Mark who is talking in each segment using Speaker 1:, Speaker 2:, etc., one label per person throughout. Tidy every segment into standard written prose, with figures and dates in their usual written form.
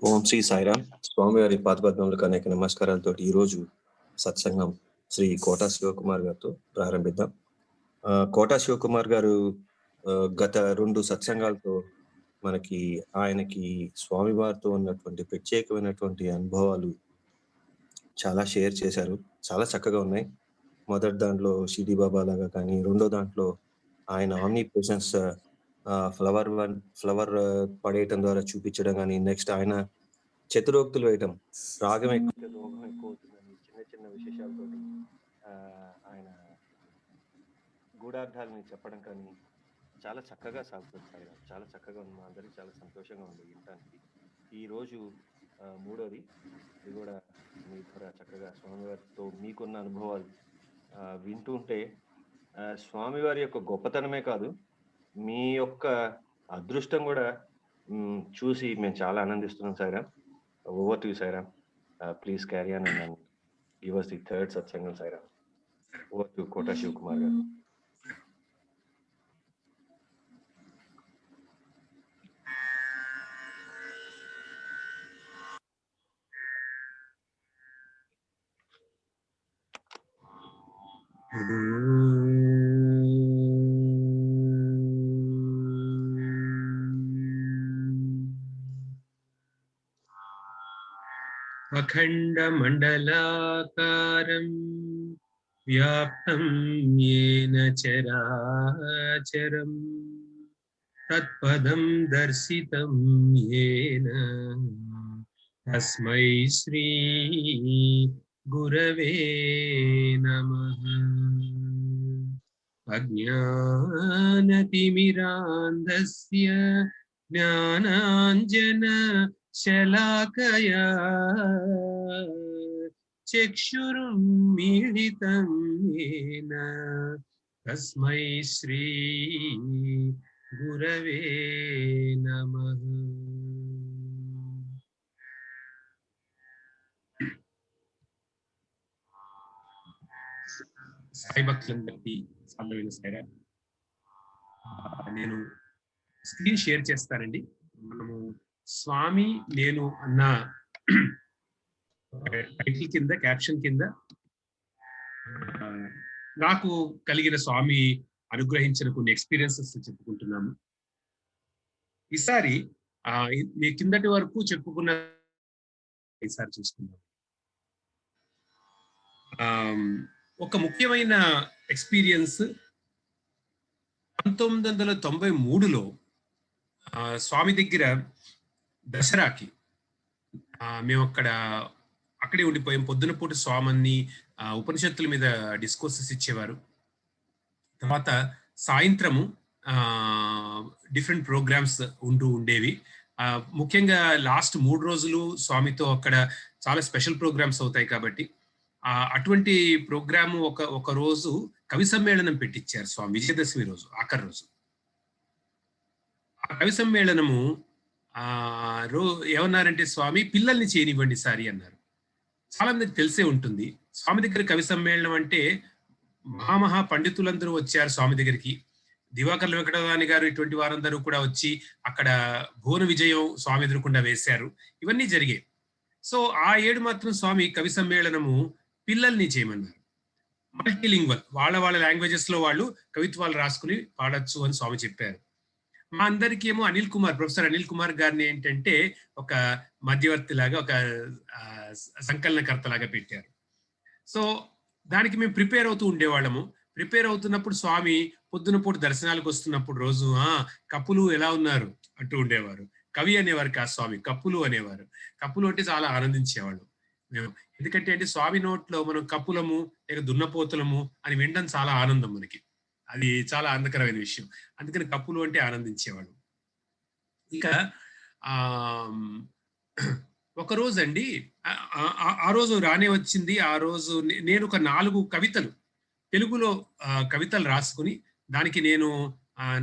Speaker 1: ఓం శ్రీ సాయిరామ్. స్వామివారి పాదపద్మములకు అనేక నమస్కారాలతో ఈరోజు సత్సంగం శ్రీ కోటా శివకుమార్ గారితో ప్రారంభిద్దాం. కోటా శివకుమార్ గారు గత 2 సత్సంగాలతో మనకి ఆయనకి స్వామివారితో ఉన్నటువంటి ప్రత్యేకమైనటువంటి అనుభవాలు చాలా షేర్ చేశారు. చాలా చక్కగా ఉన్నాయి. మొదటి దాంట్లో షిరిడి బాబా లాగా కానీ, రెండో దాంట్లో ఆయన ఆమ్ని ప్రెజెన్స్ ఫ్లవర్ పడేయటం ద్వారా చూపించడం కానీ, నెక్స్ట్ ఆయన చతురోక్తులు వేయటం, రాగం ఎక్కితే రోగం ఎక్కువ అవుతుందని చిన్న చిన్న విశేషాలతోటి ఆయన గూఢార్థాలని చెప్పడం కానీ చాలా చక్కగా సాగుతుంది సాయి. చాలా చక్కగా ఉంది. మా అందరికి చాలా సంతోషంగా ఉంది వినటానికి. ఈరోజు మూడోది, ఇది కూడా మీ ద్వారా చక్కగా స్వామివారితో మీకున్న అనుభవాలు వింటూ ఉంటే స్వామివారి యొక్క గొప్పతనమే కాదు, మీ యొక్క అదృష్టం కూడా చూసి మేము చాలా ఆనందిస్తున్నాం Sairam. Over to you, Sairam. Please carry on and then give us the third satsangam, Sairam. Over to Kota Shivkumar.
Speaker 2: अखण्डमण्डलाकारं व्याप्तं येन चराचरं तत्पदं दर्शितं येन तस्मै श्री गुरवे नमः। अज्ञानतिमिरान्धस्य ज्ञानाञ्जन शलाकया चक्षुरुन्मीलितं येन तस्मै श्री गुरवे नमः। సాయి భక్తులందరికీ సాంబవిన సాయిరా. నేను స్క్రీన్ షేర్ చేస్తానండి. మనము స్వామి నేను అన్న టైటిల్ కింద, క్యాప్షన్ కింద నాకు కలిగిన స్వామి అనుగ్రహించిన కొన్ని ఎక్స్పీరియన్సెస్ చెప్పుకుంటున్నాము. ఈసారి మీ కిందటి వరకు చెప్పుకున్న ఈసారి చూసుకుందాం. ఒక ముఖ్యమైన ఎక్స్పీరియన్స్ 1993లో స్వామి దగ్గర దసరాకి మేము అక్కడే ఉండిపోయాం. పొద్దున పూట స్వామిని ఉపనిషత్తుల మీద డిస్కోర్సెస్ ఇచ్చేవారు. తర్వాత సాయంత్రము డిఫరెంట్ ప్రోగ్రామ్స్ ఉండేవి. ముఖ్యంగా లాస్ట్ 3 రోజులు స్వామితో అక్కడ చాలా స్పెషల్ ప్రోగ్రామ్స్ అవుతాయి కాబట్టి అటువంటి ప్రోగ్రాము ఒక రోజు కవి సమ్మేళనం పెట్టించారు స్వామి. విజయదశమి రోజు, ఆఖరి రోజు. ఆ కవి సమ్మేళనము ఏమన్నారంటే, స్వామి పిల్లల్ని చేయనివ్వండి సారి అన్నారు. చాలా మందికి తెలిసే ఉంటుంది, స్వామి దగ్గర కవి సమ్మేళనం అంటే మహామహా పండితులందరూ వచ్చారు స్వామి దగ్గరికి. దివాకర్ల వెంకటరాని గారు ఇటువంటి వారందరూ కూడా వచ్చి అక్కడ భువన విజయం స్వామి ఎదురుకుండా వేశారు. ఇవన్నీ జరిగాయి. సో ఆ ఏడు మాత్రం స్వామి కవి సమ్మేళనము పిల్లల్ని చేయమన్నారు. మల్టీలింగ్వల్, వాళ్ళ లాంగ్వేజెస్ లో వాళ్ళు కవిత్వాలు రాసుకుని పాడొచ్చు అని స్వామి చెప్పారు. మా అందరికీ ఏమో ప్రొఫెసర్ అనిల్ కుమార్ గారిని ఏంటంటే ఒక మధ్యవర్తి లాగా, ఒక సంకలనకర్త లాగా పెట్టారు. సో దానికి మేము ప్రిపేర్ అవుతూ ఉండేవాళ్ళము. ప్రిపేర్ అవుతున్నప్పుడు స్వామి పొద్దున పూట దర్శనాలకు వస్తున్నప్పుడు రోజు కప్పులు ఎలా ఉన్నారు అంటూ ఉండేవారు. కవి అనేవారు కాదు స్వామి, కప్పులు అనేవారు. కప్పులు అంటే చాలా ఆనందించేవాళ్ళు మేము. ఎందుకంటే అంటే స్వామి నోట్లో మనం కప్పులము లేక దున్నపోతులము అని వినడం చాలా ఆనందం మనకి. అది చాలా ఆనందకరమైన విషయం. అందుకని కప్పులు అంటే ఆనందించేవాళ్ళు. ఇక ఒక రోజు అండి, ఆ రోజు రానే వచ్చింది. ఆ రోజు నేను ఒక 4 కవితలు తెలుగులో కవితలు రాసుకుని దానికి నేను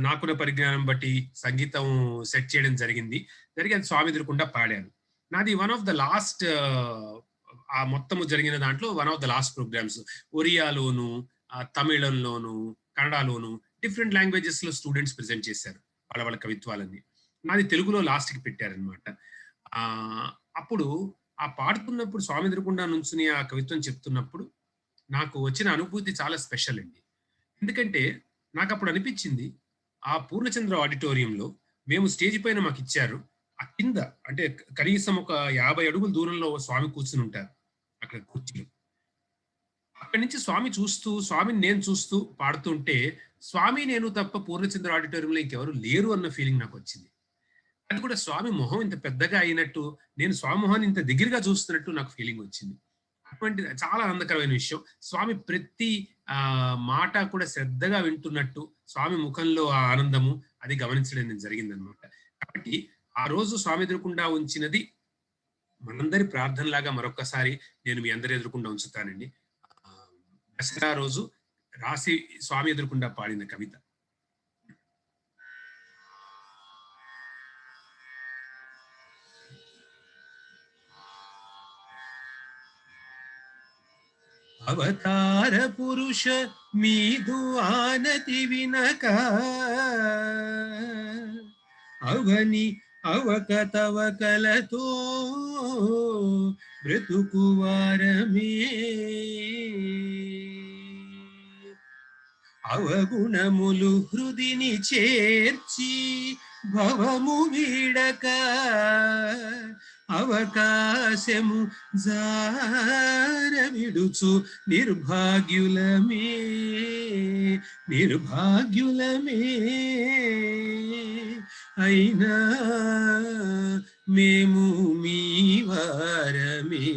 Speaker 2: నాకున్న పరిజ్ఞానం బట్టి సంగీతం సెట్ చేయడం జరిగింది. అది స్వామి ఎదురుకుండా పాడాను. నాది వన్ ఆఫ్ ద లాస్ట్, ఆ మొత్తము జరిగిన దాంట్లో one of the last programs. ఒరియాలోను, తమిళంలోను, కన్నడలోను, డిఫరెంట్ లాంగ్వేజెస్ లో స్టూడెంట్స్ ప్రెజెంట్ చేశారు వాళ్ళ కవిత్వాలన్నీ. నాది తెలుగులో లాస్ట్‌కి పెట్టారనమాట. అప్పుడు ఆ పాడుతున్నప్పుడు స్వామి ఎదురుగుండా నుంచుని ఆ కవిత్వం చెప్తున్నప్పుడు నాకు వచ్చిన అనుభూతి చాలా స్పెషల్ అండి. ఎందుకంటే నాకప్పుడు అనిపించింది, ఆ పూర్ణచంద్ర ఆడిటోరియంలో మేము స్టేజ్ పైన మాకిచ్చారు. ఆ కింద అంటే కనీసం ఒక 50 అడుగుల దూరంలో స్వామి కూర్చునుంటారు. అక్కడ కుర్చీలో. అక్కడి నుంచి స్వామి చూస్తూ, స్వామిని నేను చూస్తూ పాడుతుంటే, స్వామి నేను తప్ప పూర్ణచంద్ర ఆడిటోరియంలో ఇంకెవరు లేరు అన్న ఫీలింగ్ నాకొచ్చింది. అది కూడా స్వామి మొహం ఇంత పెద్దగా అయినట్టు, నేను స్వామి మొహాన్ని ఇంత దగ్గరగా చూస్తున్నట్టు నాకు ఫీలింగ్ వచ్చింది. అటువంటిది చాలా ఆనందకరమైన విషయం. స్వామి ప్రతి మాట కూడా శ్రద్ధగా వింటున్నట్టు, స్వామి ముఖంలో ఆ ఆనందము అది గమనించడం నేను జరిగిందనమాట. కాబట్టి ఆ రోజు స్వామి ఎదురుగుండా ఉంచినది మనందరి ప్రార్థనలాగా మరొక్కసారి నేను మీ అందరి ఎదురుగుండా ఉంచుతానండి. దసరా రోజు రాసి స్వామి ఎదురుగుండా పాడిన కవిత. అవతార పురుష మీదు ఆనతి వినక అవని అవకతవకలతో బ్రతుకువారమే అవగుణములు హృదిని చేర్చి భవము వీడక అవకాశము జార విడుచు నిర్భాగ్యులమే నిర్భాగ్యులమే అయినా మేము మీ వారమే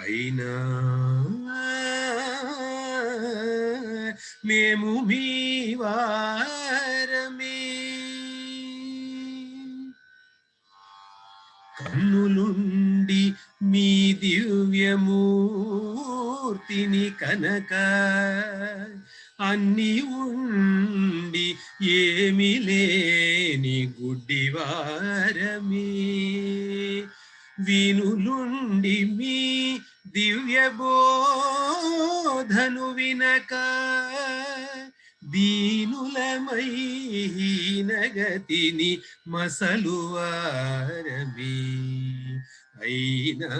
Speaker 2: అయినా మేము మీ వారమే కన్నులుండి మీ దివ్యమూర్తిని కనక అన్ని ఉండి ఏమి లేని గుడ్డివారమే వీనులుండి మీ దివ్య బోధను వినక దీనులమై నగతిని మసలువారమే అయినా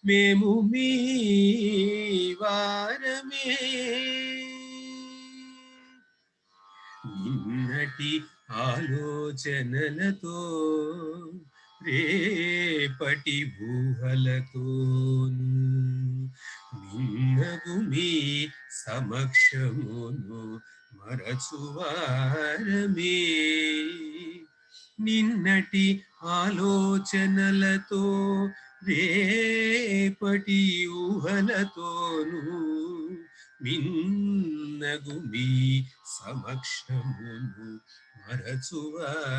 Speaker 2: మేము మీ వారమే నిన్నటి ఆలోచనలతో రేపటి ఊహలతోను నిన్నగు మీ సమక్షమును మరచువారమే నిన్నటి ఆలోచనలతో రేపటి ఊహలతోను మిన్నగు మీ సమక్షమును మరచువారమే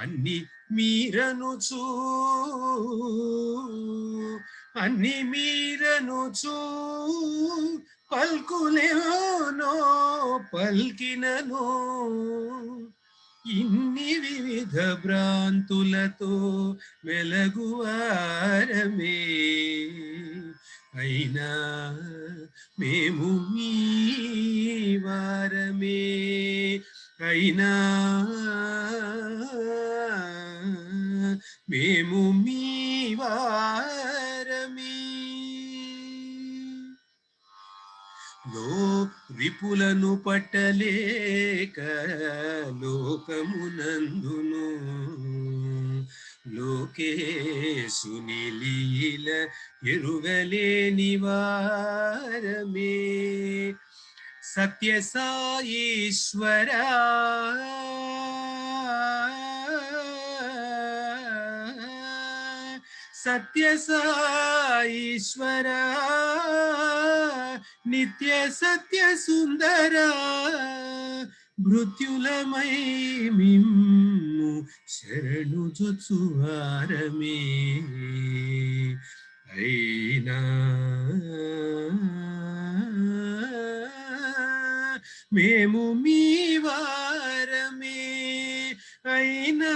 Speaker 2: అన్ని మీరనుచూ పల్కులేనో పల్కినను ఇన్ని వివిధ భ్రాంతులతో వెలగువారమే అయినా మేము మీ వారమే అయినా మేము మీ వారమే విపులను పట్టలేక లోకమునందును లోకేశుని లీల ఎరుగలేని వారమే సత్య సాయీశ్వరా సత్య సాయీశ్వరా నిత్య సత్య సుందరా మృత్యులమై మిమ్ము శరణు జొచ్చువారమే అయినా మేము మీ వారమే అయినా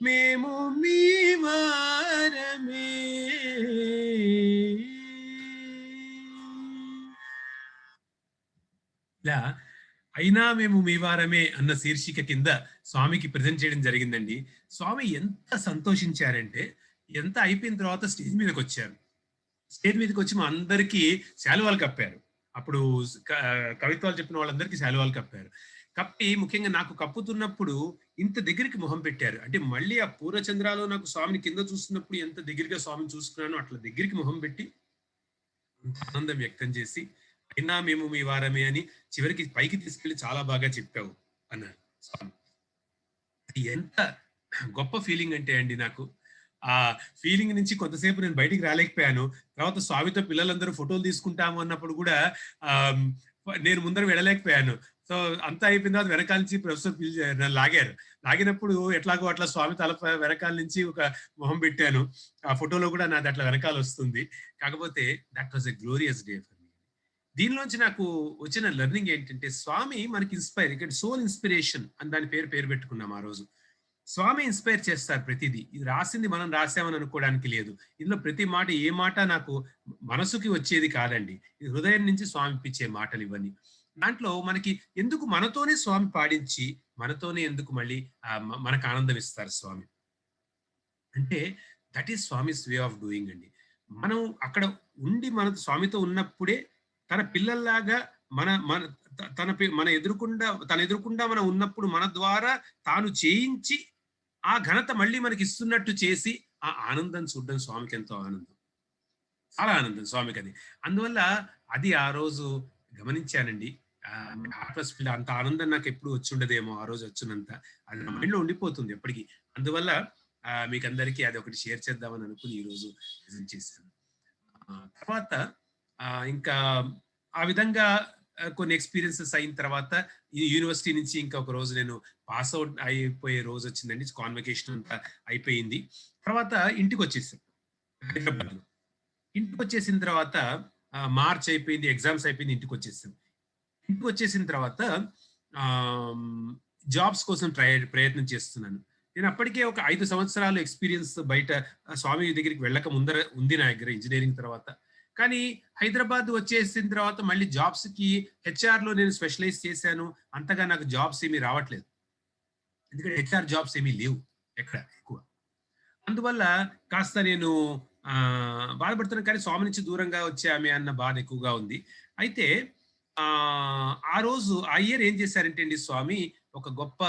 Speaker 2: మేము మీ వారమే ఇలా అయినా మేము మీ వారమే అన్న శీర్షిక కింద స్వామికి ప్రజెంట్ చేయడం జరిగిందండి. స్వామి ఎంత సంతోషించారంటే, ఎంత అయిపోయిన తర్వాత స్టేజ్ మీదకి వచ్చారు. స్టేజ్ మీదకి వచ్చి మా అందరికీ శాలువాలు కప్పారు. అప్పుడు కవిత్వాలు చెప్పిన వాళ్ళందరికీ శాలువాలు కప్పారు. కప్పి ముఖ్యంగా నాకు కప్పుతున్నప్పుడు ఇంత దగ్గరికి మొహం పెట్టారు. అంటే మళ్ళీ ఆ పూర్వచంద్రాలో నాకు స్వామిని కింద చూస్తున్నప్పుడు ఎంత దగ్గరగా స్వామిని చూసుకున్నానో అట్లా దగ్గరికి మొహం పెట్టి ఆనందం వ్యక్తం చేసి, అయినా మేము మీ వారమే అని చివరికి పైకి తీసుకెళ్లి చాలా బాగా చెప్పావు అన్నారు స్వామి. అది ఎంత గొప్ప ఫీలింగ్ అంటే అండి నాకు ఆ ఫీలింగ్ నుంచి కొంతసేపు నేను బయటికి రాలేకపోయాను. తర్వాత స్వామితో పిల్లలందరూ ఫోటోలు తీసుకుంటాము అన్నప్పుడు కూడా ఆ నేను ముందర వెళ్ళలేకపోయాను. సో అంతా అయిపోయిన తర్వాత వెనకాల నుంచి ప్రొఫెసర్ నన్ను లాగారు. లాగినప్పుడు ఎట్లాగో అట్లా స్వామి తల వెనకాల నుంచి ఒక మొహం పెట్టాను. ఆ ఫోటోలో కూడా నాది అట్లా వెనకాల వస్తుంది. కాకపోతే that was a glorious day for me. దీనిలోంచి నాకు వచ్చిన లెర్నింగ్ ఏంటంటే స్వామి మనకి ఇన్స్పైర్, ఇక్కడ సోల్ ఇన్స్పిరేషన్ అని దాని పేరు పెట్టుకున్నాం ఆ రోజు. స్వామి ఇన్స్పైర్ చేస్తారు ప్రతిదీ. ఇది రాసింది మనం రాసామని అనుకోవడానికి లేదు. ఇందులో ప్రతి మాట ఏ మాట నాకు మనసుకి వచ్చేది కాదండి. ఇది హృదయం నుంచి స్వామి ఇప్పించే మాటలు ఇవన్నీ. దాంట్లో మనకి ఎందుకు మనతోనే స్వామి పాడించి మనతోనే ఎందుకు మళ్ళీ మనకు ఆనందం ఇస్తారు స్వామి అంటే that is Swami's way of doing అండి. మనం అక్కడ ఉండి మన స్వామితో ఉన్నప్పుడే తన పిల్లల్లాగా మన మన మన ఎదురుకుండా మనం ఉన్నప్పుడు మన ద్వారా తాను చేయించి ఆ ఘనత మళ్ళీ మనకి ఇస్తున్నట్టు చేసి ఆ ఆనందం చూడడం స్వామికి ఎంతో ఆనందం, చాలా ఆనందం స్వామికి అది. అందువల్ల అది ఆ రోజు గమనించానండి. అంత ఆనందం నాకు ఎప్పుడు వచ్చి ఉండదేమో ఆ రోజు వచ్చినంత. అది నా మైండ్ లో ఉండిపోతుంది ఎప్పటికీ. అందువల్ల మీకు అందరికీ అది ఒకటి షేర్ చేద్దామని అనుకుని ఈ రోజు ప్రెజెంట్ చేశాను. తర్వాత ఇంకా ఆ విధంగా కొన్ని ఎక్స్పీరియన్సెస్ అయిన తర్వాత ఈ యూనివర్సిటీ నుంచి ఇంకా ఒక రోజు నేను పాస్ అవుట్ అయిపోయే రోజు వచ్చిందండి. కాన్వకేషన్ అంతా అయిపోయింది. తర్వాత ఇంటికి వచ్చేసాను హైదరాబాద్ లో. ఇంటికి వచ్చేసిన తర్వాత మార్చ్ అయిపోయింది, ఎగ్జామ్స్ అయిపోయింది, ఇంటికి వచ్చేసాను. ఇంటికి వచ్చేసిన తర్వాత జాబ్స్ కోసం ప్రయత్నం చేస్తున్నాను. నేను అప్పటికే ఒక 5 సంవత్సరాలు ఎక్స్పీరియన్స్ బయట స్వామి దగ్గరికి వెళ్ళక ముందర ఉంది నా దగ్గర ఇంజనీరింగ్ తర్వాత. కానీ హైదరాబాద్ వచ్చేసిన తర్వాత మళ్ళీ జాబ్స్ కి హెచ్ఆర్ లో నేను స్పెషలైజ్ చేశాను. అంతగా నాకు జాబ్స్ ఏమీ రావట్లేదు, ఎందుకంటే హెచ్ఆర్ జాబ్స్ ఏమీ లేవు ఎక్కడ ఎక్కువ. అందువల్ల కాస్త నేను బాధపడుతున్నాను. కానీ స్వామి నుంచి దూరంగా వచ్చామే అన్న బాధ ఎక్కువగా ఉంది. అయితే ఆ రోజు ఆ ఇయర్ ఏం చేశారంటే అండి, స్వామి ఒక గొప్ప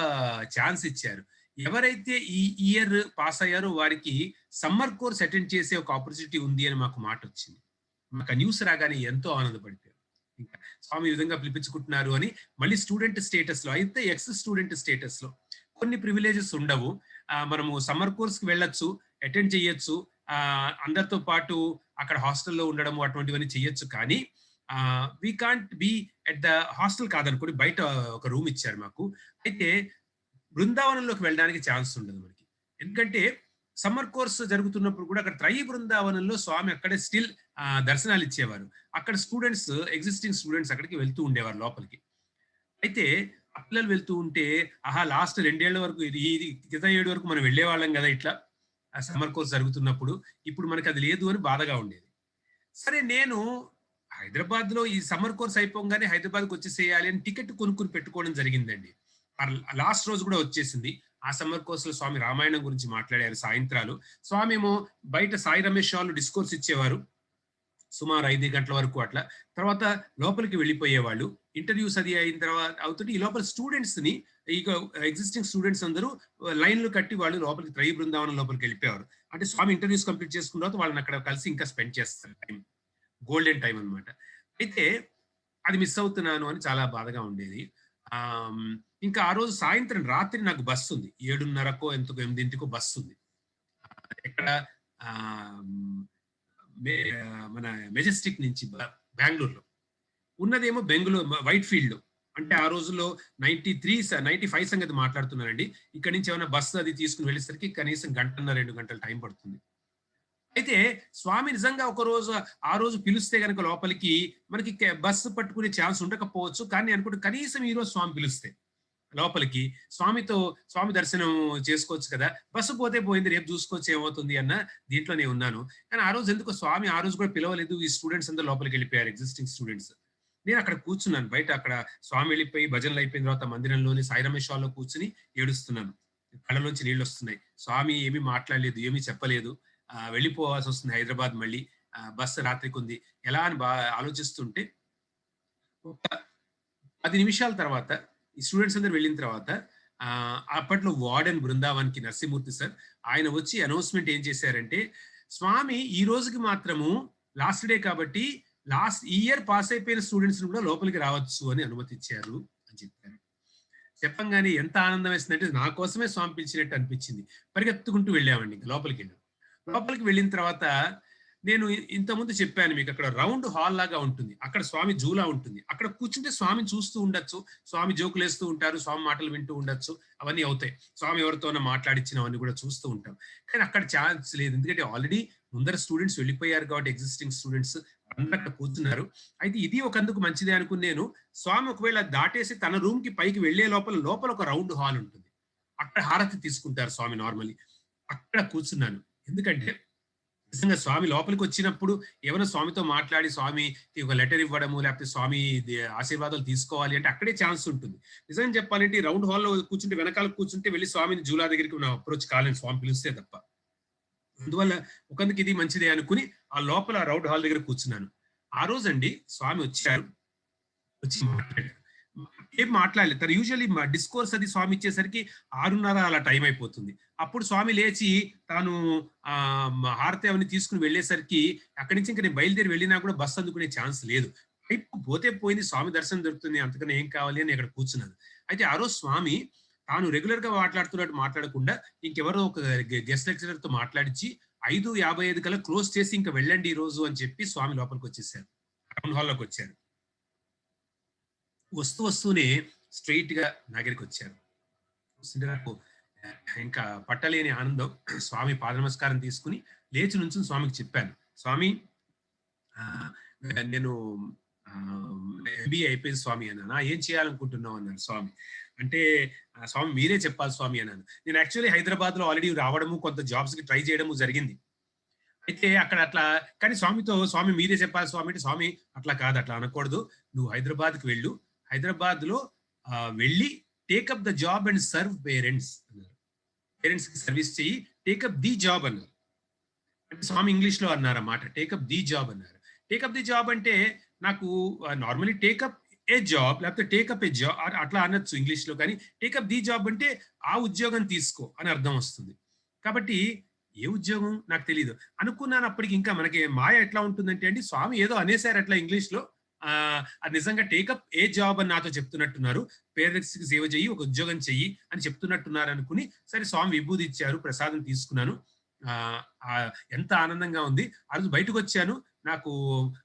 Speaker 2: ఛాన్స్ ఇచ్చారు. ఎవరైతే ఈ ఇయర్ పాస్ అయ్యారో వారికి సమ్మర్ కోర్స్ అటెండ్ చేసే ఒక ఆపర్చునిటీ ఉంది అని మాకు మాట వచ్చింది. మాకు ఆ న్యూస్ రాగానే ఎంతో ఆనందపడిపోయారు. ఇంకా స్వామి ఈ విధంగా పిలిపించుకుంటున్నారు అని. మళ్ళీ స్టూడెంట్ స్టేటస్ లో అయితే ఎక్స్ స్టూడెంట్ స్టేటస్ లో కొన్ని ప్రివిలేజెస్ ఉండవు. మనము సమ్మర్ కోర్స్ కి వెళ్ళొచ్చు, అటెండ్ చేయొచ్చు, అందరితో పాటు అక్కడ హాస్టల్లో ఉండడము అటువంటివన్నీ చెయ్యొచ్చు. కానీ we can't be at the hostel కాదనుకోండి, బయట ఒక రూమ్ ఇచ్చారు మాకు. అయితే బృందావనంలోకి వెళ్ళడానికి ఛాన్స్ ఉండదు మనకి. ఎందుకంటే సమ్మర్ కోర్స్ జరుగుతున్నప్పుడు కూడా అక్కడ త్రయీ బృందావనంలో స్వామి అక్కడే స్టిల్ దర్శనాలు ఇచ్చేవారు. అక్కడ స్టూడెంట్స్, ఎగ్జిస్టింగ్ స్టూడెంట్స్ అక్కడికి వెళ్తూ ఉండేవారు లోపలికి. అయితే పిల్లలు వెళ్తూ ఉంటే లాస్ట్ 2 ఏళ్ల వరకు, ఈ క్రితం 7 వరకు మనం వెళ్ళేవాళ్ళం కదా ఇట్లా సమ్మర్ కోర్స్ జరుగుతున్నప్పుడు, ఇప్పుడు మనకి అది లేదు అని బాధగా ఉండేది. సరే నేను హైదరాబాద్ లో ఈ సమ్మర్ కోర్స్ అయిపోగానే హైదరాబాద్కి వచ్చేసేయాలి అని టికెట్ కొనుక్కుని పెట్టుకోవడం జరిగిందండి. లాస్ట్ రోజు కూడా వచ్చేసింది. ఆ సమ్మర్ కోర్స్ లో స్వామి రామాయణం గురించి మాట్లాడారు సాయంత్రాలు. స్వామి ఏమో బయట సాయి రమేష్ వాళ్ళు డిస్కోర్స్ ఇచ్చేవారు సుమారు 5 గంటల వరకు అట్లా. తర్వాత లోపలికి వెళ్ళిపోయేవాళ్ళు. ఇంటర్వ్యూస్ అది అయిన తర్వాత అవుతుంటే ఈ లోపల స్టూడెంట్స్ ని, ఇక ఎగ్జిస్టింగ్ స్టూడెంట్స్ అందరూ లైన్లు కట్టి వాళ్ళు లోపలికి త్రయీ బృందావనం లోపలికి వెళ్ళిపోయారు. అంటే స్వామి ఇంటర్వ్యూస్ కంప్లీట్ చేసుకున్న తర్వాత వాళ్ళని అక్కడ కలిసి ఇంకా స్పెండ్ చేస్తారు టైం, గోల్డెన్ టైం అనమాట. అయితే అది మిస్ అవుతున్నాను అని చాలా బాధగా ఉండేది. ఇంకా ఆ రోజు సాయంత్రం రాత్రి నాకు బస్సు ఉంది, 7:30కో ఎంతకో 8ంటికో బస్సు ఉంది. ఎక్కడ మన మెజెస్టిక్ నుంచి బెంగళూరులో ఉన్నదేమో బెంగళూరు వైట్ ఫీల్డ్ లో. అంటే ఆ రోజుల్లో 95 సంగతి మాట్లాడుతున్నానండి. ఇక్కడ నుంచి ఏమైనా బస్సు అది తీసుకుని వెళ్ళేసరికి కనీసం 1.5-2 గంటల టైం పడుతుంది. అయితే స్వామి నిజంగా ఒక రోజు ఆ రోజు పిలిస్తే కనుక లోపలికి మనకి బస్సు పట్టుకునే ఛాన్స్ ఉండకపోవచ్చు. కానీ అనుకుంటే కనీసం ఈ రోజు స్వామి పిలిస్తే లోపలికి స్వామి దర్శనం చేసుకోవచ్చు కదా, బస్సు పోతే పోయింది, రేపు చూసుకోవచ్చు ఏమవుతుంది అన్న దీంట్లో నేను ఉన్నాను. కానీ ఆ రోజు ఎందుకో స్వామి ఆ రోజు కూడా పిలవలేదు. ఈ స్టూడెంట్స్ అందరూ లోపలికి వెళ్ళిపోయారు, ఎగ్జిస్టింగ్ స్టూడెంట్స్. నేను అక్కడ కూర్చున్నాను బయట. అక్కడ స్వామి వెళ్ళిపోయి భజనలు అయిపోయిన తర్వాత మందిరంలోని సాయి రమేష్ హాల్లో కూర్చుని ఏడుస్తున్నాను. కళ్ళలోంచి నీళ్ళు వస్తున్నాయి. స్వామి ఏమీ మాట్లాడలేదు, ఏమీ చెప్పలేదు. వెళ్ళిపోవాల్సి వస్తుంది హైదరాబాద్ మళ్ళీ. బస్సు రాత్రికి ఉంది. ఎలా అని ఆలోచిస్తుంటే ఒక 10 నిమిషాల తర్వాత ఈ స్టూడెంట్స్ అందరూ వెళ్ళిన తర్వాత అప్పట్లో వార్డెన్ బృందావన్కి నరసింహమూర్తి సార్ ఆయన వచ్చి అనౌన్స్మెంట్ ఏం చేశారంటే, స్వామి ఈ రోజుకి మాత్రము లాస్ట్ డే కాబట్టి లాస్ట్ ఇయర్ పాస్ అయిపోయిన స్టూడెంట్స్ కూడా లోపలికి రావచ్చు అని అనుమతి ఇచ్చారు అని చెప్పారు. చెప్పంగానే ఎంత ఆనందం వేసిందంటే నా కోసమే స్వామి పిలిచినట్టు అనిపించింది. పరిగెత్తుకుంటూ వెళ్ళామండి, లోపలికి వెళ్ళాం. లోపలికి వెళ్ళిన తర్వాత నేను ఇంతకుముందు చెప్పాను మీకు, అక్కడ రౌండ్ హాల్ లాగా ఉంటుంది. అక్కడ స్వామి జూలా ఉంటుంది. అక్కడ కూర్చుంటే స్వామిని చూస్తూ ఉండొచ్చు. స్వామి జోకులు వేస్తూ ఉంటారు, స్వామి మాటలు వింటూ ఉండొచ్చు. అవన్నీ అవుతాయి. స్వామి ఎవరితోనో మాట్లాడించినవన్నీ కూడా చూస్తూ ఉంటాం. కానీ అక్కడ ఛాన్స్ లేదు, ఎందుకంటే ఆల్రెడీ ముందర స్టూడెంట్స్ వెళ్ళిపోయారు కాబట్టి ఎగ్జిస్టింగ్ స్టూడెంట్స్ అందరూ అక్కడ కూర్చున్నారు. అయితే ఇది ఒకందుకు మంచిదే అనుకుని నేను, స్వామి ఒకవేళ దాటేసి తన రూమ్ కి పైకి వెళ్లే లోపల ఒక రౌండ్ హాల్ ఉంటుంది. అక్కడ హారతి తీసుకుంటారు స్వామి నార్మల్లీ. అక్కడ కూర్చున్నాను. ఎందుకంటే నిజంగా స్వామి లోపలికి వచ్చినప్పుడు ఏమైనా స్వామితో మాట్లాడి స్వామికి ఒక లెటర్ ఇవ్వడము, లేకపోతే స్వామి ఆశీర్వాదాలు తీసుకోవాలి అంటే అక్కడే ఛాన్స్ ఉంటుంది. నిజంగా చెప్పాలంటే రౌండ్ హాల్లో కూర్చుంటే, వెనకాల కూర్చుంటే వెళ్ళి స్వామిని జూలా దగ్గరికి నా అప్రోచ్ కాలేని, స్వామి పిలిస్తే తప్ప. అందువల్ల ఒకందుకు ఇది మంచిదే అనుకుని ఆ లోపల రౌండ్ హాల్ దగ్గర కూర్చున్నాను. ఆ రోజండి స్వామి వచ్చారు, వచ్చి మాట్లాడారు. ఏం మాట్లాడలేదు. తను యూజువల్లీ డిస్కోర్స్ అది స్వామి ఇచ్చేసరికి 6:30 అలా టైం అయిపోతుంది. అప్పుడు స్వామి లేచి తాను హారతి అవన్నీ తీసుకుని వెళ్ళేసరికి అక్కడి నుంచి ఇంకా నేను బయలుదేరి వెళ్ళినా కూడా బస్సు అందుకునే ఛాన్స్ లేదు. పోతే పోయింది, స్వామి దర్శనం దొరుకుతుంది, అంతకన్నా ఏం కావాలి అని అక్కడ కూర్చున్నాను. అయితే ఆ రోజు స్వామి తాను రెగ్యులర్ గా మాట్లాడుతున్నట్టు మాట్లాడకుండా ఇంకెవరో ఒక గెస్ట్ లెక్చరర్ తో మాట్లాడించి 5:55 కల్లా క్లోజ్ చేసి ఇంకా వెళ్ళండి ఈ రోజు అని చెప్పి స్వామి లోపలికి వచ్చేసారు. రౌండ్ హాల్లోకి వచ్చారు. వస్తూనే స్ట్రైట్ గా నా దగ్గరికి వచ్చారు. వస్తుంటే నాకు ఇంకా పట్టలేని ఆనందం. స్వామి పాద నమస్కారం తీసుకుని లేచి నుంచి స్వామికి చెప్పాను, స్వామి నేను ఎంబీఏ అయిపోయింది స్వామి అన్నాను. ఏం చేయాలనుకుంటున్నావు అన్నాను స్వామి. అంటే స్వామి మీరే చెప్పాలి స్వామి అన్నాను. నేను యాక్చువల్లీ హైదరాబాద్ లో ఆల్రెడీ రావడము, కొంత జాబ్స్ కి ట్రై చేయడము జరిగింది. అయితే అక్కడ అట్లా, కానీ స్వామితో స్వామి మీరే చెప్పాలి స్వామి అంటే, స్వామి అట్లా కాదు, అట్లా అనకూడదు, నువ్వు హైదరాబాద్కి వెళ్ళు, హైదరాబాద్ లో వెళ్ళి take up the job and serve parents అన్నారు. పేరెంట్స్ కి సర్వీస్ చెయ్యి, టేకప్ ది జాబ్ అన్నారు. అంటే స్వామి ఇంగ్లీష్ లో అన్నారు అన్నమాట, టేకప్ ది జాబ్ అన్నారు. టేకప్ ది జాబ్ అంటే నాకు నార్మలీ టేకప్ ఏ జాబ్ లేకపోతే టేకప్ ఏ జాబ్ అట్లా అనొచ్చు ఇంగ్లీష్ లో, కానీ టేకప్ ది జాబ్ అంటే ఆ ఉద్యోగం తీసుకో అని అర్థం వస్తుంది. కాబట్టి ఏ ఉద్యోగం నాకు తెలియదు అనుకున్నాను. అప్పటికి ఇంకా మనకి మాయ ఎట్లా ఉంటుందంటే అండి, స్వామి ఏదో అనేసారు అట్లా ఇంగ్లీష్ లో, అది నిజంగా టేకప్ ఏ జాబ్ అని నాతో చెప్తున్నట్టున్నారు, పేరెంట్స్ కి సేవ చెయ్యి, ఒక ఉద్యోగం చెయ్యి అని చెప్తున్నట్టున్నారు అనుకుని, సరే స్వామి విభూది ఇచ్చారు, ప్రసాదం తీసుకున్నాను. ఎంత ఆనందంగా ఉంది. ఆ రోజు బయటకు వచ్చాను, నాకు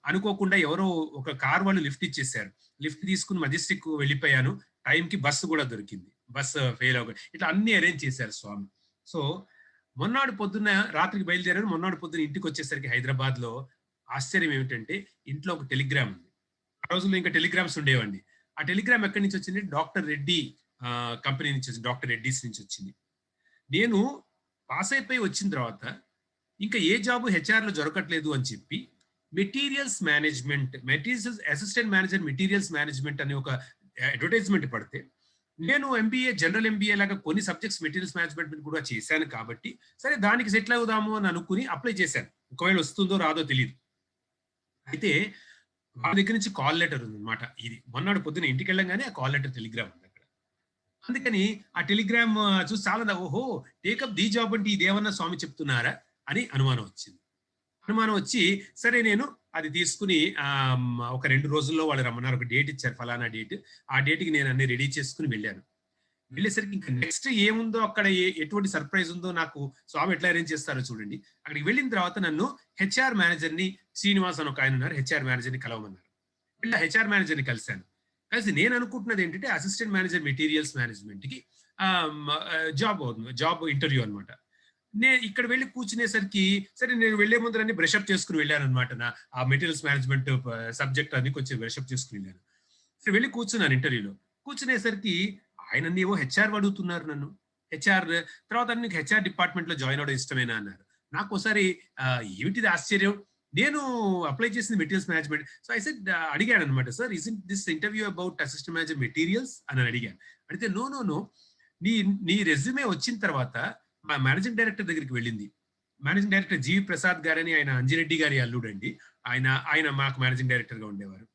Speaker 2: అనుకోకుండా ఎవరో ఒక కార్ వాళ్ళు లిఫ్ట్ ఇచ్చేసారు. లిఫ్ట్ తీసుకుని మజెస్టిక్ వెళ్ళిపోయాను. టైంకి బస్సు కూడా దొరికింది, బస్సు ఫెయిల్ అవ్వ, ఇట్లా అన్ని అరేంజ్ చేశారు స్వామి. సో మొన్నాడు పొద్దున్న రాత్రికి బయలుదేరారు. మొన్నాడు పొద్దున్న ఇంటికి వచ్చేసరికి హైదరాబాద్ లో ఆశ్చర్యం ఏమిటంటే, ఇంట్లో ఒక టెలిగ్రామ్ ఉంది. ఆ రోజుల్లో ఇంకా టెలిగ్రామ్స్ ఉండేవండి. ఆ టెలిగ్రామ్ ఎక్కడి నుంచి వచ్చింది, డాక్టర్ రెడ్డి కంపెనీ నుంచి వచ్చింది, డాక్టర్ రెడ్డిస్ నుంచి వచ్చింది. నేను పాస్ అయిపోయి వచ్చిన తర్వాత ఇంకా ఏ జాబు హెచ్ఆర్ లో దొరకట్లేదు అని చెప్పి materials assistant manager materials management అనే ఒక అడ్వర్టైజ్మెంట్ పడితే, నేను ఎంబీఏ జనరల్ ఎంబీఏ లాగా కొన్ని సబ్జెక్ట్స్ మెటీరియల్స్ మేనేజ్మెంట్ కూడా చేశాను కాబట్టి సరే దానికి సెటిల్ అవుదాము అని అనుకుని అప్లై చేశాను. ఒకవేళ వస్తుందో రాదో తెలియదు. అయితే వాళ్ళ దగ్గర నుంచి కాల్ లెటర్ ఉంది అనమాట. ఇది మొన్నటి పొద్దున ఇంటికి వెళ్ళంగానే ఆ కాల్ లెటర్ టెలిగ్రామ్ ఉంది అక్కడ. అందుకని ఆ టెలిగ్రామ్ చూసి చాలా, ఓహో టేకప్ ది జాబ్ అంటే ఇదేమన్నా స్వామి చెప్తున్నారా అని అనుమానం వచ్చింది. అనుమానం వచ్చి సరే నేను అది తీసుకుని ఒక 2 రోజుల్లో వాళ్ళు రమ్మన్నారు, ఒక డేట్ ఇచ్చారు, ఫలానా డేట్. ఆ డేట్కి నేను అన్ని రెడీ చేసుకుని వెళ్ళాను. వెళ్ళేసరికి ఇంకా నెక్స్ట్ ఏముందో అక్కడ, ఎటువంటి సర్ప్రైజ్ ఉందో నాకు స్వామి ఎట్లా అరేంజ్ చేస్తారో చూడండి. అక్కడికి వెళ్ళిన తర్వాత నన్ను హెచ్ఆర్ మేనేజర్ ని, శ్రీనివాస్ అని ఒక ఆయన ఉన్నారు, హెచ్ఆర్ మేనేజర్ ని కలవమన్నారు. వెళ్ళి హెచ్ఆర్ మేనేజర్ ని కలిశాను. కలిసి నేను అనుకుంటున్నది ఏంటంటే అసిస్టెంట్ మేనేజర్ మెటీరియల్స్ మేనేజ్మెంట్ కి జాబ్ ఇంటర్వ్యూ అనమాట. నేను ఇక్కడ వెళ్ళి కూర్చునేసరికి సరే నేను వెళ్లే ముందు అన్ని బ్రషప్ చేసుకుని వెళ్ళాను అనమాట. ఆ మెటీరియల్స్ మేనేజ్మెంట్ సబ్జెక్ట్ అని కొంచెం బ్రషప్ చేసుకుని వెళ్ళాను. సరే వెళ్ళి కూర్చున్నాను ఇంటర్వ్యూలో. కూర్చునేసరికి ఆయన ఏవో హెచ్ఆర్ అడుగుతున్నారు నన్ను. హెచ్ఆర్ తర్వాత నీకు హెచ్ఆర్ డిపార్ట్మెంట్ లో జాయిన్ అవడం ఇష్టమేనా అన్నారు. నాకు ఒకసారి ఏమిటిది ఆశ్చర్యం, నేను అప్లై చేసింది materials management. So I said అడిగాను అనమాట, sir is this interview about assistant manager materials అని అడిగాను. అడిగితే నో నో నో, నీ నీ రెజ్యూమే వచ్చిన తర్వాత మా మేనేజింగ్ డైరెక్టర్ దగ్గరికి వెళ్ళింది. మేనేజింగ్ డైరెక్టర్ జీవి ప్రసాద్ గారని, ఆయన అంజిరెడ్డి గారి అల్లుడు అండి. ఆయన ఆయన మాకు మేనేజింగ్ డైరెక్టర్ గా ఉండేవారు.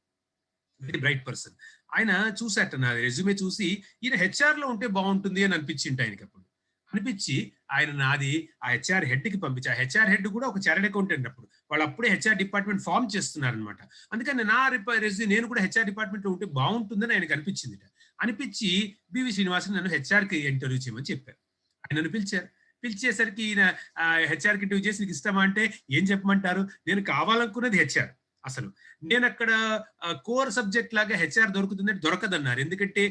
Speaker 2: Very bright person. ఆయన చూసాట నా రెజ్యూమే చూసి, ఈయన హెచ్ఆర్ లో ఉంటే బాగుంటుంది అని అనిపించింది ఆయనకి. అప్పుడు అనిపించి ఆయన నాది ఆ హెచ్ఆర్ హెడ్ కి పంపించి, ఆ హెచ్ఆర్ హెడ్ కూడా ఒక చార్టెడ్ అకౌంటెంట్. అప్పుడు వాళ్ళు అప్పుడే హెచ్ఆర్ డిపార్ట్మెంట్ ఫామ్ చేస్తున్నారు అనమాట. అందుకని నా రెజ్యూమ్ నేను కూడా హెచ్ఆర్ డిపార్ట్మెంట్ లో ఉంటే బాగుంటుందని ఆయనకు అనిపించింది. అనిపించి బివి శ్రీనివాసన్ నన్ను హెచ్ఆర్ కి ఇంటర్వ్యూ చేయమని చెప్పారు. ఆయన నన్ను పిలిచారు. పిలిచేసరికి ఈయన హెచ్ఆర్ కి ఇంటర్వ్యూ చేసి నీకు ఇష్టమా అంటే ఏం చెప్పమంటారు, నేను కావాలనుకున్నది హెచ్ఆర్. అసలు నేను అక్కడ కోర్ సబ్జెక్ట్ లాగా హెచ్ఆర్ దొరుకుతుందంటే దొరకదన్నారు. ఎందుకంటే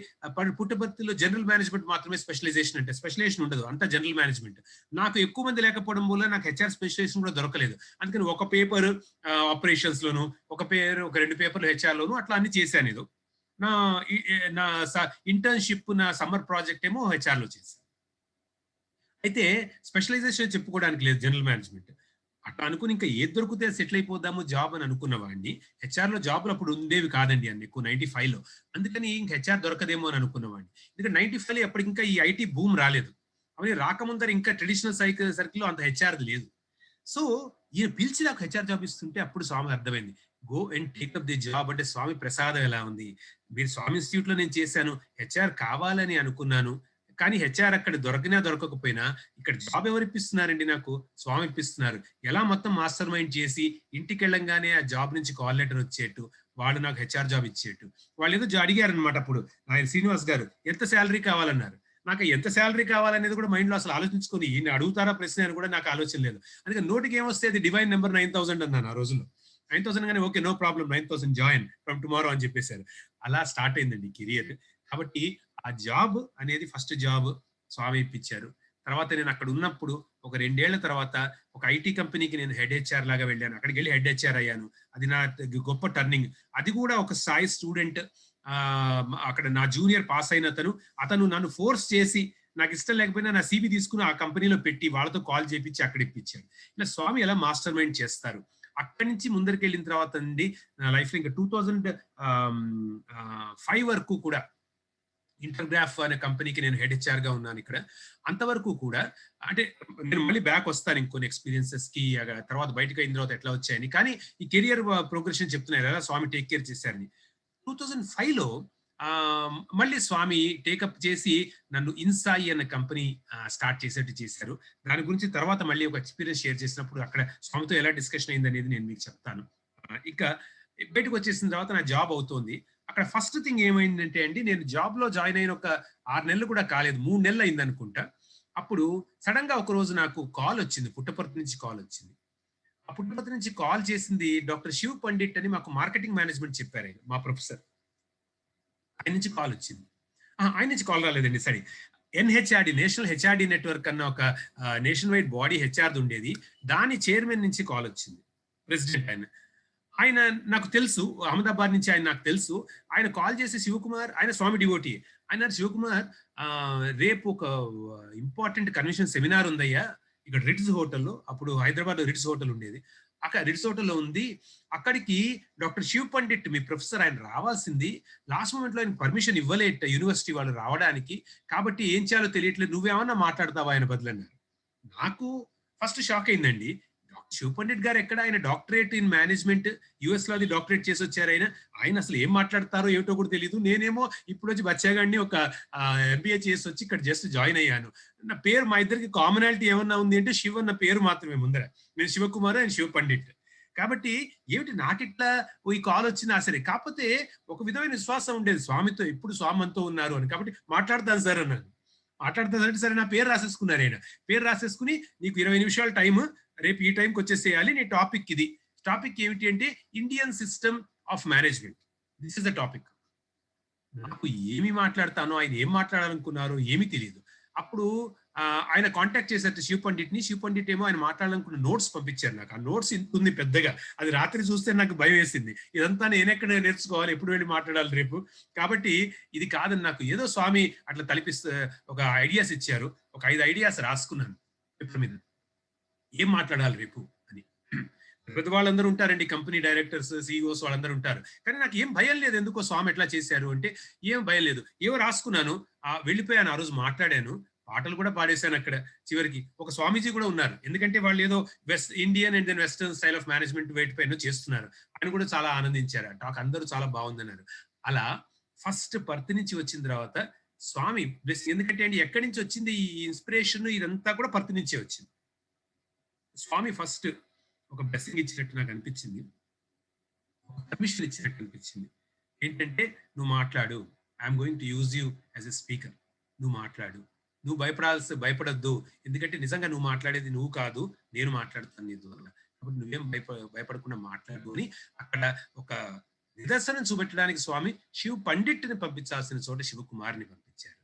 Speaker 2: పుట్టపర్తిలో జనరల్ మేనేజ్మెంట్ మాత్రమే స్పెషలైజేషన్, అంటే స్పెషలైజేషన్ ఉండదు, అంతా జనరల్ మేనేజ్మెంట్. నాకు ఎక్కువ మంది లేకపోవడం వల్ల నాకు హెచ్ఆర్ స్పెషలైజేషన్ కూడా దొరకలేదు. అందుకని ఒక పేపర్ ఆపరేషన్స్ లోను, ఒక 2 పేపర్లు హెచ్ఆర్ లోను అట్లా అన్ని చేశాను. ఏదో నా నా ఇంటర్న్షిప్, నా సమ్మర్ ప్రాజెక్ట్ ఏమో హెచ్ఆర్ లో చేశాను. అయితే స్పెషలైజేషన్ చెప్పుకోవడానికి లేదు జనరల్ మేనేజ్మెంట్. అట్లా అనుకుని ఇంకా ఏది దొరికితే సెటిల్ అయిపోదాము జాబ్ అని అనుకున్న వాడిని. హెచ్ఆర్ లో జాబ్లు అప్పుడు ఉండేవి కాదండి అన్ని, ఎక్కువ 95 లో. అందుకని ఇంక హెచ్ఆర్ దొరకదేమో అని అనుకున్నవాడిని. ఎందుకంటే 95 అప్పటికి ఇంకా ఈ ఐటీ భూమ్ రాలేదు. అవన్నీ రాకముందర ఇంకా ట్రెడిషనల్ సర్కిల్ లో అంత హెచ్ఆర్ లేదు. సో ఈయన పిలిచి నాకు హెచ్ఆర్ జాబ్ ఇస్తుంటే అప్పుడు స్వామి అర్థమైంది, go and take up the job. అంటే స్వామి ప్రసాదం ఎలా ఉంది, మీరు స్వామి ఇన్స్టిట్యూట్ లో నేను చేశాను, హెచ్ఆర్ కావాలని అనుకున్నాను, కానీ హెచ్ఆర్ అక్కడ దొరకనా దొరకకపోయినా ఇక్కడ జాబ్ ఎవరు ఇప్పిస్తున్నారండి, నాకు స్వామి ఇప్పిస్తున్నారు. ఎలా మొత్తం మాస్టర్ మైండ్ చేసి ఇంటికి వెళ్ళంగానే ఆ జాబ్ నుంచి కాల్ లెటర్ వచ్చేట్టు వాళ్ళు నాకు హెచ్ఆర్ జాబ్ ఇచ్చేట్టు. వాళ్ళు ఏదో అడిగారు అనమాట. అప్పుడు ఆయన శ్రీనివాస్ గారు ఎంత శాలరీ కావాలన్నారు. నాకు ఎంత శాలరీ కావాలనేది కూడా మైండ్ లో అసలు ఆలోచించుకొని, ఈయన అడుగుతారా ప్రశ్న అని కూడా నాకు ఆలోచన లేదు. అందుకని నోటికి ఏమొస్తే అది డివైన్ నెంబర్ 9000 అన్నాను ఆ రోజుల్లో. 9000 గానీ okay no problem, 9000 join from tomorrow అని చెప్పేశారు. అలా స్టార్ట్ అయిందండి కెరియర్. కాబట్టి ఆ జాబ్ అనేది ఫస్ట్ జాబ్ స్వామి ఇప్పించారు. తర్వాత నేను అక్కడ ఉన్నప్పుడు ఒక 2 ఏళ్ల తర్వాత ఒక ఐటీ కంపెనీకి నేను హెడ్ హెచ్ఆర్ లాగా వెళ్ళాను. అక్కడికి వెళ్ళి హెడ్ హెచ్ఆర్ అయ్యాను. అది నా గొప్ప టర్నింగ్. అది కూడా ఒక సాయి స్టూడెంట్, అక్కడ నా జూనియర్ పాస్ అయిన అతను నన్ను ఫోర్స్ చేసి, నాకు ఇష్టం లేకపోయినా నా సివి తీసుకుని ఆ కంపెనీలో పెట్టి వాళ్ళతో కాల్ చేపించి అక్కడ ఇప్పించాడు. ఇలా స్వామి ఎలా మాస్టర్ మైండ్ చేస్తారు. అక్కడి నుంచి ముందరికి వెళ్ళిన తర్వాత అండి నా లైఫ్ లో ఇంకా 2005 వరకు కూడా ఇంటర్గ్రాఫ్ అనే కంపెనీకి నేను హెడ్ హెచ్ఆర్ గా ఉన్నాను ఇక్కడ. అంతవరకు కూడా అంటే నేను మళ్ళీ బ్యాక్ వస్తాను ఇంకొన్ని ఎక్స్పీరియన్సెస్ కి, తర్వాత బయటకు అయిన తర్వాత ఎట్లా వచ్చాయని. కానీ ఈ కెరియర్ ప్రోగ్రెషన్ చెప్తున్నారు ఎలా స్వామి టేక్ కేర్ చేశారని. 2005 లో మళ్ళీ స్వామి టేకప్ చేసి నన్ను ఇన్సాయి అన్న కంపెనీ స్టార్ట్ చేసేట్టు చేశారు. దాని గురించి తర్వాత మళ్ళీ ఒక ఎక్స్పీరియన్స్ షేర్ చేసినప్పుడు అక్కడ స్వామితో ఎలా డిస్కషన్ అయింది అనేది నేను మీకు చెప్తాను. ఇక బయటకు వచ్చేసిన తర్వాత నా జాబ్ అవుతోంది. అక్కడ ఫస్ట్ థింగ్ ఏమైందంటే అండి, నేను జాబ్ లో జాయిన్ అయిన ఒక 6 నెలలు కూడా కాలేదు, 3 నెలలు అయింది అనుకుంటా. అప్పుడు సడన్ గా ఒక రోజు నాకు కాల్ వచ్చింది, పుట్టపర్తి నుంచి కాల్ వచ్చింది. ఆ పుట్టపర్తి నుంచి కాల్ చేసింది డాక్టర్ శివ్ పండిట్ అని, మాకు మార్కెటింగ్ మేనేజ్మెంట్ చెప్పారు ఆయన, మా ప్రొఫెసర్. ఆయన నుంచి కాల్ వచ్చింది. ఆయన నుంచి కాల్ రాలేదండి, సరే ఎన్హెచ్ఆర్డి, నేషనల్ హెచ్ఆర్డి నెట్వర్క్ అన్న ఒక నేషన్ వైడ్ బాడీ హెచ్ఆర్ది ఉండేది, దాని చైర్మన్ నుంచి కాల్ వచ్చింది. ప్రెసిడెంట్ ఆయన నాకు తెలుసు, అహ్మదాబాద్ నుంచి ఆయన నాకు తెలుసు. ఆయన కాల్ చేసి శివకుమార్, ఆయన స్వామి డివోటీ, ఆయన శివకుమార్ రేపు ఒక ఇంపార్టెంట్ కన్వెన్షన్ సెమినార్ ఉందయ్యా ఇక్కడ రిట్స్ హోటల్లో, అప్పుడు హైదరాబాద్ లో రిట్స్ హోటల్ ఉండేది, అక్కడ రిట్స్ హోటల్లో ఉంది, అక్కడికి డాక్టర్ శివ్ పండిట్ మీ ప్రొఫెసర్ ఆయన రావాల్సింది, లాస్ట్ మూమెంట్ లో ఆయన పర్మిషన్ ఇవ్వలేట యూనివర్సిటీ వాళ్ళు రావడానికి, కాబట్టి ఏం చేయాలో తెలియట్లేదు, నువ్వేమన్నా మాట్లాడతావా ఆయన బదులన్నారు. నాకు ఫస్ట్ షాక్ అయిందండి. శివ్ పండిట్ గారు ఎక్కడ, ఆయన డాక్టరేట్ ఇన్ మేనేజ్మెంట్ యుఎస్ లో అది డాక్టరేట్ చేసి వచ్చారు. ఆయన అసలు ఏం మాట్లాడతారో ఏమిటో కూడా తెలియదు. నేనేమో ఇప్పుడు వచ్చి బచ్చాగాడిని ఒక ఎంబీఏ చేసి వచ్చి ఇక్కడ జస్ట్ జాయిన్ అయ్యాను. నా పేరు, మా ఇద్దరికి కామనాలిటీ ఏమన్నా ఉంది అంటే శివ్ అన్న పేరు మాత్రమే ముందర. నేను శివకుమార్, ఆయన శివ్ పండిట్. కాబట్టి ఏమిటి నాకిట్లా ఈ కాల్ వచ్చినా సరే, కాకపోతే ఒక విధమైన విశ్వాసం ఉండేది స్వామితో, ఎప్పుడు స్వామి అంతా ఉన్నారు అని. కాబట్టి మాట్లాడతాను సార్ అన్నాను. మాట్లాడతానంటే సరే నా పేరు రాసేసుకున్నారు. ఆయన పేరు రాసేసుకుని, నీకు 20 నిమిషాల టైం, రేపు ఈ టైంకి వచ్చేసేయాలి, నీ టాపిక్ ఇది. టాపిక్ ఏమిటి అంటే Indian system of management, this is the topic. నాకు ఏమి మాట్లాడతానో, ఆయన ఏం మాట్లాడాలనుకున్నారో ఏమీ తెలియదు. అప్పుడు ఆయన కాంటాక్ట్ చేశారు శివ్ పండిట్ ని. శివ్ పండిట్ ఏమో ఆయన మాట్లాడాలనుకున్న నోట్స్ పంపించారు నాకు. ఆ నోట్స్ ఇంత ఉంది పెద్దగా, అది రాత్రి చూస్తే నాకు భయం వేసింది. ఇదంతా నేనెక్కడ నేర్చుకోవాలి, ఎప్పుడు వెళ్ళి మాట్లాడాలి రేపు. కాబట్టి ఇది కాదని నాకు ఏదో స్వామి అట్లా తలిపిస్తే ఒక ఐడియాస్ ఇచ్చారు. ఒక 5 ఐడియాస్ రాసుకున్నాను పేపర్ మీద, ఏం మాట్లాడాలి రేపు అని. పెద్ద వాళ్ళందరూ ఉంటారండి, కంపెనీ డైరెక్టర్స్, సిఇఓస్ వాళ్ళందరూ ఉంటారు. కానీ నాకు ఏం భయం లేదు. ఎందుకో స్వామి ఎట్లా చేశారు అంటే ఏం భయం లేదు. ఏవో రాసుకున్నాను, వెళ్ళిపోయాను. ఆ రోజు మాట్లాడాను, పాటలు కూడా పాడేశాను అక్కడ. చివరికి ఒక స్వామీజీ కూడా ఉన్నారు. ఎందుకంటే వాళ్ళు ఏదో West Indian and then western style of management weight పైన చేస్తున్నారు. ఆయన కూడా చాలా ఆనందించారు. టాక్ అందరూ చాలా బాగుందన్నారు. అలా ఫస్ట్ పర్త్ నుంచి వచ్చిన తర్వాత స్వామి బ్లెస్, ఎందుకంటే అండి ఎక్కడి నుంచి వచ్చింది ఈ ఇన్స్పిరేషన్, ఇదంతా కూడా పర్త్ నుంచే వచ్చింది. స్వామి ఫస్ట్ ఒక బ్లెస్సింగ్ ఇచ్చినట్టు నాకు అనిపించింది, పర్మిషన్ ఇచ్చినట్టు అనిపించింది. ఏంటంటే నువ్వు మాట్లాడు, I'm going to use you as a speaker. నువ్వు మాట్లాడు, నువ్వు భయపడొద్దు. ఎందుకంటే నిజంగా నువ్వు మాట్లాడేది నువ్వు కాదు, నేను మాట్లాడుతాను నీ ద్వారా. కాబట్టి నువ్వేం భయపడకుండా మాట్లాడు అని అక్కడ ఒక నిదర్శనం చూపెట్టడానికి స్వామి శివ్ పండిట్ని పంపించాల్సిన చోట శివకుమార్ని పంపించారు.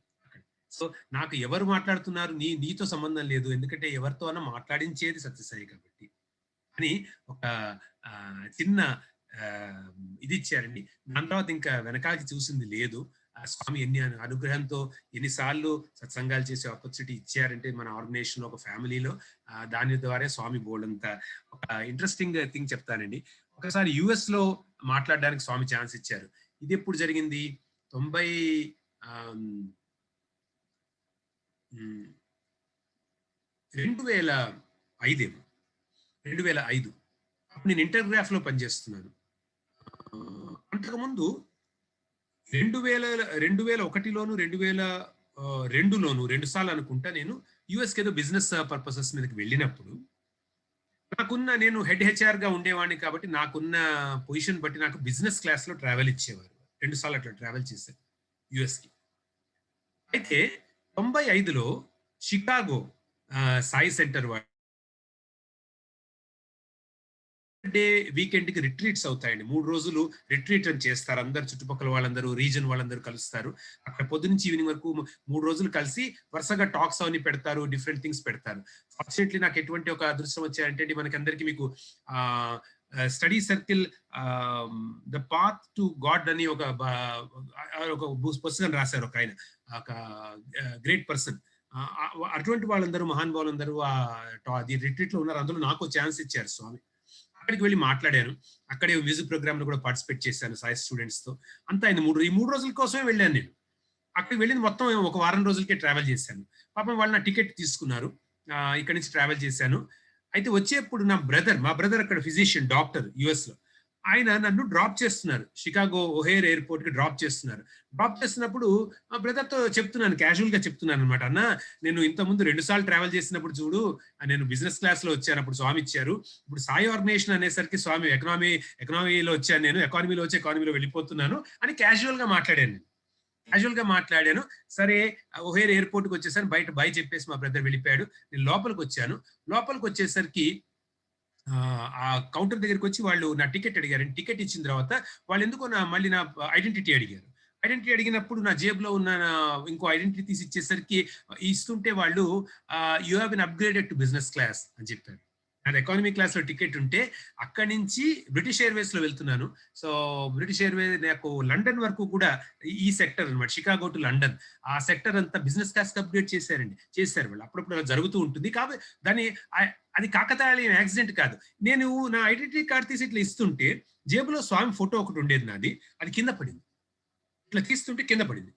Speaker 2: సో నాకు ఎవరు మాట్లాడుతున్నారు, నీతో సంబంధం లేదు, ఎందుకంటే ఎవరితో అన్నా మాట్లాడించేది సత్యసాయి కాబట్టి అని ఒక చిన్న ఇది ఇచ్చారండి. దాని తర్వాత ఇంకా వెనకాలకి చూసింది లేదు. ఆ స్వామి ఎన్ని అనుగ్రహంతో ఎన్నిసార్లు సత్సంగాలు చేసే ఆపర్చునిటీ ఇచ్చారంటే మన ఆర్గనైజేషన్ లో, ఒక ఫ్యామిలీలో, దాని ద్వారా స్వామి బోల్డంత ఒక ఇంట్రెస్టింగ్ థింగ్ చెప్తానండి. ఒకసారి యుఎస్ లో మాట్లాడడానికి స్వామి ఛాన్స్ ఇచ్చారు. ఇది ఎప్పుడు జరిగింది? 2005 అప్పుడు నేను ఇంటర్గ్రాఫ్ లో పనిచేస్తున్నాను. అంతకుముందు 2001లోను 2002లోను 2 సార్లు అనుకుంటా నేను యుఎస్కి ఏదో బిజినెస్ పర్పసెస్ మీదకి వెళ్ళినప్పుడు నేను హెడ్ హెచ్ఆర్ గా ఉండేవాడిని కాబట్టి నాకున్న పొజిషన్ బట్టి నాకు బిజినెస్ క్లాస్ లో ట్రావెల్ ఇచ్చేవారు. 2 సార్లు అట్లా ట్రావెల్ చేశాను యుఎస్కి. అయితే 95లో Chicago Sai center day weekend కి రిట్రీట్స్ అవుతాయండి. 3 రోజులు రిట్రీట్ అని చేస్తారు. అందరు చుట్టుపక్కల వాళ్ళందరూ, రీజన్ వాళ్ళందరూ కలుస్తారు. అక్కడ పొద్దునుంచి ఈవినింగ్ వరకు 3 రోజులు కలిసి వరుసగా టాక్స్ అవన్నీ పెడతారు, డిఫరెంట్ థింగ్స్ పెడతారు. ఫార్చునేట్లీ నాకు ఎటువంటి ఒక అదృష్టం వచ్చాయంటే మనకి అందరికి మీకు study circle the path to God అని ఒక పుస్తకం రాశారు ఒక ఆయన, ఒక గ్రేట్ పర్సన్. అటువంటి వాళ్ళందరూ, మహానుభావులందరూ అది రిట్రీట్ లో ఉన్నారు. అందులో నాకు ఛాన్స్ ఇచ్చారు స్వామి. అక్కడికి వెళ్ళి మాట్లాడాను. అక్కడే మ్యూజిక్ ప్రోగ్రామ్ లో కూడా పార్టిసిపేట్ చేశాను సాయి స్టూడెంట్స్ తో. అంతా అయింది. ఈ 3 రోజుల కోసమే వెళ్ళాను నేను. అక్కడికి వెళ్ళింది మొత్తం ఒక వారం రోజులకే ట్రావెల్ చేశాను. పాపం వాళ్ళు నా టికెట్ తీసుకున్నారు. ఇక్కడ నుంచి ట్రావెల్ చేశాను. అయితే వచ్చేప్పుడు మా బ్రదర్ అక్కడ ఫిజిషియన్, డాక్టర్ యుఎస్ లో, ఆయన నన్ను డ్రాప్ చేస్తున్నారు. షికాగో ఓహేర్ ఎయిర్పోర్ట్ కి డ్రాప్ చేస్తున్నారు. డ్రాప్ చేస్తున్నప్పుడు మా బ్రదర్ తో చెప్తున్నాను, క్యాజువల్ గా చెప్తున్నాను అనమాట, అన్న నేను ఇంతకుముందు 2 సార్లు ట్రావెల్ చేసినప్పుడు చూడు, నేను బిజినెస్ క్లాస్ లో వచ్చాను, అప్పుడు స్వామి ఇచ్చారు. ఇప్పుడు సాయి ఆర్గనైజేషన్ అనేసరికి స్వామి ఎకనామీలో వచ్చాను, నేను ఎకానమీలో వచ్చి ఎకానమీలో వెళ్ళిపోతున్నాను అని క్యాజువల్ గా మాట్లాడాను. సరే ఓహేర్ ఎయిర్పోర్ట్ కి వచ్చేసాను. బయట బై చెప్పేసి మా బ్రదర్ వెళ్ళిపోయాడు. నేను లోపలికి వచ్చాను. లోపలికి వచ్చేసరికి ఆ కౌంటర్ దగ్గరికి వచ్చి వాళ్ళు నా టికెట్ అడిగారు. టికెట్ ఇచ్చిన తర్వాత వాళ్ళు ఎందుకో మళ్ళీ నా ఐడెంటిటీ అడిగారు. ఐడెంటిటీ అడిగినప్పుడు నా జేబులో ఉన్న ఇంకో ఐడెంటిటీ తీసి ఇచ్చేసరికి ఇస్తుంటే వాళ్ళు you have been upgraded to business class అని చెప్పారు. నాది ఎకానమీ క్లాస్ లో టికెట్ ఉంటే అక్కడి నుంచి బ్రిటిష్ ఎయిర్వేస్ లో వెళ్తున్నాను. సో బ్రిటిష్ ఎయిర్వేస్ నాకు లండన్ వరకు కూడా ఈ సెక్టర్ అనమాట, షికాగో టు లండన్, ఆ సెక్టర్ అంతా బిజినెస్ క్లాస్ అప్గ్రేడ్ చేశారు వాళ్ళు. అప్పుడప్పుడు అలా జరుగుతూ ఉంటుంది. కాబట్టి అది కాకతాళీయ యాక్సిడెంట్ కాదు. నేను నా ఐడెంటిటీ కార్డ్ తీసి ఇట్లా ఇస్తుంటే జేబులో స్వామి ఫోటో ఒకటి ఉండేది నాది, అది కింద పడింది. ఇట్లా తీస్తుంటే కింద పడింది.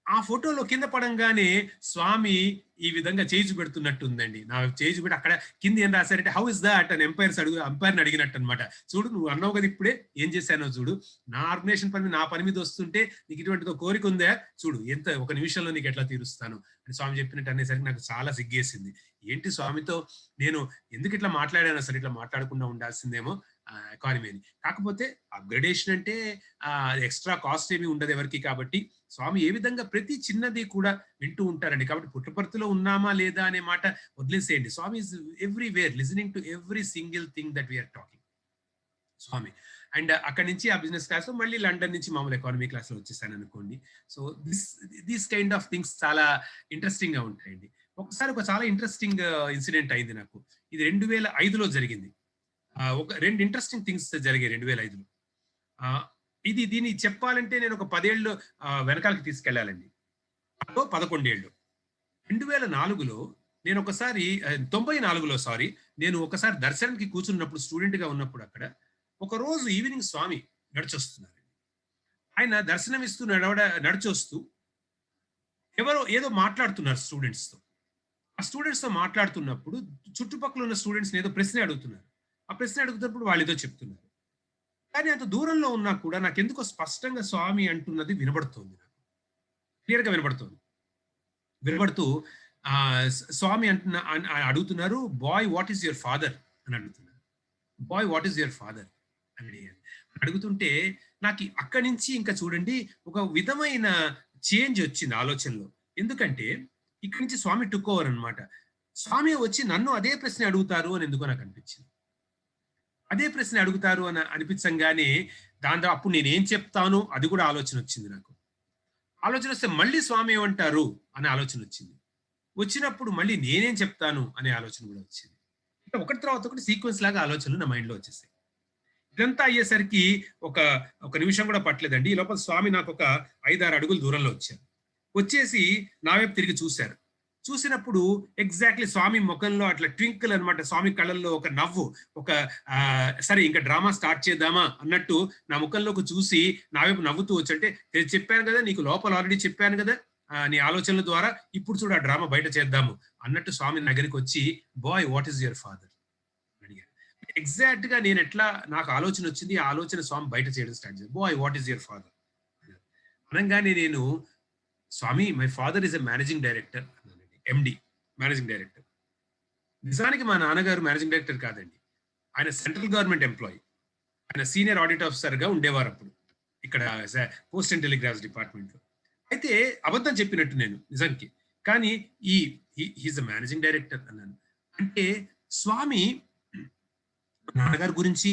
Speaker 2: ఆ ఫోటోలో కింద పడంగానే స్వామి ఈ విధంగా చేయి చూపెడుతున్నట్టు ఉందండి. నా చేయి చూపెట్టి అక్కడ కింద ఏం రాశారంటే హౌ ఇస్ దట్ అని అంపైర్ని అడిగినట్టు అనమాట. చూడు నువ్వు అన్నావు కదా ఇప్పుడే ఏం చేశానో చూడు, నా ఆర్గనైజేషన్ నా పని మీద వస్తుంటే నీకు ఇటువంటిదో కోరిక ఉందా, చూడు ఎంత ఒక నిమిషంలో నీకు ఎట్లా తీరుస్తాను అని స్వామి చెప్పినట్టు అనేసరికి నాకు చాలా సిగ్గేసింది. ఏంటి స్వామితో నేను ఎందుకు ఇట్లా మాట్లాడాను, అసలు ఇట్లా మాట్లాడకుండా ఉండాల్సిందేమో ఎకానమీని. కాకపోతే అప్గ్రేడేషన్ అంటే ఎక్స్ట్రా కాస్ట్ ఏమి ఉండదు ఎవరికి. కాబట్టి స్వామి ఏ విధంగా ప్రతి చిన్నది కూడా వింటూ ఉంటారండి. కాబట్టి పుట్టపర్తిలో ఉన్నామా లేదా అనే మాట వదిలేసేయండి. Swami is everywhere, listening to every single thing that we're talking Swami. And అక్కడి నుంచి ఆ బిజినెస్ క్లాస్ మళ్ళీ లండన్ నుంచి మామూలు ఎకానమీ క్లాస్ లో వచ్చేసాను అనుకోండి. So this kind of things చాలా ఇంట్రెస్టింగ్ గా ఉంటాయండి. ఒకసారి ఒక చాలా ఇంట్రెస్టింగ్ ఇన్సిడెంట్ అయింది నాకు. ఇది 2005లో జరిగింది. ఒక 2 ఇంట్రెస్టింగ్ థింగ్స్ జరిగాయి 2005లో. దీన్ని చెప్పాలంటే నేను ఒక 10 ఏళ్ళు వెనకాలకి తీసుకెళ్లాలండి. 11 ఏళ్ళు. 2004లో నేను ఒకసారి 94లో సారీ, నేను ఒకసారి దర్శనానికి కూర్చున్నప్పుడు స్టూడెంట్ గా ఉన్నప్పుడు అక్కడ ఒక రోజు ఈవినింగ్ స్వామి నడిచొస్తున్నారు. ఆయన దర్శనం ఇస్తూ నడిచొస్తూ ఎవరో ఏదో మాట్లాడుతున్నారు స్టూడెంట్స్ తో. ఆ స్టూడెంట్స్ తో మాట్లాడుతున్నప్పుడు చుట్టుపక్కల ఉన్న స్టూడెంట్స్ ఏదో ప్రశ్న అడుగుతున్నారు. ఆ ప్రశ్న అడుగుతున్నప్పుడు వాళ్ళు ఏదో చెప్తున్నారు. కానీ అంత దూరంలో ఉన్నా కూడా నాకెందుకో స్పష్టంగా స్వామి అంటున్నది వినబడుతోంది, నాకు క్లియర్ గా వినబడుతోంది. వినబడుతూ స్వామి అడుగుతున్నారు, boy what is your father అని అడుగుతున్నారు. Boy what is your father అని అడిగారు. అడుగుతుంటే నాకు అక్కడి నుంచి ఇంకా చూడండి ఒక విధమైన చేంజ్ వచ్చింది ఆలోచనలో. ఎందుకంటే ఇక్కడి నుంచి స్వామి టుక్ ఓవర్ అనమాట. స్వామి వచ్చి నన్ను అదే ప్రశ్న అడుగుతారు అని ఎందుకో నాకు అనిపించింది. అదే ప్రశ్న అడుగుతారు అని అనిపించంగానే దాంతో అప్పుడు నేనేం చెప్తాను అది కూడా ఆలోచన వచ్చింది నాకు. ఆలోచన వస్తే మళ్ళీ స్వామి ఏమంటారు అనే ఆలోచన వచ్చింది. వచ్చినప్పుడు మళ్ళీ నేనేం చెప్తాను అనే ఆలోచన కూడా వచ్చింది. అంటే ఒకటి తర్వాత ఒకటి సీక్వెన్స్ లాగా ఆలోచనలు నా మైండ్లో వచ్చేసాయి. ఇదంతా అయ్యేసరికి ఒక ఒక నిమిషం కూడా పట్టలేదండి. ఈ లోపల స్వామి నాకు ఒక 5-6 అడుగులు దూరంలో వచ్చారు. వచ్చేసి నా వైపు తిరిగి చూశారు. చూసినప్పుడు ఎగ్జాక్ట్లీ స్వామి ముఖంలో అట్లా ట్వింకిల్ అనమాట. స్వామి కళ్ళల్లో ఒక నవ్వు, ఒక సరే ఇంకా డ్రామా స్టార్ట్ చేద్దామా అన్నట్టు నా ముఖంలోకి చూసి నా వైపు నవ్వుతూ వచ్చి, అంటే చెప్పాను కదా నీకు లోపల ఆల్రెడీ చెప్పాను కదా నీ ఆలోచనల ద్వారా, ఇప్పుడు చూడు ఆ డ్రామా బయట చేద్దాము అన్నట్టు స్వామి దగ్గరికి వచ్చి boy what is your father అడిగారు. ఎగ్జాక్ట్ గా నేను ఎట్లా నాకు ఆలోచన వచ్చింది, ఆ ఆలోచన స్వామి బయట చేయడం స్టార్ట్ చేశారు. Boy what is your father అనగానే నేను Swami my father is a managing director అన్నానండి. MD, managing director. నిజానికి మా నాన్నగారు మేనేజింగ్ డైరెక్టర్ కాదండి, ఆయన సెంట్రల్ గవర్నమెంట్ ఎంప్లాయీ. ఆయన సీనియర్ ఆడిట్ ఆఫీసర్ గా ఉండేవారు అప్పుడు ఇక్కడ పోస్ట్ అండ్ టెలిగ్రాఫ్స్ డిపార్ట్మెంట్ లో. అయితే అబద్ధం చెప్పినట్టు నేను నిజానికి. కానీ హీజ్ అ మేనేజింగ్ డైరెక్టర్ అన్నాను. అంటే స్వామి నాన్నగారి గురించి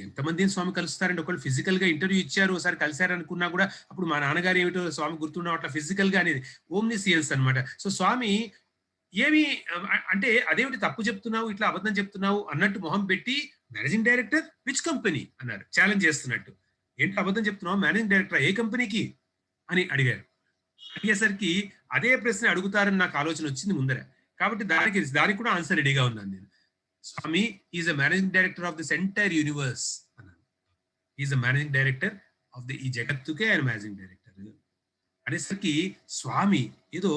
Speaker 2: ఎంతమందిని స్వామి కలుస్తారండి. ఒకళ్ళు ఫిజికల్ గా ఇంటర్వ్యూ ఇచ్చారు, ఒకసారి కలిశారు అనుకున్నా కూడా అప్పుడు మా నాన్నగారు ఏమిటో స్వామి గుర్తుండవు, అట్లా ఫిజికల్ గా అనేది ఓమ్నిసియన్స్ అనమాట. సో స్వామి ఏమి అంటే అదేమిటి తప్పు చెప్తున్నావు, ఇట్లా అబద్ధం చెప్తున్నావు అన్నట్టు మొహం పెట్టి మేనేజింగ్ డైరెక్టర్ విచ్ కంపెనీ అన్నారు, ఛాలెంజ్ చేస్తున్నట్టు. ఏంటి అబద్ధం చెప్తున్నావు, మేనేజింగ్ డైరెక్టర్ ఏ కంపెనీకి అని అడిగారు. అడిగేసరికి అదే ప్రశ్న అడుగుతారని నాకు ఆలోచన వచ్చింది ముందర. కాబట్టి దానికి కూడా ఆన్సర్ రెడీగా ఉన్నాను నేను. Swami is a managing director of this entire universe అన్నాను. Is a managing director of the ఈ జగత్తుకే ఆయన మేనేజింగ్ డైరెక్టర్ అనేసరికి స్వామి ఏదో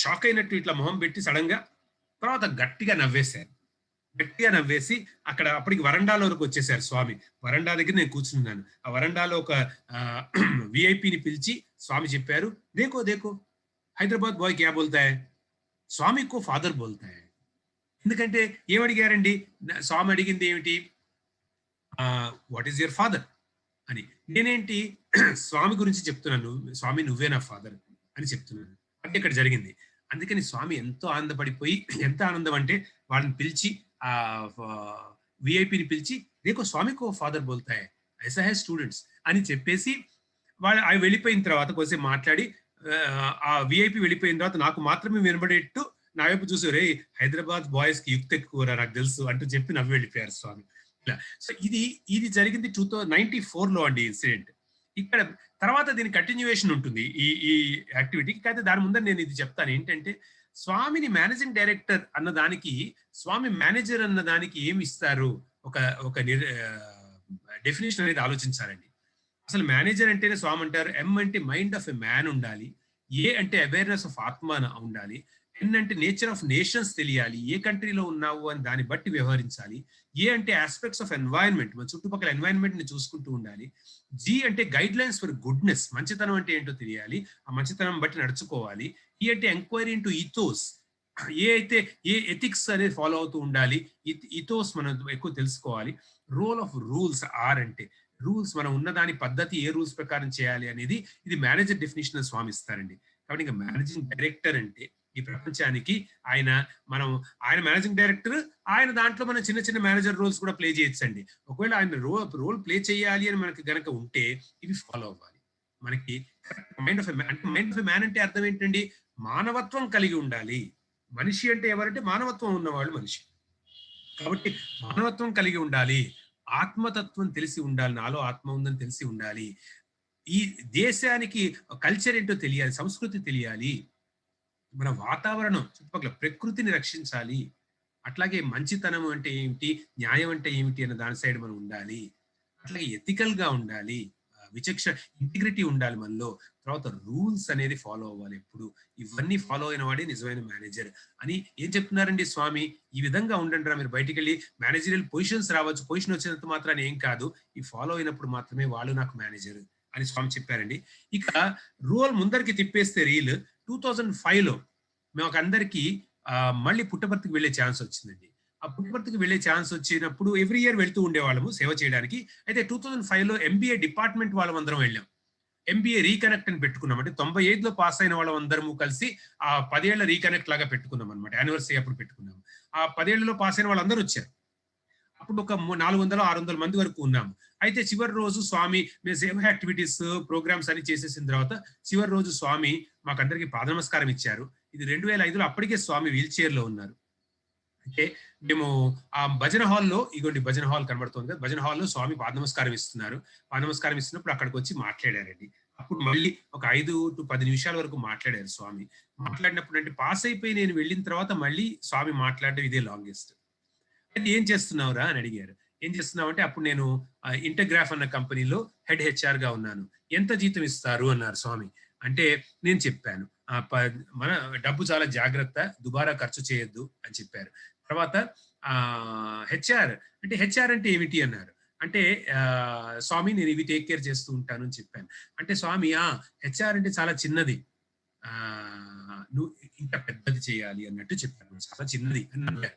Speaker 2: షాక్ అయినట్టు ఇట్లా మొహం పెట్టి సడన్ గా తర్వాత గట్టిగా నవ్వేశారు. గట్టిగా నవ్వేసి అక్కడ అప్పటికి వరండాలో వరకు వచ్చేసారు స్వామి. వరండా దగ్గర నేను కూర్చున్నాను. ఆ వరండాలో ఒక విఐపిని పిలిచి స్వామి చెప్పారు, దేకో దేకో హైదరాబాద్ బాయ్ క్యా బోల్తా హై, స్వామి కో ఫాదర్ బోల్తా హై. ఎందుకంటే ఏమడిగారండి, స్వామి అడిగింది ఏమిటి, వాట్ ఈస్ యువర్ ఫాదర్ అని. నేనేంటి స్వామి గురించి చెప్తున్నాను, స్వామి నువ్వే నా ఫాదర్ అని చెప్తున్నాను. అంటే ఇక్కడ జరిగింది. అందుకని స్వామి ఎంతో ఆనందపడిపోయి, ఎంత ఆనందం అంటే వాళ్ళని పిలిచి ఆ విఐపిని పిలిచి దేకో స్వామికో ఫాదర్ బోల్తా హై ఐసా హై స్టూడెంట్స్ అని చెప్పేసి వాళ్ళు అవి వెళ్ళిపోయిన తర్వాత కొంచెం మాట్లాడి ఆ విఐపి వెళ్ళిపోయిన తర్వాత నాకు మాత్రమే వినబడేట్టు నా వైపు చూసి, రే హైదరాబాద్ బాయ్స్ కి యుక్తి ఎక్కువరా నాకు తెలుసు అంటూ చెప్పి నవ్వు వెళ్ళిపోయారు స్వామి. ఇలా సో ఇది జరిగింది 1994లో అండి ఇన్సిడెంట్. ఇక్కడ తర్వాత దీని కంటిన్యూయేషన్ ఉంటుంది ఈ యాక్టివిటీకి. అయితే దాని ముందర నేను ఇది చెప్తాను ఏంటంటే, స్వామిని మేనేజింగ్ డైరెక్టర్ అన్న దానికి స్వామి మేనేజర్ అన్న దానికి ఏమి ఇస్తారు, ఒక డెఫినేషన్ అనేది ఆలోచించాలండి. అసలు మేనేజర్ అంటేనే స్వామి అంటారు. ఎం అంటే మైండ్ ఆఫ్ ఎ మ్యాన్ ఉండాలి. ఏ అంటే అవేర్నెస్ ఆఫ్ ఆత్మ ఉండాలి. ఎన్ అంటే నేచర్ ఆఫ్ నేషన్స్ తెలియాలి, ఏ కంట్రీలో ఉన్నావు అని దాన్ని బట్టి వ్యవహరించాలి. ఏ అంటే ఆస్పెక్ట్స్ ఆఫ్ ఎన్వైరన్మెంట్, మన చుట్టుపక్కల ఎన్వైరన్మెంట్ ని చూసుకుంటూ ఉండాలి. జీ అంటే గైడ్ లైన్స్ ఫర్ గుడ్నెస్, మంచితనం అంటే ఏంటో తెలియాలి, ఆ మంచితనం బట్టి నడుచుకోవాలి. ఈ అంటే ఎంక్వైరీ ఇంటూ ఇథోస్, ఏ ఎథిక్స్ అనేది ఫాలో అవుతూ ఉండాలి, ఇథోస్ మనం ఎక్కువ తెలుసుకోవాలి. రోల్ ఆఫ్ రూల్స్, ఆర్ అంటే రూల్స్, మనం ఉన్నదాని పద్ధతి ఏ రూల్స్ ప్రకారం చేయాలి అనేది ఇది మేనేజర్ డెఫినేషన్ స్వామి ఇస్తారండి. కాబట్టి ఇంకా మేనేజింగ్ డైరెక్టర్ అంటే ఈ ప్రపంచానికి ఆయన మేనేజింగ్ డైరెక్టర్, ఆయన దాంట్లో మనం చిన్న చిన్న మేనేజర్ రోల్స్ కూడా ప్లే చేయొచ్చండి. ఒకవేళ ఆయన రోల్ ప్లే చేయాలి అని మనకి గనక ఉంటే ఇవి ఫాలో అవ్వాలి. మనకి మైండ్ ఆఫ్ మ్యాన్ అంటే అర్థం ఏంటండి, మానవత్వం కలిగి ఉండాలి. మనిషి అంటే ఎవరంటే మానవత్వం ఉన్నవాళ్ళు మనిషి. కాబట్టి మానవత్వం కలిగి ఉండాలి, ఆత్మతత్వం తెలిసి ఉండాలి, నాలో ఆత్మ ఉందని తెలిసి ఉండాలి. ఈ దేశానికి కల్చర్ ఏంటో తెలియాలి, సంస్కృతి తెలియాలి, మన వాతావరణం చుట్టుపక్కల ప్రకృతిని రక్షించాలి. అట్లాగే మంచితనం అంటే ఏమిటి, న్యాయం అంటే ఏమిటి అన్న దాని సైడ్ మనం ఉండాలి. అట్లాగే ఎథికల్ గా ఉండాలి. ఇంటిగ్రిటీ ఉండాలి మనలో. తర్వాత రూల్స్ అనేది ఫాలో అవ్వాలి ఎప్పుడు. ఇవన్నీ ఫాలో అయిన వాడే నిజమైన మేనేజర్ అని ఏం చెప్తున్నారండి స్వామి. ఈ విధంగా ఉండండి రా, మీరు బయటికి వెళ్ళి మేనేజరియల్ పొజిషన్స్ రావచ్చు, పొజిషన్ వచ్చినంత మాత్రాన్ని ఏం కాదు, ఈ ఫాలో అయినప్పుడు మాత్రమే వాళ్ళు నాకు మేనేజర్ అని స్వామి చెప్పారండి. ఇక రోల్ ముందరికి తిప్పేస్తే రీల్ 2005లో మాకు అందరికి మళ్ళీ పుట్టపర్తికి వెళ్ళే ఛాన్స్ వచ్చిందండి. ఆ పుట్టపర్తికి వెళ్ళే ఛాన్స్ వచ్చినప్పుడు ఎవ్రీ ఇయర్ వెళ్తూ ఉండేవాళ్ళము సేవ చేయడానికి. అయితే 2005లో ఎంబీఏ డిపార్ట్మెంట్ వాళ్ళం అందరం వెళ్ళాం. ఎంబీఏ రీకనెక్ట్ అని పెట్టుకున్నాం. అంటే 95లో పాస్ అయిన వాళ్ళం అందరము కలిసి ఆ 10 ఏళ్ల రీకనెక్ట్ లాగా పెట్టుకున్నాం అనమాట. యానివర్సరీ అప్పుడు పెట్టుకున్నాం. ఆ 10 ఏళ్లలో పాస్ అయిన వాళ్ళందరూ వచ్చారు. అప్పుడు ఒక 400 600 మంది వరకు ఉన్నాము. అయితే చివరి రోజు స్వామి మేము సేవ యాక్టివిటీస్ ప్రోగ్రామ్స్ అని చేసేసిన తర్వాత చివరి రోజు స్వామి మాకందరికి పాద నమస్కారం ఇచ్చారు. ఇది 2005లో అప్పటికే స్వామి వీల్ చైర్ లో ఉన్నారు. అంటే మేము ఆ భజన హాల్లో, ఇగోండి భజన హాల్ కనబడుతుంది కదా, భజన హాల్లో స్వామి పాద నమస్కారం ఇస్తున్నారు. పాద నమస్కారం ఇస్తున్నప్పుడు అక్కడికి వచ్చి మాట్లాడారండి. అప్పుడు మళ్ళీ ఒక 5 to 10 నిమిషాల వరకు మాట్లాడారు స్వామి. మాట్లాడినప్పుడు అంటే పాస్ అయిపోయి నేను వెళ్ళిన తర్వాత మళ్ళీ స్వామి మాట్లాడడం ఇదే లాంగెస్ట్. అంటే ఏం చేస్తున్నావురా అని అడిగారు. ఏం చేస్తున్నావు అంటే అప్పుడు నేను ఇంటర్గ్రాఫ్ అన్న కంపెనీలో హెడ్ హెచ్ఆర్ గా ఉన్నాను. ఎంత జీతం ఇస్తారు అన్నారు స్వామి. అంటే నేను చెప్పాను, మన డబ్బు చాలా జాగ్రత్త, దుబారా ఖర్చు చేయొద్దు అని చెప్పారు. తర్వాత హెచ్ఆర్ అంటే హెచ్ఆర్ అంటే ఏమిటి అన్నారు. అంటే స్వామి నేను ఇవి టేక్ కేర్ చేస్తూ ఉంటాను అని చెప్పాను. అంటే స్వామి హెచ్ఆర్ అంటే చాలా చిన్నది, నువ్వు ఇంకా పెద్దది చేయాలి అన్నట్టు చెప్పాను. చాలా చిన్నది అని అన్నారు.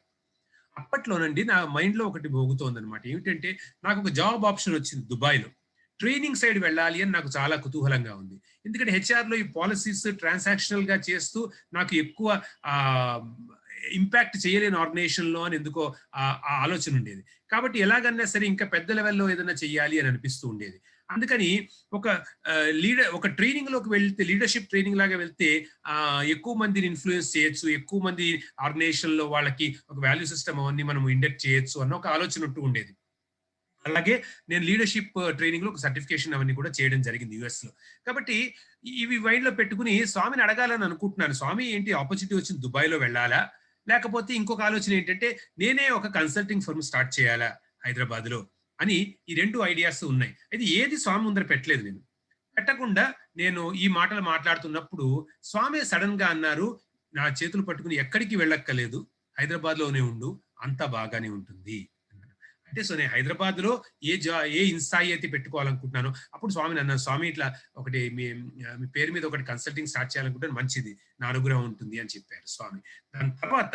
Speaker 2: అప్పట్లోనండి నా మైండ్ లో ఒకటి మోగుతోంది అనమాట. ఏమిటంటే నాకు ఒక జాబ్ ఆప్షన్ వచ్చింది దుబాయ్లో. ట్రైనింగ్ సైడ్ వెళ్ళాలి అని నాకు చాలా కుతూహలంగా ఉంది. ఎందుకంటే హెచ్ఆర్ లో ఈ పాలసీస్ ట్రాన్సాక్షనల్ గా చేస్తూ నాకు ఎక్కువ ఇంపాక్ట్ చేయలేని ఆర్గనైజేషన్ లో అని ఎందుకో ఆ ఆలోచన ఉండేది. కాబట్టి ఎలాగన్నా సరే ఇంకా పెద్ద లెవెల్లో ఏదైనా చెయ్యాలి అని అనిపిస్తూ ఉండేది. అందుకని ఒక ఒక ట్రైనింగ్ లోకి వెళ్తే, లీడర్షిప్ ట్రైనింగ్ లాగా వెళ్తే ఎక్కువ మందిని ఇన్ఫ్లుయెన్స్ చేయొచ్చు, ఎక్కువ మంది ఆర్గనైజేషన్ లో వాళ్ళకి ఒక వాల్యూ సిస్టమ్ అవన్నీ మనం ఇండక్ట్ చేయొచ్చు అన్న ఒక ఆలోచన ఉంటూ ఉండేది. అలాగే నేను లీడర్షిప్ ట్రైనింగ్ లో ఒక సర్టిఫికేషన్ అవన్నీ కూడా చేయడం జరిగింది యుఎస్ లో. కాబట్టి ఇవి మైండ్ లో పెట్టుకుని స్వామిని అడగాలని అనుకుంటున్నాను. స్వామి ఏంటి ఆపర్చునిటీ వచ్చింది, దుబాయ్ లో వెళ్ళాలా, లేకపోతే ఇంకొక ఆలోచన ఏంటంటే నేనే ఒక కన్సల్టింగ్ ఫర్మ్ స్టార్ట్ చేయాలా హైదరాబాద్ లో అని ఈ 2 ఐడియాస్ ఉన్నాయి. అయితే ఏది స్వామి ముందర పెట్టలేదు. నేను పెట్టకుండా నేను ఈ మాటలు మాట్లాడుతున్నప్పుడు స్వామి సడన్ గా అన్నారు, నా చేతులు పట్టుకుని ఎక్కడికి వెళ్ళక్కర్లేదు, హైదరాబాద్ లోనే ఉండు, అంతా బాగానే ఉంటుంది. అంటే సో నేను హైదరాబాద్ లో ఏ ఇన్సాయి అయితే పెట్టుకోవాలనుకుంటున్నాను అప్పుడు స్వామిని అన్నాను, స్వామి ఇట్లా ఒకటి మీ పేరు మీద ఒకటి కన్సల్టింగ్ స్టార్ట్ చేయాలనుకుంటే మంచిది, నా అనుగ్రహం ఉంటుంది అని చెప్పారు స్వామి. దాని తర్వాత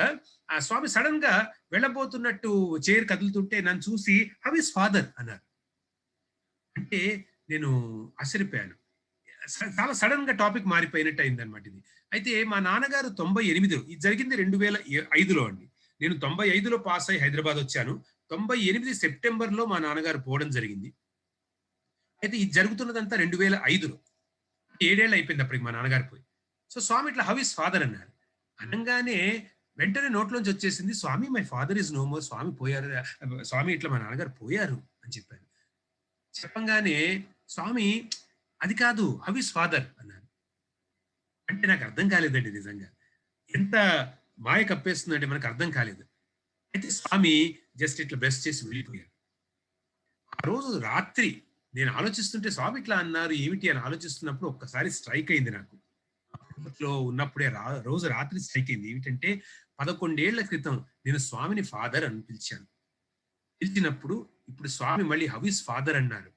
Speaker 2: ఆ స్వామి సడన్ గా వెళ్ళబోతున్నట్టు చైర్ కదులుతుంటే నన్ను చూసి హౌ ఇస్ ఫాదర్ అన్నారు. అంటే నేను ఆశ్చర్యపోయాను. చాలా సడన్ గా టాపిక్ మారిపోయినట్టు అయింది అనమాట ఇది. అయితే మా నాన్నగారు 98లో, ఇది జరిగింది 2005లో అండి. నేను 95లో పాస్ అయ్యి హైదరాబాద్ వచ్చాను. 98 సెప్టెంబర్ లో మా నాన్నగారు పోవడం జరిగింది. అయితే ఇది జరుగుతున్నదంతా 2005లో. 7 ఏళ్ళు అయిపోయింది అప్పటికి మా నాన్నగారు పోయి. సో స్వామి ఇట్లా హౌ ఇస్ ఫాదర్ అన్నారు. అనగానే వెంటనే నోట్లోంచి వచ్చేసింది, Swami my father is no more, Swami పోయారు, స్వామి ఇట్లా మా నాన్నగారు పోయారు అని చెప్పారు. చెప్పంగానే స్వామి అది కాదు హౌ ఇస్ ఫాదర్ అన్నారు. అంటే నాకు అర్థం కాలేదండి నిజంగా. ఎంత మాయ కప్పేస్తుందంటే మనకు అర్థం కాలేదు. అయితే స్వామి జస్ట్ ఇట్లా బ్లెస్ చేసి వెళ్ళిపోయారు. ఆ రోజు రాత్రి నేను ఆలోచిస్తుంటే స్వామి ఇట్లా అన్నారు ఏమిటి అని ఆలోచిస్తున్నప్పుడు ఒక్కసారి స్ట్రైక్ అయింది నాకు. అప్పట్లో ఉన్నప్పుడే రోజు రాత్రి స్ట్రైక్ అయింది. ఏమిటంటే 11 ఏళ్ల క్రితం నేను స్వామిని ఫాదర్ అని పిలిచాను. పిలిచినప్పుడు ఇప్పుడు స్వామి మళ్ళీ హౌ ఇస్ ఫాదర్ అన్నారు.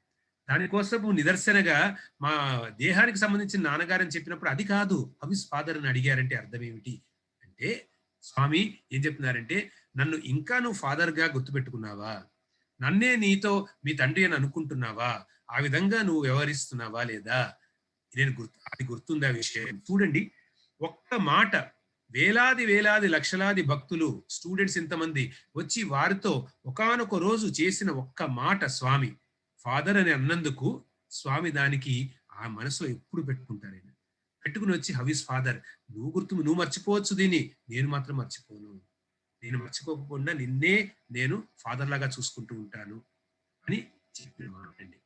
Speaker 2: దానికోసము నిదర్శనగా మా దేహానికి సంబంధించిన నాన్నగారు అని చెప్పినప్పుడు అది కాదు హౌ ఇస్ ఫాదర్ అని అడిగారంటే అర్థం ఏమిటి అంటే స్వామి ఏం చెప్తున్నారంటే, నన్ను ఇంకా నువ్వు ఫాదర్ గా గుర్తుపెట్టుకున్నావా, నన్నే నీతో మీ తండ్రి అని అనుకుంటున్నావా, ఆ విధంగా నువ్వు వ్యవహరిస్తున్నావా లేదా, నేను అది గుర్తుందా విషయం. చూడండి ఒక్క మాట, వేలాది వేలాది లక్షలాది భక్తులు స్టూడెంట్స్ ఇంతమంది వచ్చి వారితో ఒకానొక రోజు చేసిన ఒక్క మాట స్వామి ఫాదర్ అని అన్నందుకు స్వామి దానికి ఆ మనసులో ఎప్పుడు పెట్టుకుంటారు. పెట్టుకుని వచ్చి హౌ ఇస్ ఫాదర్, నువ్వు మర్చిపోవచ్చు దీన్ని, నేను మాత్రం మర్చిపోను, నేను మర్చిపోకుండా నిన్నే నేను ఫాదర్ లాగా చూసుకుంటూ ఉంటాను అని చెప్పిన మాట అండి.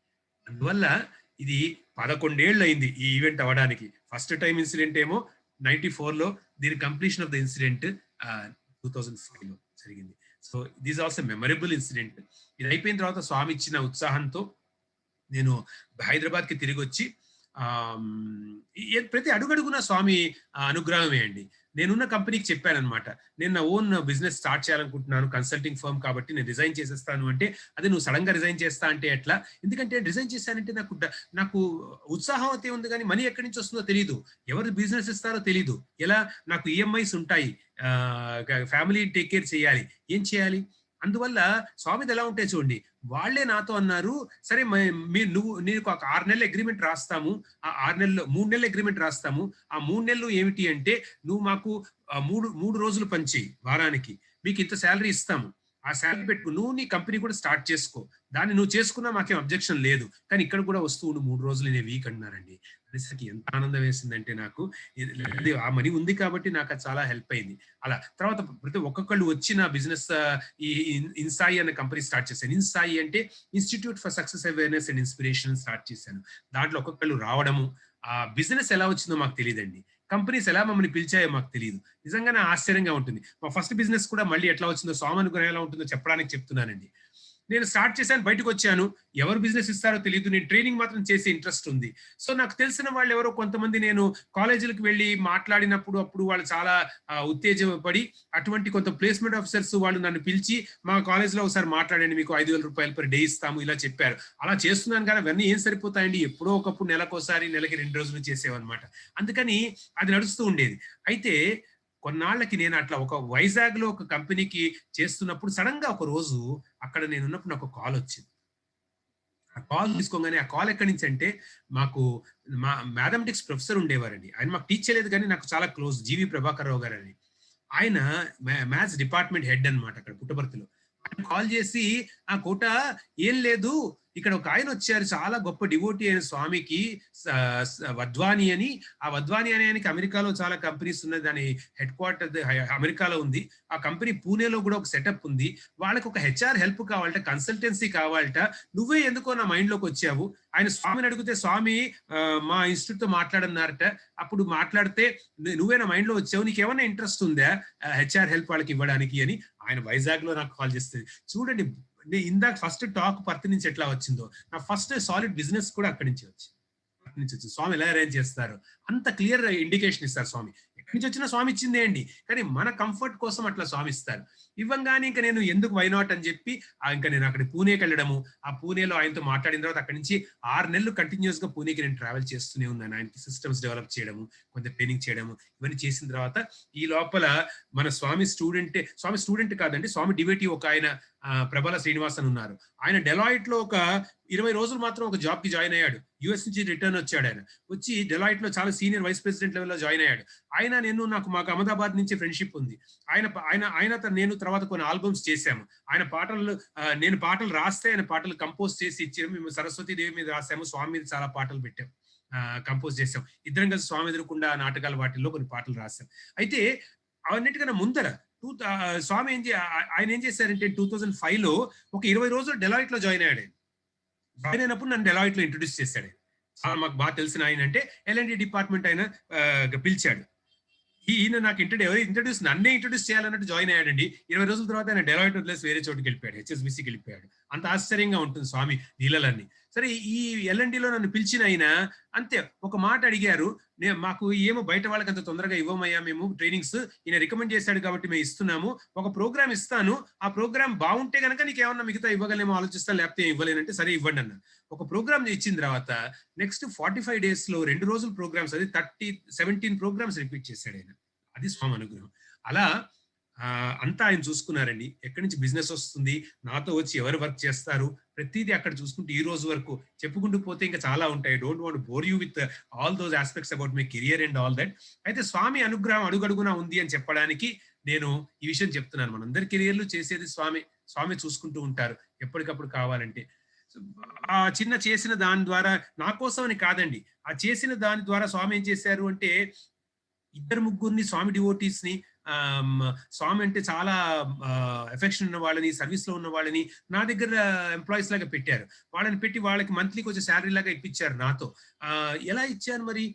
Speaker 2: అందువల్ల ఇది 11 ఏళ్ళు అయింది ఈ ఈవెంట్ అవ్వడానికి. ఫస్ట్ టైం ఇన్సిడెంట్ ఏమో 94లో, దీని కంప్లీషన్ ఆఫ్ ద ఇన్సిడెంట్ 2005 లో జరిగింది. So this also memorable incident. ఇది అయిపోయిన తర్వాత స్వామి ఇచ్చిన ఉత్సాహంతో నేను హైదరాబాద్ కి తిరిగి వచ్చి ప్రతి అడుగడుగున స్వామి అనుగ్రహమే అండి. నేనున్న కంపెనీకి చెప్పానమాట, నేను నా ఓన్ బిజినెస్ స్టార్ట్ చేయాలనుకుంటున్నాను, కన్సల్టింగ్ ఫర్మ్ కాబట్టి నేను రిజైన్ చేసేస్తాను అంటే, అదే నువ్వు సడన్ గా రిజైన్ చేస్తా అంటే ఎట్లా? ఎందుకంటే రిజైన్ చేశానంటే నాకు ఉత్సాహం అయితే ఉంది కానీ మనీ ఎక్కడి నుంచి వస్తుందో తెలియదు, ఎవరు బిజినెస్ ఇస్తారో తెలియదు, ఎలా నాకు ఈఎంఐస్ ఉంటాయి, ఫ్యామిలీ టేక్ కేర్ చేయాలి, ఏం చేయాలి? అందువల్ల స్వామిది ఎలా ఉంటాయి చూడండి, వాళ్లే నాతో అన్నారు, సరే నీకు ఒక 6 నెలల అగ్రిమెంట్ రాస్తాము, ఆ 6 నెలలు 3 నెలల అగ్రిమెంట్ రాస్తాము, ఆ 3 నెలలు ఏమిటి అంటే నువ్వు మాకు మూడు రోజులు పనిచేయి వారానికి, మీకు ఇంత శాలరీ ఇస్తాము, ఆ శాలరీ పెట్టుకు నువ్వు నీ కంపెనీ కూడా స్టార్ట్ చేసుకో, దాన్ని నువ్వు చేసుకున్నా మాకేం అబ్జెక్షన్ లేదు, కానీ ఇక్కడ కూడా వస్తూ ఉండు 3 రోజులు ఇన్ వీక్ అన్నారండి. అనేసరికి ఎంత ఆనందం వేసిందంటే నాకు, ఆ మనీ ఉంది కాబట్టి నాకు అది చాలా హెల్ప్ అయింది. అలా తర్వాత ప్రతి ఒక్కొక్కళ్ళు వచ్చి నా బిజినెస్ ఈ ఇన్సాయి అనే కంపెనీ స్టార్ట్ చేశాను. ఇన్సాయి అంటే institute for success awareness and inspiration start చేశాను. దాంట్లో ఒక్కొక్కళ్ళు రావడము, ఆ బిజినెస్ ఎలా వచ్చిందో మాకు తెలియదండి, కంపెనీస్ ఎలా మమ్మల్ని పిలిచాయో మాకు తెలియదు. నిజంగానే ఆశ్చర్యంగా ఉంటుంది. మా ఫస్ట్ బిజినెస్ కూడా మళ్ళీ ఎట్లా వచ్చిందో, స్వామి అనుగ్రహం ఎలా ఉంటుందో చెప్పడానికి చెప్తున్నానండి. నేను స్టార్ట్ చేశాను, బయటకు వచ్చాను, ఎవరు బిజినెస్ ఇస్తారో తెలియదు, నేను ట్రైనింగ్ మాత్రం చేసే ఇంట్రెస్ట్ ఉంది. సో నాకు తెలిసిన వాళ్ళు ఎవరో కొంతమంది, నేను కాలేజీలకు వెళ్ళి మాట్లాడినప్పుడు అప్పుడు వాళ్ళు చాలా ఉత్తేజపడి, అటువంటి కొంత ప్లేస్మెంట్ ఆఫీసర్స్ వాళ్ళు నన్ను పిలిచి, మా కాలేజ్లో ఒకసారి మాట్లాడండి, మీకు 5,000 రూపాయలు పర్ డే ఇస్తాము, ఇలా చెప్పారు. అలా చేస్తున్నాను కానీ అవన్నీ ఏం సరిపోతాయండి, ఎప్పుడో ఒకప్పుడు నెలకోసారి, నెలకి 2 రోజులు చేసేవన్నమాట. అందుకని అది నడుస్తూ ఉండేది. అయితే కొన్నాళ్ళకి నేను అట్లా ఒక వైజాగ్ లో ఒక కంపెనీకి చేస్తున్నప్పుడు సడన్ గా ఒక రోజు అక్కడ నేను ఉన్నప్పుడు నాకు కాల్ వచ్చింది. ఆ కాల్ తీసుకోగానే, ఆ కాల్ ఎక్కడి నుంచి అంటే, మాకు మా మ్యాథమెటిక్స్ ప్రొఫెసర్ ఉండేవారండి, ఆయన మాకు టీచ్ చేయలేదు కానీ నాకు చాలా క్లోజ్, జీవి ప్రభాకర్ రావు గారు అని. ఆయన మ్యాథ్స్ డిపార్ట్మెంట్ హెడ్ అనమాట అక్కడ పుట్టపర్తిలో. ఆయన కాల్ చేసి, ఆ కోట ఏం లేదు, ఇక్కడ ఒక ఆయన వచ్చారు, చాలా గొప్ప డివోటీ అయిన స్వామికి, వద్వాని అని. ఆ వద్వాని అనే ఆయనకి అమెరికాలో చాలా కంపెనీస్ ఉన్నాయి, దాని హెడ్ క్వార్టర్ అమెరికాలో ఉంది. ఆ కంపెనీ పూణేలో కూడా ఒక సెటప్ ఉంది, వాళ్ళకి ఒక హెచ్ఆర్ హెల్ప్ కావాలట, కన్సల్టెన్సీ కావాలట, నువ్వే ఎందుకో నా మైండ్ లోకి వచ్చావు. ఆయన స్వామిని అడిగితే, స్వామి మా ఇన్స్టిట్యూట్ తో మాట్లాడన్నారట, అప్పుడు మాట్లాడితే నువ్వే నా మైండ్ లో వచ్చావు, నీకు ఏమైనా ఇంట్రెస్ట్ ఉందా హెచ్ఆర్ హెల్ప్ వాళ్ళకి ఇవ్వడానికి అని ఆయన వైజాగ్ లో నాకు కాల్ చేస్తుంది. చూడండి, ఇందాక ఫస్ట్ టాక్ పర్తి నుంచి ఎట్లా వచ్చిందో, నా ఫస్ట్ సాలిడ్ బిజినెస్ కూడా అక్కడి నుంచి వచ్చింది. స్వామి ఎలా అరేంజ్ చేస్తారు, అంత క్లియర్ ఇండికేషన్ ఇస్తారు స్వామి. ఎక్కడి నుంచి వచ్చినా స్వామి ఇచ్చిందే అండి, కానీ మన కంఫర్ట్ కోసం అట్లా స్వామి ఇస్తారు. ఇవ్వంగానే ఇంకా నేను ఎందుకు వైనాట్ అని చెప్పి ఇంకా నేను అక్కడ పూణేకి వెళ్ళడము, ఆ పూణేలో ఆయనతో మాట్లాడిన తర్వాత అక్కడి నుంచి 6 నెలలు కంటిన్యూస్ గా పూణేకి నేను ట్రావెల్ చేస్తూనే ఉన్నాను. ఆయనకి సిస్టమ్స్ డెవలప్ చేయడము, కొంత ట్రైనింగ్ చేయడము, ఇవన్నీ చేసిన తర్వాత ఈ లోపల మన స్వామి స్టూడెంట్ కాదండి, స్వామి డివేటీ ఒక ఆయన ప్రబల శ్రీనివాస్ అని ఉన్నారు. ఆయన డెలాయిట్ లో ఒక 20 రోజులు మాత్రం ఒక జాబ్ కి జాయిన్ అయ్యాడు. యుఎస్ నుంచి రిటర్న్ వచ్చాడు. ఆయన వచ్చి డెలాయిట్ లో చాలా సీనియర్ వైస్ ప్రెసిడెంట్ లెవెల్లో జాయిన్ అయ్యాడు. మాకు అహ్మదాబాద్ నుంచి ఫ్రెండ్షిప్ ఉంది. నేను తర్వాత కొన్ని ఆల్బమ్స్ చేశాము. నేను పాటలు రాస్తే ఆయన పాటలు కంపోజ్ చేసి ఇచ్చాము. మేము సరస్వతి దేవి మీద రాసాము, స్వామి మీద చాలా పాటలు పెట్టాం, కంపోజ్ చేసాం. ఇద్దరం కలిసి స్వామి ఎదురుకుండా నాటకాల వాటిల్లో కొన్ని పాటలు రాశాం. అయితే అవన్నిటికన్నా ముందర స్వామి ఆయన ఏం చేశారంటే 2005 లో ఒక 20 రోజులు డెలాయిట్ లో జాయిన్ అయ్యాడు. జాయిన్ అయినప్పుడు నన్ను డెలాయిట్ లో ఇంట్రొడ్యూస్ చేశాడు. చాలా మాకు బాగా తెలిసిన ఆయన, అంటే L&D డిపార్ట్మెంట్ ఆయన పిలిచాడు. ఈయన నాకు ఇంట్రొడ్యూస్ నన్నే ఇంట్రొడ్యూస్ చేయాలన్నట్టు జాయిన్ అయ్యాడండి. 20 రోజుల తర్వాత ఆయన డెలాయిట్ వదిలేసి వేరే చోటుకి వెళ్ళిపోయాడు, HSBCకి వెళ్ళిపోయాడు. అంత ఆశ్చర్యంగా ఉంటుంది స్వామి లీలలన్నీ. సరే, ఈ L&Dలో నన్ను పిలిచిన ఆయన అంతే ఒక మాట అడిగారు, మాకు ఏమో బయట వాళ్ళకి అంత తొందరగా ఇవ్వమయ్యా మేము ట్రైనింగ్స్, ఈయన రికమెండ్ చేశాడు కాబట్టి మేము ఇస్తున్నాము, ఒక ప్రోగ్రామ్ ఇస్తాను, ఆ ప్రోగ్రామ్ బాగుంటే కనుక నీకు ఏమన్నా మిగతా ఇవ్వగలేమో ఆలోచిస్తాను, లేకపోతే ఇవ్వలేనంటే సరే ఇవ్వండి అన్న. ఒక ప్రోగ్రామ్ ఇచ్చిన తర్వాత నెక్స్ట్ 45 days లో 2 రోజులు ప్రోగ్రామ్స్, అది 17 ప్రోగ్రామ్స్ రిపీట్ చేశాడు ఆయన. అది స్వామి అనుగ్రహం. అలా అంతా ఆయన చూసుకున్నారండి. ఎక్కడి నుంచి బిజినెస్ వస్తుంది, నాతో వచ్చి ఎవరు వర్క్ చేస్తారు, ప్రతిదీ అక్కడ చూసుకుంటూ ఈ రోజు వరకు చెప్పుకుంటూ పోతే ఇంకా చాలా ఉంటాయి. Don't want bore you with all those aspects about my career and all that. అయితే స్వామి అనుగ్రహం అడుగడుగునా ఉంది అని చెప్పడానికి నేను ఈ విషయం చెప్తున్నాను. మనందరి కెరియర్లు చేసేది స్వామి చూసుకుంటూ ఉంటారు ఎప్పటికప్పుడు కావాలంటే. ఆ చిన్న చేసిన దాని ద్వారా, నా కోసం అని కాదండి, ఆ చేసిన దాని ద్వారా స్వామి ఏం చేశారు అంటే, 2-3 స్వామి డివోటీస్ ని, స్వామి అంటే చాలా ఎఫెక్షన్ ఉన్న వాళ్ళని, సర్వీస్ లో ఉన్న వాళ్ళని నా దగ్గర ఎంప్లాయీస్ లాగా పెట్టారు. వాళ్ళని పెట్టి వాళ్ళకి మంత్లీకి వచ్చే శాలరీ లాగా ఇప్పించారు నాతో. ఎలా ఇచ్చాను మరి,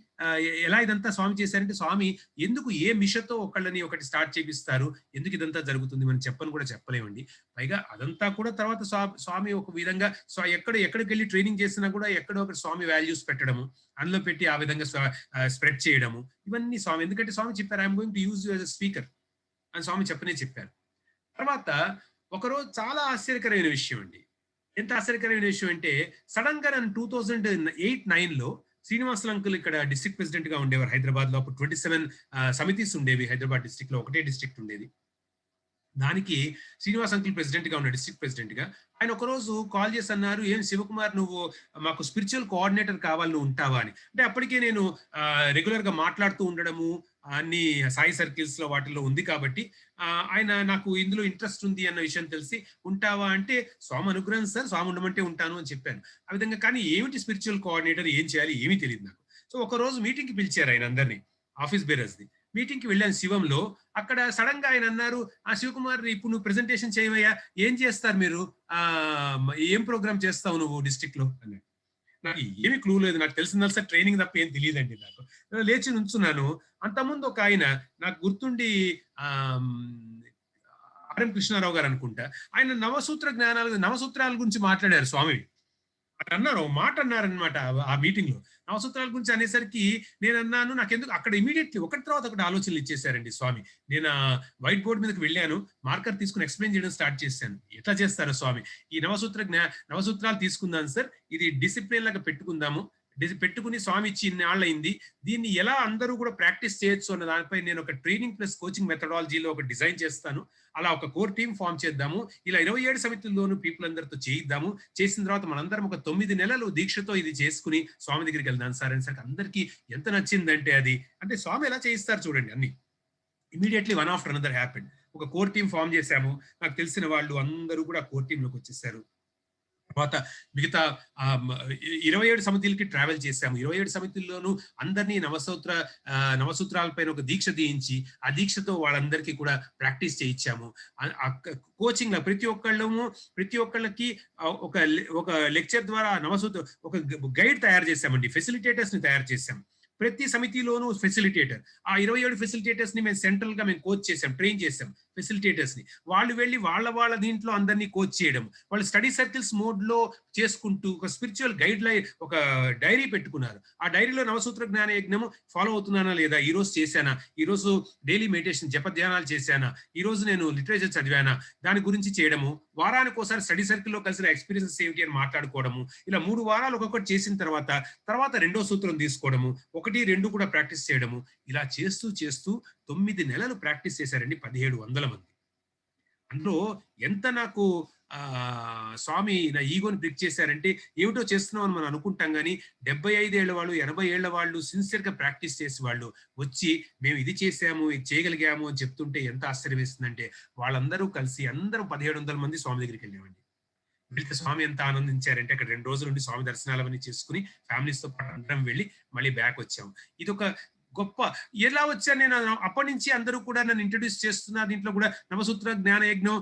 Speaker 2: ఎలా ఇదంతా స్వామి చేశారంటే, స్వామి ఎందుకు ఏ మిషతో ఒకళ్ళని ఒకటి స్టార్ట్ చేపిస్తారు, ఎందుకు ఇదంతా జరుగుతుంది మనం చెప్పని కూడా చెప్పలేమండి. పైగా అదంతా కూడా తర్వాత స్వామి ఒక విధంగా ఎక్కడికి వెళ్ళి ట్రైనింగ్ చేసినా కూడా ఎక్కడో ఒక స్వామి వాల్యూస్ పెట్టడము, అందులో పెట్టి ఆ విధంగా స్ప్రెడ్ చేయడము, ఇవన్నీ స్వామి. ఎందుకంటే స్వామి చెప్పారు, I'm going to use you as a speaker అని స్వామి చెప్పారు. తర్వాత ఒకరోజు చాలా ఆశ్చర్యకరమైన విషయం అండి. ఎంత ఆశ్చర్యకరమైన విషయం అంటే, సడన్ గా నన్ను 2008-9లో శ్రీనివాసులు అంకుల్ ఇక్కడ డిస్ట్రిక్ట్ ప్రెసిడెంట్ గా ఉండేవారు హైదరాబాద్ లో. అప్పుడు 27 సమితిస్ ఉండేవి హైదరాబాద్ డిస్ట్రిక్ట్ లో, ఒకటే డిస్ట్రిక్ట్ ఉండేది. దానికి శ్రీనివాస్ అంకుల్ ప్రెసిడెంట్ గా ఉన్నాడు, డిస్ట్రిక్ట్ ప్రెసిడెంట్ గా. ఆయన ఒక రోజు కాల్ చేసి అన్నారు, ఏం శివకుమార్ నువ్వు మాకు స్పిరిచువల్ కోఆర్డినేటర్ కావాలి, నువ్వు ఉంటావా అని. అంటే అప్పటికే నేను రెగ్యులర్ గా మాట్లాడుతూ ఉండడము అన్ని సాయి సర్కిల్స్ లో వాటిల్లో ఉంది కాబట్టి ఆయన నాకు ఇందులో ఇంట్రెస్ట్ ఉంది అన్న విషయం తెలిసి, ఉంటావా అంటే స్వామి అనుగ్రహం సార్, స్వామి ఉండమంటే ఉంటాను అని చెప్పాను. ఆ విధంగా. కానీ ఏమిటి స్పిరిచువల్ కోఆర్డినేటర్, ఏం చేయాలి ఏమీ తెలియదు నాకు. సో ఒక రోజు మీటింగ్ కి పిలిచారు ఆయన అందరినీ, ఆఫీస్ బేరర్స్ ది. మీటింగ్ కి వెళ్ళాను శివంలో. అక్కడ సడన్ గా ఆయన అన్నారు, ఆ శివకుమార్ ఇప్పుడు నువ్వు ప్రెజెంటేషన్ చేయవయ్యా, ఏం చేస్తారు మీరు, ఏం ప్రోగ్రామ్ చేస్తావు నువ్వు డిస్ట్రిక్ట్ లో అన్నాడు. నాకు ఏమి క్లూ లేదు, నాకు తెలిసిందా సార్ ట్రైనింగ్ తప్ప ఏం తెలియదండి నాకు. లేచి నుంచున్నాను. అంతకుముందు ఒక ఆయన నాకు గుర్తుండి ఆర్ఎం కృష్ణారావు గారు అనుకుంటా, ఆయన నవసూత్రాల గురించి మాట్లాడారు స్వామి. అన్నారు, ఓ మాట అన్నారనమాట ఆ మీటింగ్ లో. నవసూత్రాల గురించి అనేసరికి నేను అన్నాను, నాకెందుకు అక్కడ ఇమీడియట్లీ ఒకటి తర్వాత ఒకటి ఆలోచనలు ఇచ్చేసారండి స్వామి. నేను వైట్ బోర్డ్ మీదకి వెళ్ళాను, మార్కర్ తీసుకుని ఎక్స్ప్లెయిన్ చేయడం స్టార్ట్ చేశాను. ఎట్లా చేస్తారో స్వామి, ఈ నవసూత్రాలు తీసుకుందాం సార్, ఇది డిసిప్లిన్ లాగా పెట్టుకుందాము, పెట్టుకుని స్వామి ఇచ్చి ఇన్నాళ్ళయింది, దీన్ని ఎలా అందరూ కూడా ప్రాక్టీస్ చేయొచ్చు అన్న దానిపై నేను ఒక ట్రైనింగ్ ప్లస్ కోచింగ్ మెథడాలజీలో ఒక డిజైన్ చేస్తాను. అలా ఒక కోర్ టీమ్ ఫామ్ చేద్దాము, ఇలా 27 సమితుల్లోనూ పీపుల్ అందరితో చేయిద్దాము, చేసిన తర్వాత మనందరం ఒక 9 నెలలు దీక్షతో ఇది చేసుకుని స్వామి దగ్గరికి వెళ్దాం సార్ అనేసరికి అందరికీ ఎంత నచ్చిందంటే, అది అంటే స్వామి ఎలా చేయిస్తారు చూడండి అన్ని. Immediately one after another happened. ఒక కోర్ టీమ్ ఫామ్ చేశాము, నాకు తెలిసిన వాళ్ళు అందరూ కూడా కోర్ టీమ్ లోకి వచ్చేసారు. తర్వాత మిగతా 27 సమితులకి ట్రావెల్ చేశాము. 27 సమితుల్లోనూ అందరినీ నవసూత్రాలపైన ఒక దీక్ష తీయించి, ఆ దీక్షతో వాళ్ళందరికీ కూడా ప్రాక్టీస్ చేయించాము. కోచింగ్ లో ప్రతి ఒక్కళ్ళకి ఒక లెక్చర్ ద్వారా ఒక గైడ్ తయారు చేశామండి, ఫెసిలిటేటర్స్ ని తయారు చేశాం. ప్రతి సమితిలోనూ ఫెసిలిటేటర్, ఆ 27 ఫెసిలిటేటర్స్ ని మేము సెంట్రల్ గా మేము కోచ్ చేసాం, ట్రైన్ చేసాం ఫెసిలిటేటర్స్ ని. వాళ్ళు వెళ్ళి వాళ్ళ దీంట్లో అందరినీ కోచ్ చేయడం, వాళ్ళు స్టడీ సర్కిల్స్ మోడ్ లో చేసుకుంటూ ఒక స్పిరిచువల్ గైడ్ లైన్, ఒక డైరీ పెట్టుకున్నారు. ఆ డైరీలో నవసూత్ర జ్ఞాన యజ్ఞము ఫాలో అవుతున్నానా లేదా, ఈ రోజు చేశానా, ఈ రోజు డైలీ మెడిటేషన్ జప ధ్యానాలు చేశానా, ఈ రోజు నేను లిటరేచర్ చదివానా, దాని గురించి చేయడము. వారానికి ఒకసారి స్టడీ సర్కిల్లో కలిసిన ఎక్స్పీరియన్సెస్ ఏమిటి అని మాట్లాడుకోవడము. ఇలా 3 వారాలు ఒక్కొక్కటి చేసిన తర్వాత రెండో సూత్రం తీసుకోవడము, 1, 2 కూడా ప్రాక్టీస్ చేయడము. ఇలా చేస్తూ 9 నెలలు ప్రాక్టీస్ చేశారండి 1700 మంది. అందులో ఎంత నాకు స్వామి నా ఈగోని బ్రేక్ చేశారంటే, ఏమిటో చేస్తున్నాం అని మనం అనుకుంటాం కానీ 75 ఏళ్ల వాళ్ళు, 80 ఏళ్ల వాళ్ళు సిన్సియర్ గా ప్రాక్టీస్ చేసి వాళ్ళు వచ్చి మేము ఇది చేసాము, ఇది చేయగలిగాము అని చెప్తుంటే ఎంత ఆశ్చర్యం వేస్తుందంటే, వాళ్ళందరూ కలిసి అందరూ 1700 మంది స్వామి దగ్గరికి వెళ్ళామండి. వెళ్తే స్వామి ఎంత ఆనందించారంటే, అక్కడ 2 రోజులు ఉండి స్వామి దర్శనాలవన్నీ చేసుకుని ఫ్యామిలీస్ తో పాటు అందరం వెళ్ళి మళ్ళీ బ్యాక్ వచ్చాము. ఇది ఒక గొప్ప, ఎలా వచ్చాను నేను అప్పటి నుంచి అందరూ కూడా నన్ను ఇంట్రడ్యూస్ చేస్తున్నా, దీంట్లో కూడా నవసూత్ర జ్ఞాన యజ్ఞం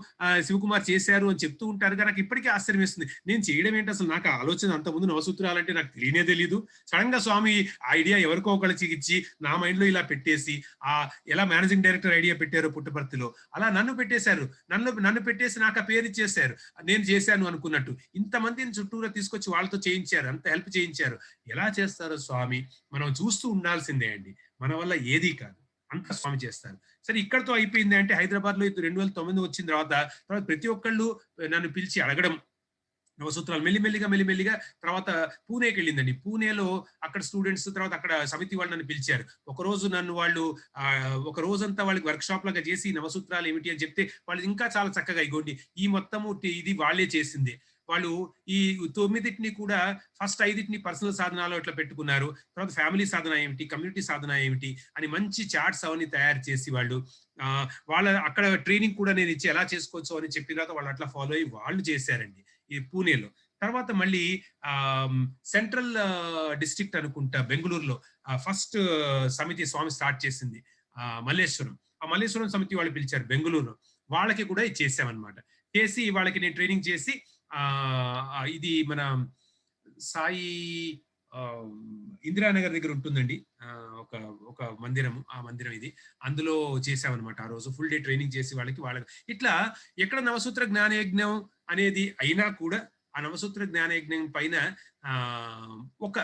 Speaker 2: శివకుమార్ చేశారు అని చెప్తూ ఉంటారు. నాకు ఇప్పటికీ ఆశ్చర్యం వేస్తుంది, నేను చేయడం ఏంటి అసలు, నాకు ఆలోచన అంతకుముందు నవసూత్రాలంటే నాకు తెలియదు. సడన్ గా స్వామి ఐడియా ఎవరికో ఒకళ్ళకి ఇచ్చి నా మైండ్ లో ఇలా పెట్టేసి, ఎలా మేనేజింగ్ డైరెక్టర్ ఐడియా పెట్టారో పుట్టపర్తిలో, అలా నన్ను పెట్టేశారు. నన్ను పెట్టేసి నాకు ఆ పేరు ఇచ్చేశారు, నేను చేశాను అనుకున్నట్టు. ఇంతమందిని చుట్టూరా తీసుకొచ్చి వాళ్ళతో చేయించారు, అంత హెల్ప్ చేయించారు. ఎలా చేస్తారో స్వామి మనం చూస్తూ ఉండాల్సిందే అండి, మన వల్ల ఏదీ కాదు, అంత స్వామి చేస్తారు. సరే, ఇక్కడతో అయిపోయింది అంటే, హైదరాబాద్ లో 2009 వచ్చిన తర్వాత ప్రతి ఒక్కళ్ళు నన్ను పిలిచి అడగడం నవసూత్రాలు మెల్లిమెల్లిగా తర్వాత పూణేకి వెళ్ళిందండి. పూణేలో అక్కడ స్టూడెంట్స్, తర్వాత అక్కడ సమితి వాళ్ళు నన్ను పిలిచారు. వాళ్ళు ఒక రోజంతా వాళ్ళకి వర్క్ షాప్ లాగా చేసి నవసూత్రాలు ఏమిటి అని చెప్తే, వాళ్ళు ఇంకా చాలా చక్కగా ఇగోండి ఈ మొత్తము ఇది వాళ్ళే చేసింది. వాళ్ళు ఈ 9టిని కూడా ఫస్ట్ 5టిని పర్సనల్ సాధనాలు ఇట్లా పెట్టుకున్నారు. తర్వాత ఫ్యామిలీ సాధన ఏమిటి, కమ్యూనిటీ సాధన ఏమిటి అని మంచి చార్ట్స్ అవన్నీ తయారు చేసి వాళ్ళు అక్కడ ట్రైనింగ్ కూడా నేను ఇచ్చి ఎలా చేసుకోవచ్చు అని చెప్పిన తర్వాత వాళ్ళు అట్లా ఫాలో అయ్యి వాళ్ళు చేశారండి ఈ పూణేలో. తర్వాత మళ్ళీ సెంట్రల్ డిస్ట్రిక్ట్ అనుకుంటా బెంగళూరులో ఫస్ట్ సమితి స్వామి స్టార్ట్ చేసింది మల్లేశ్వరం. ఆ మల్లేశ్వరం సమితి వాళ్ళు పిలిచారు బెంగళూరులో, వాళ్ళకి కూడా ఇది చేసామన్నమాట. చేసి వాళ్ళకి నేను ట్రైనింగ్ చేసి ఇది మన సాయి ఇందిరానగర్ దగ్గర ఉంటుందండి. ఒక ఒక మందిరం, ఆ మందిరం ఇది. అందులో చేసామన్నమాట. ఆ రోజు ఫుల్ డే ట్రైనింగ్ చేసి వాళ్ళకి ఇట్లా ఎక్కడ నవసూత్ర జ్ఞానయజ్ఞం అనేది అయినా కూడా ఆ నవసూత్ర జ్ఞానయజ్ఞం పైన ఒక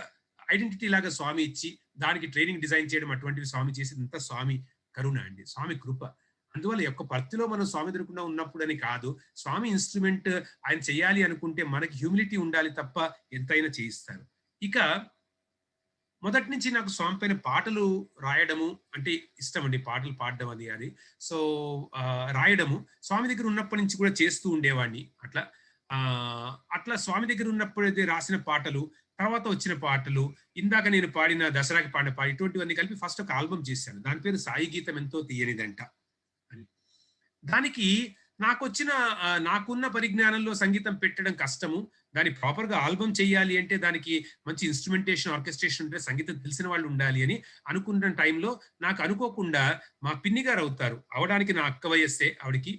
Speaker 2: ఐడెంటిటీ లాగా స్వామి ఇచ్చి దానికి ట్రైనింగ్ డిజైన్ చేయడం అటువంటివి స్వామి చేసేదంతా స్వామి కరుణ అండి, స్వామి కృప. అందువల్ల యొక్క భక్తిలో మనం స్వామి ఎదురకుండా ఉన్నప్పుడు అని కాదు, స్వామి ఇన్స్ట్రుమెంట్ ఆయన చేయాలి అనుకుంటే మనకి హ్యూమిలిటీ ఉండాలి తప్ప ఎంతైనా చేయిస్తారు. ఇక మొదటి నుంచి నాకు స్వామి పైన పాటలు రాయడము అంటే ఇష్టం అండి, పాటలు పాడడం అది. సో రాయడము స్వామి దగ్గర ఉన్నప్పటి నుంచి కూడా చేస్తూ ఉండేవాడిని. అట్లా స్వామి దగ్గర ఉన్నప్పుడైతే రాసిన పాటలు, తర్వాత వచ్చిన పాటలు, ఇందాక నేను పాడిన దసరాకి పాడిన పాట, ఇటువంటివన్నీ కలిపి ఫస్ట్ ఒక ఆల్బమ్ చేశాను. దాని పేరు సాయి గీతం ఎంతో తీయనిదంట అని. దానికి నాకున్న పరిజ్ఞానంలో సంగీతం పెట్టడం కష్టము. దాన్ని ప్రాపర్ గా ఆల్బమ్ చేయాలి అంటే దానికి మంచి ఇన్స్ట్రుమెంటేషన్, ఆర్కెస్ట్రేషన్ ఉంటే, సంగీతం తెలిసిన వాళ్ళు ఉండాలి అని అనుకున్న టైంలో నాకు అనుకోకుండా మా పిన్ని గారు అవుతారు, అవడానికి నా అక్క వయస్సే ఆవిడకి,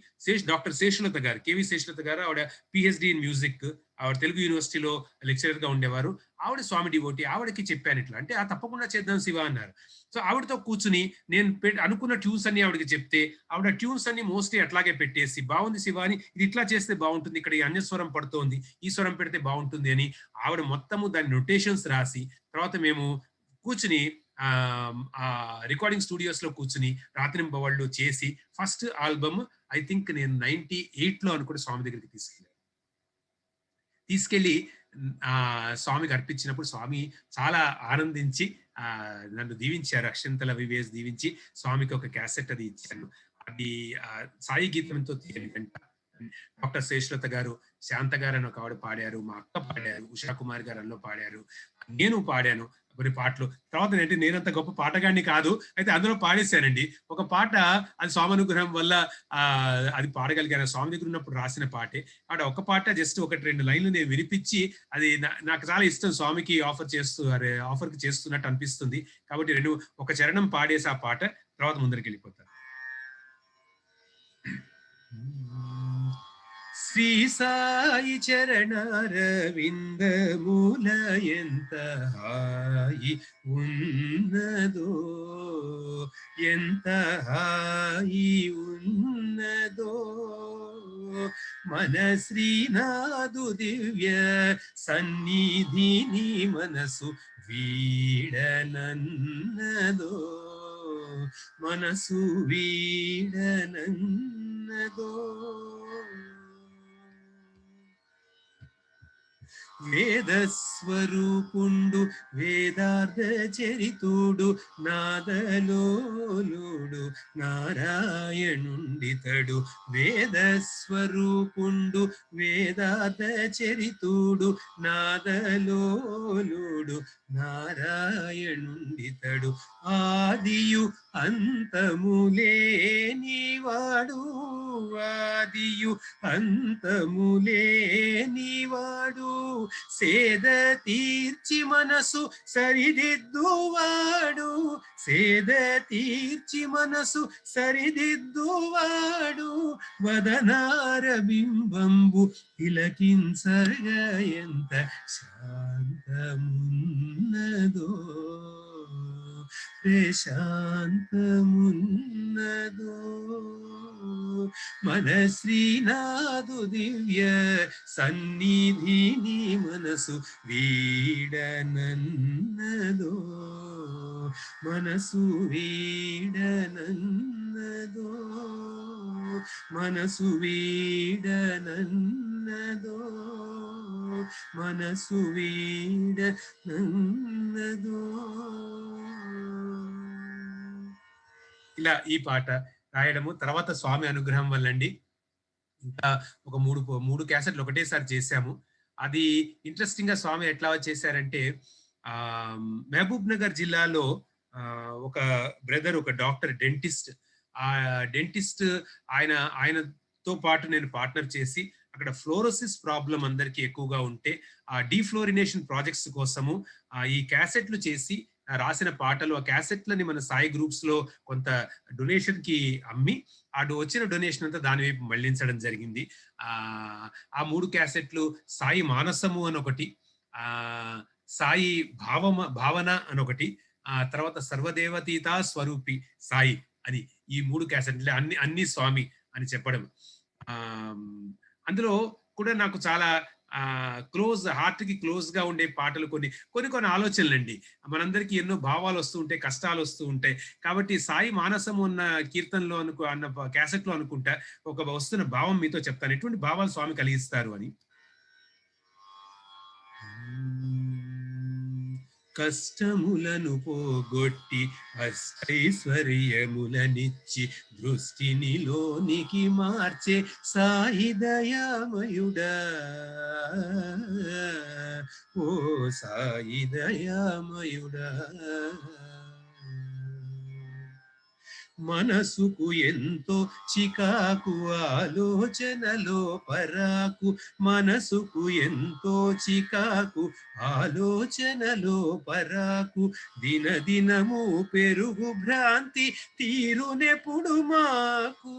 Speaker 2: డాక్టర్ శేషలత గారు, కేవి శేషలత గారు, ఆవిడ పిహెచ్డి ఇన్ మ్యూజిక్, ఆవిడ తెలుగు యూనివర్సిటీలో లెక్చరర్ గా ఉండేవారు. ఆవిడ స్వామి డివోటీ. ఆవిడకి చెప్పాను ఇట్లా అంటే, తప్పకుండా చేద్దాం శివ అన్నారు. సో ఆవిడతో కూర్చుని నేను అనుకున్న ట్యూన్స్ అన్ని ఆవిడకి చెప్తే, ఆవిడ ట్యూన్స్ అన్ని మోస్ట్లీ అట్లాగే పెట్టేసి, బాగుంది శివ అని, ఇది ఇట్లా చేస్తే బాగుంటుంది, ఇక్కడ ఈ అన్యస్వరం పడుతోంది, ఈ స్వరం పెడితే బాగుంటుంది అని ఆవిడ మొత్తము దాని నొటేషన్స్ రాసి, తర్వాత మేము కూర్చుని ఆ రికార్డింగ్ స్టూడియోస్ లో కూర్చుని రాత్రింబవళ్ళు చేసి ఫస్ట్ ఆల్బమ్ ఐ థింక్ నేను 98 లో అనుకుంటే స్వామి దగ్గరికి తీసుకెళ్లి స్వామికి అర్పించినప్పుడు స్వామి చాలా ఆనందించి నన్ను దీవించారు, అక్షంతల వివేస్ దీవించి స్వామికి ఒక క్యాసెట్ అది ఇచ్చాను. అది సాయి గీతంతో తీయనిదంట. డాక్టర్ శేషలత గారు, శాంత గారు అని ఒక ఆవిడ పాడారు, మా అక్క పాడారు, ఉషా కుమార్ గారు అందులో పాడారు, నేను పాడాను కొన్ని పాటలు. తర్వాత నేనంత గొప్ప పాటగాడిని కాదు, అయితే అందులో పాడేశానండి ఒక పాట. అది స్వామనుగ్రహం వల్ల అది పాడగలిగాను. స్వామి దగ్గర ఉన్నప్పుడు రాసిన పాటే. ఒక పాట జస్ట్ 1-2 లైన్లు నేను వినిపించి, అది నాకు చాలా ఇష్టం, స్వామికి ఆఫర్ చేస్తున్నట్టు అనిపిస్తుంది కాబట్టి ఒక చరణం పాడేసి ఆ పాట తర్వాత ముందరికి వెళ్ళిపోతాను. శ్రీ సాయి చరణారవిందమూల ఎంత హాయి ఉన్నదో, ఎంత హాయి ఉన్నదో, మన శ్రీనాథు దివ్య సన్నిధిని మనసు వీడనన్నదో, మనసు వీడనన్నదో. వేదస్వరూపుండు వేదార్థ చరితుడు నాదలోలుడు నారాయణుండితడు, వేదస్వరూపుండు వేదార్థ చరితుడు నాదలోలుడు నారాయణుండితడు, ఆదియు అంతములేనివాడు, ఆదియు అంతములేనివాడు, సేద తీర్చి మనసు సరిదిద్దువాడు, సేద తీర్చి మనసు సరిదిద్దువాడు, వదనార బింబంబు తిలకించగా ఎంత శాంతమున్నదో, ప్రశాంతమున్నదో, మన శ్రీనాథు దివ్య సన్నిధిని మనసు వీడనన్నదో, మనసు వీడనన్నదో, మనసు వీడనన్నదో, మనసు వీడనన్నదో. ఇలా ఈ పాట రాయడము తర్వాత స్వామి అనుగ్రహం వల్లండి ఇంకా ఒక మూడు క్యాసెట్లు ఒకటేసారి చేశాము. అది ఇంట్రెస్టింగ్ గా స్వామి ఎట్లా చేశారంటే, మహబూబ్ నగర్ జిల్లాలో ఒక బ్రదర్, ఒక డాక్టర్, డెంటిస్ట్, ఆ డెంటిస్ట్ ఆయనతో పాటు నేను పార్ట్నర్ చేసి అక్కడ ఫ్లోరోసిస్ ప్రాబ్లం అందరికీ ఎక్కువగా ఉంటే ఆ డీఫ్లోరినేషన్ ప్రాజెక్ట్స్ కోసము ఈ క్యాసెట్లు చేసి రాసిన పాటలు, ఆ క్యాసెట్లని మన సాయి గ్రూప్స్ లో కొంత డొనేషన్ కి అమ్మి వచ్చిన డొనేషన్ అంతా దాని వైపు మళ్లించడం జరిగింది. ఆ 3 క్యాసెట్లు సాయి మానసము అని ఒకటి, సాయి భావన అని ఒకటి, ఆ తర్వాత సర్వదేవతీతా స్వరూపి సాయి అని ఈ 3 క్యాసెట్లు అన్ని స్వామి అని చెప్పడం. ఆ అందులో కూడా నాకు చాలా హార్ట్ కి క్లోజ్ గా ఉండే పాటలు కొన్ని ఆలోచనలండి. మనందరికీ ఎన్నో భావాలు వస్తూ ఉంటాయి, కష్టాలు వస్తూ ఉంటాయి. కాబట్టి సాయి మానసం ఉన్న కీర్తనలో అన్న క్యాసెట్ లో అనుకుంటా ఒక వస్తున్న భావం మీతో చెప్తాను, ఎటువంటి భావాలు స్వామి కలిగిస్తారు అని. కష్టములను పోగొట్టి అష్టైశ్వర్యములనిచ్చి దృష్టిని లోనికి మార్చే సాయి దయామయుడా, ఓ సాయి దయామయుడా. మనసుకు ఎంతో చికాకు ఆలోచనలో పరాకు, మనసుకు ఎంతో చికాకు ఆలోచనలో పరాకు, దినదినము పెరుగు భ్రాంతి తీరునెప్పుడు మాకు.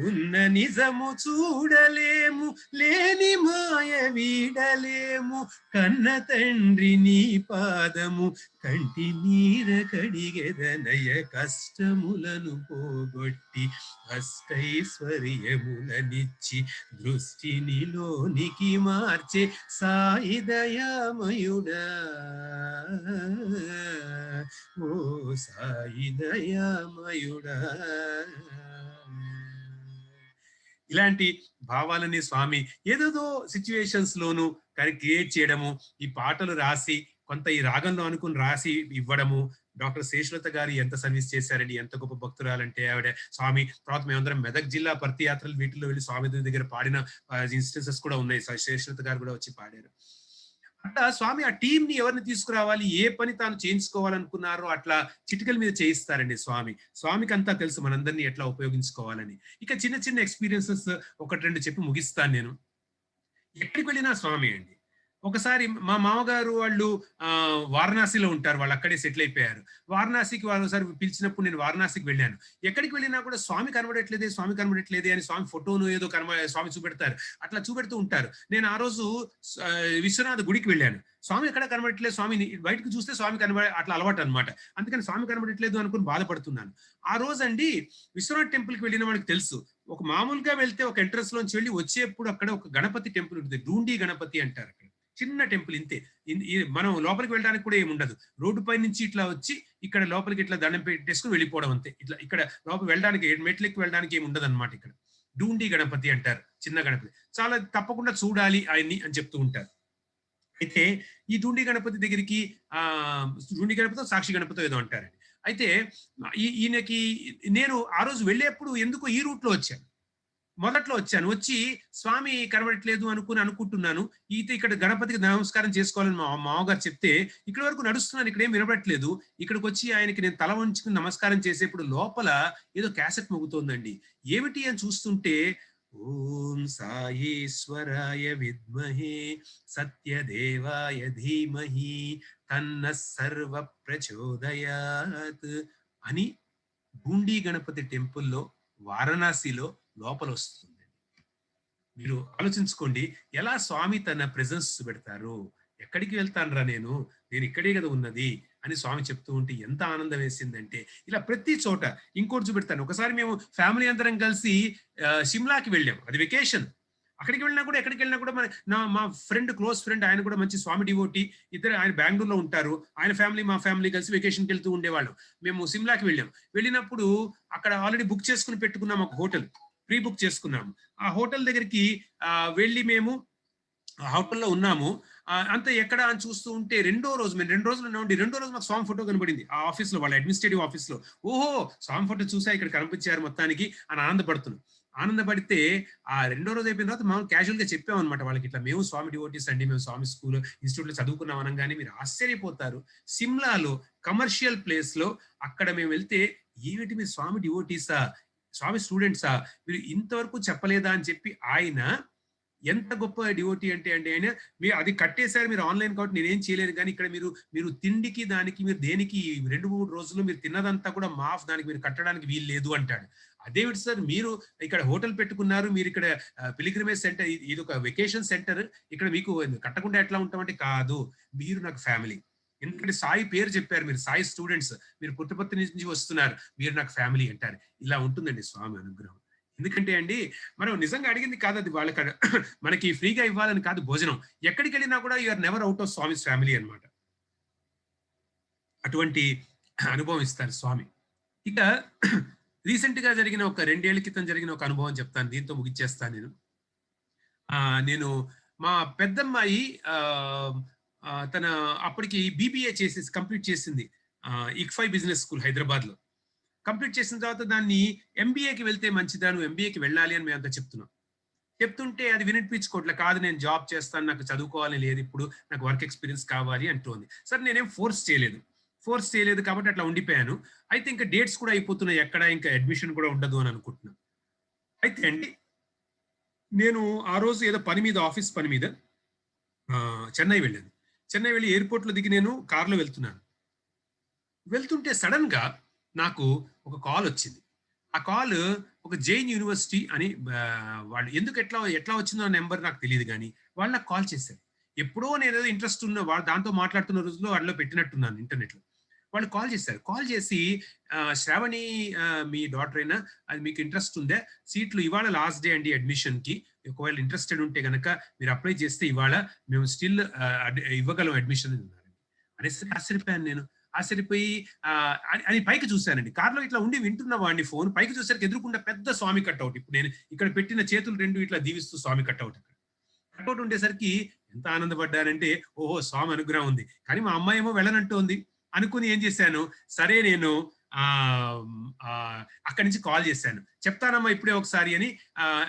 Speaker 2: ఉన్న నిజము చూడలేము, లేని మాయ వీడలేము, కన్న తండ్రి నీ పాదము కంటి నీర కడిగెదనయ. కష్టములను పోగొట్టి అష్టైశ్వర్యములనిచ్చి దృష్టిని లోనికి మార్చే సాయి దయామయుడా, ఓ సాయి దయామయుడా. ఇలాంటి భావాలని స్వామి ఏదేదో సిచ్యువేషన్స్ లోను క్రియేట్ చేయడము, ఈ పాటలు రాసి కొంత ఈ రాగంలో అనుకుని రాసి ఇవ్వడము. డాక్టర్ శేషలత గారు ఎంత సర్వీస్ చేశారండి, ఎంత గొప్ప భక్తురాలంటే ఆవిడ. స్వామి తర్వాత మేమందరం మెదక్ జిల్లా పర్తి యాత్రలు వీటిలో వెళ్ళి స్వామి దగ్గర పాడిన ఇన్స్టెన్సెస్ కూడా ఉన్నాయి. శేషలత గారు కూడా వచ్చి పాడారు. అట్లా స్వామి ఆ టీం ని ఎవరిని తీసుకురావాలి, ఏ పని తాను చేయించుకోవాలనుకున్నారో అట్లా చిటికల మీద చేయిస్తారండి స్వామి. స్వామికి అంతా తెలుసు మనందరినీ ఎట్లా ఉపయోగించుకోవాలని. ఇక చిన్న చిన్న ఎక్స్పీరియన్సెస్ 1-2 చెప్పి ముగిస్తాను నేను. ఎక్కడికి వెళ్ళినా స్వామి అండి. ఒకసారి మా మామగారు వాళ్ళు వారణాసిలో ఉంటారు, వాళ్ళు అక్కడే సెటిల్ అయిపోయారు. వారణాసికి వాళ్ళు ఒకసారి పిలిచినప్పుడు నేను వారణాసికి వెళ్ళాను. ఎక్కడికి వెళ్ళినా కూడా స్వామి కనబడట్లేదే అని స్వామి ఫోటోను ఏదో స్వామి చూపెడతారు, అట్లా చూపెడుతూ ఉంటారు. నేను ఆ రోజు విశ్వనాథ గుడికి వెళ్ళాను. స్వామి ఎక్కడ కనబడట్లేదు, స్వామిని బయటకు చూస్తే స్వామి అట్లా అలవాటు అనమాట. అందుకని స్వామి కనబడట్లేదు అనుకుని బాధపడుతున్నాను. ఆ రోజు అండి విశ్వనాథ్ టెంపుల్ కి వెళ్ళిన వాళ్ళకి తెలుసు, ఒక మామూలుగా వెళ్తే ఒక ఎంట్రన్స్ లోంచి వెళ్ళి వచ్చేప్పుడు అక్కడ ఒక గణపతి టెంపుల్ ఉంటుంది, డూండి గణపతి అంటారు. అక్కడ చిన్న టెంపుల్ ఇంతే, మనం లోపలికి వెళ్ళడానికి కూడా ఏమి ఉండదు. రోడ్డు పై నుంచి ఇట్లా వచ్చి ఇక్కడ లోపలికి ఇట్లా దండం పెట్టేసుకుని వెళ్ళిపోవడం అంతే. ఇట్లా ఇక్కడ లోపలికి వెళ్ళడానికి మెట్లెక్కి వెళ్ళడానికి ఏమి ఉండదు అనమాట. ఇక్కడ డూండి గణపతి అంటారు, చిన్న గణపతి. చాలా తప్పకుండా చూడాలి ఆయన్ని అని చెప్తూ ఉంటారు. అయితే ఈ డూండి గణపతి దగ్గరికి డూండి గణపతి సాక్షి గణపతి ఏదో అంటారండి. అయితే ఈయనకి నేను ఆ రోజు వెళ్ళేప్పుడు ఎందుకు ఈ రూట్ లో వచ్చాను, మొదట్లో వచ్చాను. వచ్చి స్వామి కనబడట్లేదు అనుకుంటున్నాను. ఇక్కడ గణపతికి నమస్కారం చేసుకోవాలని మా మామగారు చెప్తే ఇక్కడ వరకు నడుస్తున్నాను, ఇక్కడ ఏం వినబడట్లేదు. ఇక్కడికి వచ్చి ఆయనకి నేను తల వంచుకుని నమస్కారం చేసేప్పుడు లోపల ఏదో క్యాసెట్ మోగుతోందండి. ఏమిటి అని చూస్తుంటే ఓం సాయేశ్వరాయ విద్మహే సత్యదేవాయ ధీమహి తన్న సర్వ ప్రచోదయాత్ అని డూండి గణపతి టెంపుల్లో వారణాసిలో లోపల వస్తుంది. మీరు ఆలోచించుకోండి, ఎలా స్వామి తన ప్రెజెన్స్ పెడతారు. ఎక్కడికి వెళ్తానురా నేను ఇక్కడే కదా ఉన్నది అని స్వామి చెప్తూ ఉంటే ఎంత ఆనందం వేసిందంటే, ఇలా ప్రతి చోట. ఇంకోటి చూపెడతాను, ఒకసారి మేము ఫ్యామిలీ అందరం కలిసి షిమ్లాకి వెళ్ళాము, అది వెకేషన్. అక్కడికి వెళ్ళినా కూడా ఎక్కడికి వెళ్ళినా కూడా మా ఫ్రెండ్, క్లోజ్ ఫ్రెండ్, ఆయన కూడా మంచి స్వామి డివోటీ, ఆయన బెంగళూరులో ఉంటారు. ఆయన ఫ్యామిలీ మా ఫ్యామిలీ కలిసి వెకేషన్కి వెళ్తూ ఉండేవాళ్ళం. మేము సిమ్లాకి వెళ్ళినప్పుడు అక్కడ ఆల్రెడీ బుక్ చేసుకుని పెట్టుకున్నాం ఒక హోటల్, ప్రీ బుక్ చేసుకున్నాము. ఆ హోటల్ దగ్గరికి వెళ్ళి మేము ఆ హోటల్లో ఉన్నాము. అంత ఎక్కడ అని చూస్తూ ఉంటే మేము 2 రోజులు ఉన్నామండి. 2వ రోజు మాకు స్వామి ఫోటో కనబడింది ఆ ఆఫీస్ లో, వాళ్ళ అడ్మినిస్ట్రేటివ్ ఆఫీస్ లో. ఓహో, స్వామి ఫోటో చూసా, ఇక్కడ కనిపించారు మొత్తానికి అని ఆనందపడితే ఆ 2వ రోజు అయిపోయిన తర్వాత మనం క్యాజువల్ గా చెప్పామన్నమాట వాళ్ళకి, ఇట్లా మేము స్వామి డివోటీస్ అండి, మేము స్వామి స్కూల్ ఇన్స్టిట్యూట్ లో చదువుకున్నాం అనగానే మీరు ఆశ్చర్యపోతారు. సిమ్లాలో కమర్షియల్ ప్లేస్ లో అక్కడ మేము వెళ్తే, ఏమిటి మీరు స్వామి డివోటీసా, స్వామి స్టూడెంట్సా, మీరు ఇంతవరకు చెప్పలేదా అని చెప్పి ఆయన ఎంత గొప్ప డివోటీ అంటే ఆయన మీరు అది కట్టేశారు, మీరు ఆన్లైన్ కాబట్టి నేనేం చేయలేను, కానీ ఇక్కడ మీరు తిండికి దానికి మీరు దేనికి 2-3 రోజులు మీరు తిన్నదంతా కూడా మాఫ్, దానికి మీరు కట్టడానికి వీలు లేదు అంటాడు. అదేమిటి సార్ మీరు ఇక్కడ హోటల్ పెట్టుకున్నారు, మీరు ఇక్కడ పిలిగ్రిమేజ్ సెంటర్, ఇది ఒక వెకేషన్ సెంటర్, ఇక్కడ మీకు కట్టకుండా ఎట్లా ఉంటామంటే కాదు, మీరు నాకు ఫ్యామిలీ. ఎందుకంటే సాయి పేరు చెప్పారు, మీరు సాయి స్టూడెంట్స్, మీరు పుట్టపర్తి నుంచి వస్తున్నారు, మీరు నాకు ఫ్యామిలీ అంటారు. ఇలా ఉంటుందండి స్వామి అనుగ్రహం. ఎందుకంటే అండి మనం నిజంగా అడిగింది కాదు అది, వాళ్ళకి మనకి ఫ్రీగా ఇవ్వాలని కాదు భోజనం. ఎక్కడికి వెళ్ళినా కూడా you're never out of Swami's family అనమాట. అటువంటి అనుభవం ఇస్తారు స్వామి. ఇక రీసెంట్ గా జరిగిన ఒక 2 ఏళ్ల క్రితం జరిగిన ఒక అనుభవం చెప్తాను, దీంతో ముగిచ్చేస్తాను నేను. నేను మా పెద్దమ్మాయి తన అప్పటికి బీబీఏ చేసేసి కంప్లీట్ చేసింది ఇక్ఫై బిజినెస్ స్కూల్ హైదరాబాద్ లో. కంప్లీట్ చేసిన తర్వాత దాన్ని ఎంబీఏకి వెళ్తే మంచిదా, నువ్వు ఎంబీఏకి వెళ్ళాలి అని మేము అంతా చెప్తున్నాం. చెప్తుంటే అది వినిపించుకోవట్లే, కాదు నేను జాబ్ చేస్తాను, నాకు చదువుకోవాలని లేదు, ఇప్పుడు నాకు వర్క్ ఎక్స్పీరియన్స్ కావాలి అంటోంది. సరే నేనేం ఫోర్స్ చేయలేదు కాబట్టి అట్లా ఉండిపోయాను. అయితే ఇంకా డేట్స్ కూడా అయిపోతున్నాయి, ఎక్కడ ఇంకా అడ్మిషన్ కూడా ఉండదు అని అనుకుంటున్నాను. అయితే అండి నేను ఆ రోజు ఏదో పని మీద, ఆఫీస్ పని మీద చెన్నై వెళ్ళాను. చెన్నై వెళ్ళి ఎయిర్పోర్ట్లో దిగి నేను కార్లో వెళ్తుంటే సడన్ గా నాకు ఒక కాల్ వచ్చింది. ఆ కాల్ ఒక జైన్ యూనివర్సిటీ అని వాళ్ళు ఎందుకు ఎట్లా వచ్చిందో నెంబర్ నాకు తెలియదు, కానీ వాళ్ళు నాకు కాల్ చేశారు. ఎప్పుడో నేను ఏదో ఇంట్రెస్ట్ ఉన్న వాళ్ళు దాంతో మాట్లాడుతున్న రోజుల్లో వాళ్ళలో పెట్టినట్టున్నాను ఇంటర్నెట్లో. వాళ్ళు కాల్ చేశారు. కాల్ చేసి శ్రావణి మీ డాటర్ అయినా, అది మీకు ఇంట్రెస్ట్ ఉందే, సీట్లు ఇవాళ లాస్ట్ డే అండి అడ్మిషన్ కి, ఒకవేళ ఇంట్రెస్టెడ్ ఉంటే కనుక మీరు అప్లై చేస్తే ఇవాళ మేము స్టిల్ ఇవ్వగలం అడ్మిషన్ అనేసి ఆశ్చర్యపోయాను నేను. ఆశ్చర్యపోయి అని పైకి చూశానండి. కార్లో ఇట్లా ఉండి వింటున్న వాడిని ఫోన్ పైకి చూసరికి ఎదురుకుండా పెద్ద స్వామి కట్అవుట్, ఇప్పుడు నేను ఇక్కడ పెట్టిన చేతులు 2 ఇట్లా దీవిస్తూ స్వామి కట్అవుట్ ఉండేసరికి ఎంత ఆనందపడ్డానంటే, ఓహో స్వామి అనుగ్రహం ఉంది. కానీ మా అమ్మాయి ఏమో వెళ్ళనంటోంది అనుకుని ఏం చేశాను, సరే నేను అక్కడి నుంచి కాల్ చేశాను, చెప్తానమ్మా ఇప్పుడే ఒకసారి అని.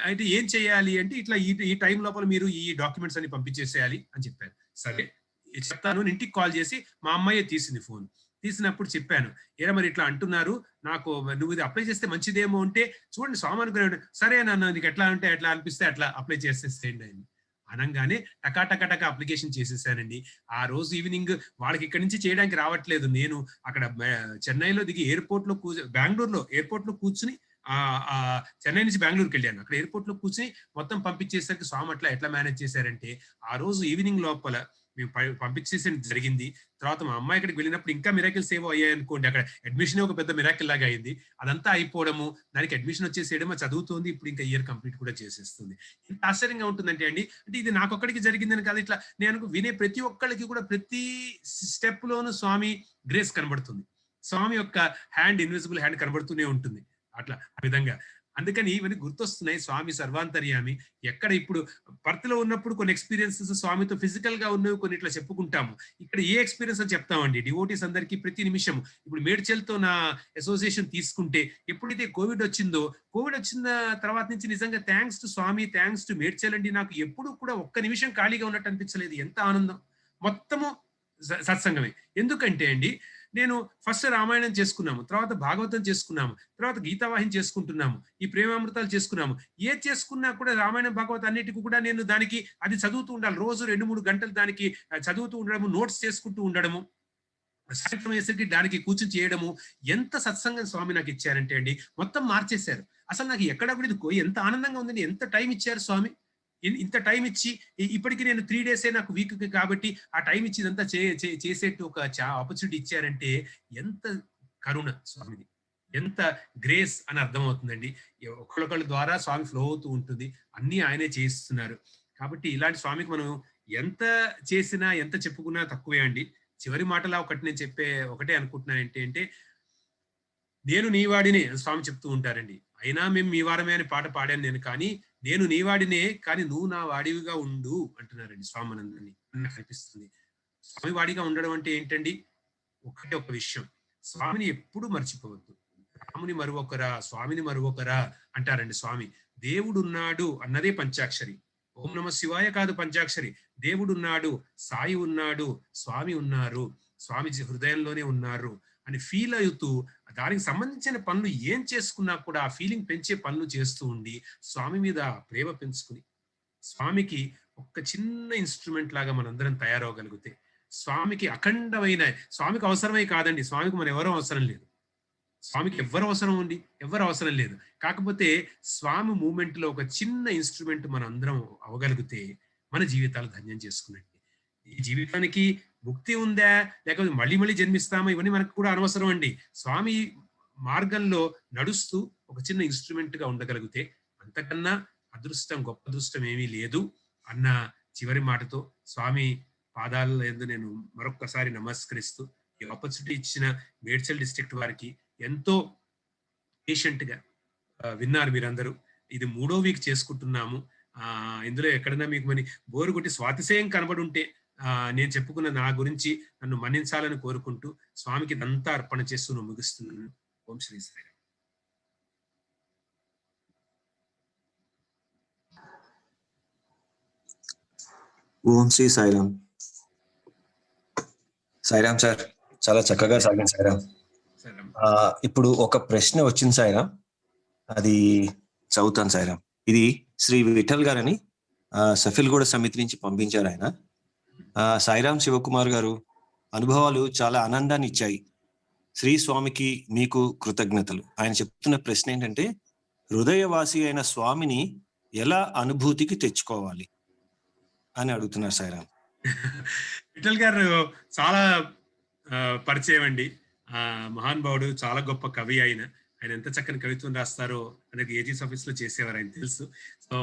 Speaker 2: అయితే ఏం చేయాలి అంటే, ఇట్లా ఈ టైం లోపల మీరు ఈ డాక్యుమెంట్స్ అన్ని పంపించేసేయాలి అని చెప్పారు. సరే చెప్తాను, ఇంటికి కాల్ చేసి మా అమ్మాయే తీసింది ఫోన్. తీసినప్పుడు చెప్పాను, ఏరా మరి ఇట్లా అంటున్నారు, నాకు నువ్వు ఇది అప్లై చేస్తే మంచిదేమో అంటే, చూడండి స్వామి అనుకున్నాడు, సరే నాన్న నీకు ఎట్లా అంటే ఎట్లా అనిపిస్తే అట్లా అప్లై చేసేసేయండి అని అనగానే టకా అప్లికేషన్ చేసేసానండి. ఆ రోజు ఈవినింగ్ వాళ్ళకి ఇక్కడి నుంచి చేయడానికి రావట్లేదు, నేను అక్కడ చెన్నైలో దిగి బెంగళూరులో ఎయిర్పోర్ట్ లో కూర్చుని చెన్నై నుంచి బెంగళూరుకి వెళ్ళాను. అక్కడ ఎయిర్పోర్ట్ లో కూర్చుని మొత్తం పంపించేసరికి స్వామి అట్లా ఎట్లా మేనేజ్ చేశారంటే, ఆ రోజు ఈవినింగ్ లోపల మేము పంపించేసి జరిగింది. తర్వాత మా అమ్మాయి ఇక్కడికి వెళ్ళినప్పుడు ఇంకా మిరాకిల్స్ ఏవో అయ్యాయి అనుకోండి. అక్కడ అడ్మిషన్ ఒక పెద్ద మిరాకిల్ లాగా అయింది. అదంతా అయిపోవడము, దానికి అడ్మిషన్ వచ్చేసేయడం, చదువుతోంది, ఇప్పుడు ఇంకా ఇయర్ కంప్లీట్ కూడా చేసేస్తుంది. ఇంత ఆశ్చర్యంగా ఉంటుందంటే అండి, అంటే ఇది నాకొక్కడికి జరిగిందని కాదు, ఇట్లా నేను వినే ప్రతి ఒక్కళ్ళకి కూడా ప్రతి స్టెప్ లోను స్వామి గ్రేస్ కనబడుతుంది, స్వామి యొక్క హ్యాండ్, ఇన్విజిబుల్ హ్యాండ్ కనబడుతూనే ఉంటుంది. అట్లా ఆ విధంగా అందుకని ఇవన్నీ గుర్తొస్తున్నాయి. స్వామి సర్వాంతర్యామి. ఎక్కడ ఇప్పుడు పర్త్లో ఉన్నప్పుడు కొన్ని ఎక్స్పీరియన్సెస్ స్వామితో ఫిజికల్ గా ఉన్నవి కొన్ని ఇట్లా చెప్పుకుంటాము. ఇక్కడ ఏ ఎక్స్పీరియన్స్ అని చెప్తామండి డివోటీస్ అందరికీ ప్రతి నిమిషం. ఇప్పుడు మేడ్చల్తో నా అసోసియేషన్ తీసుకుంటే, ఎప్పుడైతే కోవిడ్ వచ్చిన తర్వాత నుంచి నిజంగా thanks to Swami, thanks to Medchal అండి. నాకు ఎప్పుడు కూడా ఒక్క నిమిషం ఖాళీగా ఉన్నట్టు అనిపించలేదు. ఎంత ఆనందం, మొత్తము సత్సంగమే. ఎందుకంటే అండి నేను ఫస్ట్ రామాయణం చేసుకున్నాము, తర్వాత భాగవతం చేసుకున్నాము, తర్వాత గీతావాహిని చేసుకుంటున్నాము, ఈ ప్రేమామృతాలు చేసుకున్నాము. ఏది చేసుకున్నా కూడా రామాయణం భాగవతం అన్నిటికీ కూడా నేను దానికి అది చదువుతూ ఉండాలి. రోజు 2-3 గంటలు దానికి చదువుతూ ఉండడము, నోట్స్ చేసుకుంటూ ఉండడము, సాయంత్రం వేసరికి దానికి కూర్చుని చేయడము. ఎంత సత్సంగం స్వామి నాకు ఇచ్చారంటే అండి, మొత్తం మార్చేశారు. అసలు నాకు ఎక్కడ కూడా ఎంత ఆనందంగా ఉందండి. ఎంత టైం ఇచ్చారు స్వామి, ఇంత టైం ఇచ్చి. ఇప్పటికి నేను 3 డేసే నాకు వీక్ కాబట్టి ఆ టైం ఇచ్చి ఇదంతా చేసేట్టు ఒక ఆపర్చునిటీ ఇచ్చారంటే ఎంత కరుణ స్వామిది, ఎంత గ్రేస్ అని అర్థమవుతుందండి. ఒకళ్ళొకళ్ళ ద్వారా స్వామి ఫ్లో అవుతూ ఉంటుంది, అన్ని ఆయనే చేయిస్తున్నారు. కాబట్టి ఇలాంటి స్వామికి మనం ఎంత చేసినా ఎంత చెప్పుకున్నా తక్కువే అండి. చివరి మాటలా నేను ఒకటే అనుకుంటున్నాను ఏంటంటే, నేను నీవాడినే స్వామి చెప్తూ ఉంటారండి. అయినా మేము మీ వారమే అని పాట పాడాను నేను, కానీ నేను నీవాడినే, కానీ నువ్వు నా వాడివిగా ఉండు అంటున్నారండి స్వామి మనందరినీ. నాకు అనిపిస్తుంది స్వామి వాడిగా ఉండడం అంటే ఏంటండి, ఒక విషయం, స్వామిని ఎప్పుడు మర్చిపోవద్దు. రాముని మరువొకరా, స్వామిని మరువొకరా అంటారండి స్వామి. దేవుడున్నాడు అన్నదే పంచాక్షరి. ఓం నమ శివాయ కాదు పంచాక్షరి. దేవుడున్నాడు, సాయి ఉన్నాడు, స్వామి ఉన్నారు, స్వామి హృదయంలోనే ఉన్నారు అని ఫీల్ అవుతూ దానికి సంబంధించిన పనులు ఏం చేసుకున్నా కూడా ఆ ఫీలింగ్ పెంచే పనులు చేస్తూ ఉండి స్వామి మీద ప్రేమ పెంచుకుని, స్వామికి ఒక చిన్న ఇన్స్ట్రుమెంట్ లాగా మనందరం తయారవగలిగితే, స్వామికి అవసరమై కాదండి, స్వామికి మనం ఎవరూ అవసరం లేదు. స్వామికి ఎవరు అవసరం ఉంది? ఎవరు అవసరం లేదు. కాకపోతే స్వామి మూమెంట్ లో ఒక చిన్న ఇన్స్ట్రుమెంట్ మనం అందరం అవ్వగలిగితే మన జీవితాలు ధన్యం చేసుకున్నట్టు. ఈ జీవితానికి ముక్తి ఉందా, లేకపోతే మళ్ళీ మళ్ళీ జన్మిస్తామా, ఇవన్నీ మనకు కూడా అనవసరం అండి. స్వామి మార్గంలో నడుస్తూ ఒక చిన్న ఇన్స్ట్రుమెంట్ గా ఉండగలిగితే అంతకన్నా అదృష్టం, గొప్ప అదృష్టం ఏమీ లేదు అన్న చివరి మాటతో స్వామి పాదాల యందు నేను మరొక్కసారి నమస్కరిస్తూ ఈ ఆపర్చునిటీ ఇచ్చిన మేడ్చల్ డిస్ట్రిక్ట్ వారికి ఎంతో పేషెంట్ గా విన్నారు మీరందరూ. ఇది 3వ వీక్ చేసుకుంటున్నాము. ఇందులో ఎక్కడైనా మీకు మరి బోరు కొట్టి స్వాతిశయం కనబడి ఉంటే నేను చెప్పుకున్న నా గురించి నన్ను మన్నించాలని కోరుకుంటూ స్వామికి ఇదంతా అర్పణ చేస్తూ నేను ముగిస్తున్నాను. ఓం శ్రీ సాయి.
Speaker 3: ఓం శ్రీ సాయిరామ్. సాయిరామ్ సార్, చాలా చక్కగా సాగింది సాయిరామ్. ఇప్పుడు ఒక ప్రశ్న వచ్చింది సాయిరామ్, అది చదువుతాను సాయిరామ్. ఇది శ్రీ విఠల్ గారని సఫిల్గూడ సమితి నుంచి పంపించారు ఆయన. సాయిరామ్ శివకుమార్ గారు, అనుభవాలు చాలా ఆనందాన్ని ఇచ్చాయి. శ్రీ స్వామికి మీకు కృతజ్ఞతలు. ఆయన చెప్తున్న ప్రశ్న ఏంటంటే, హృదయవాసి అయిన స్వామిని ఎలా అనుభూతికి తెచ్చుకోవాలి అని అడుగుతున్నారు సాయిరామ్.
Speaker 2: విఠల్ గారు చాలా పరిచయం అండి. మహానుభావుడు, చాలా గొప్ప కవి. ఆయన ఎంత చక్కని కవిత్వం రాస్తారో అనేది ఏజీస్ ఆఫీస్ లో చేసేవారు, ఆయన తెలుసు. సో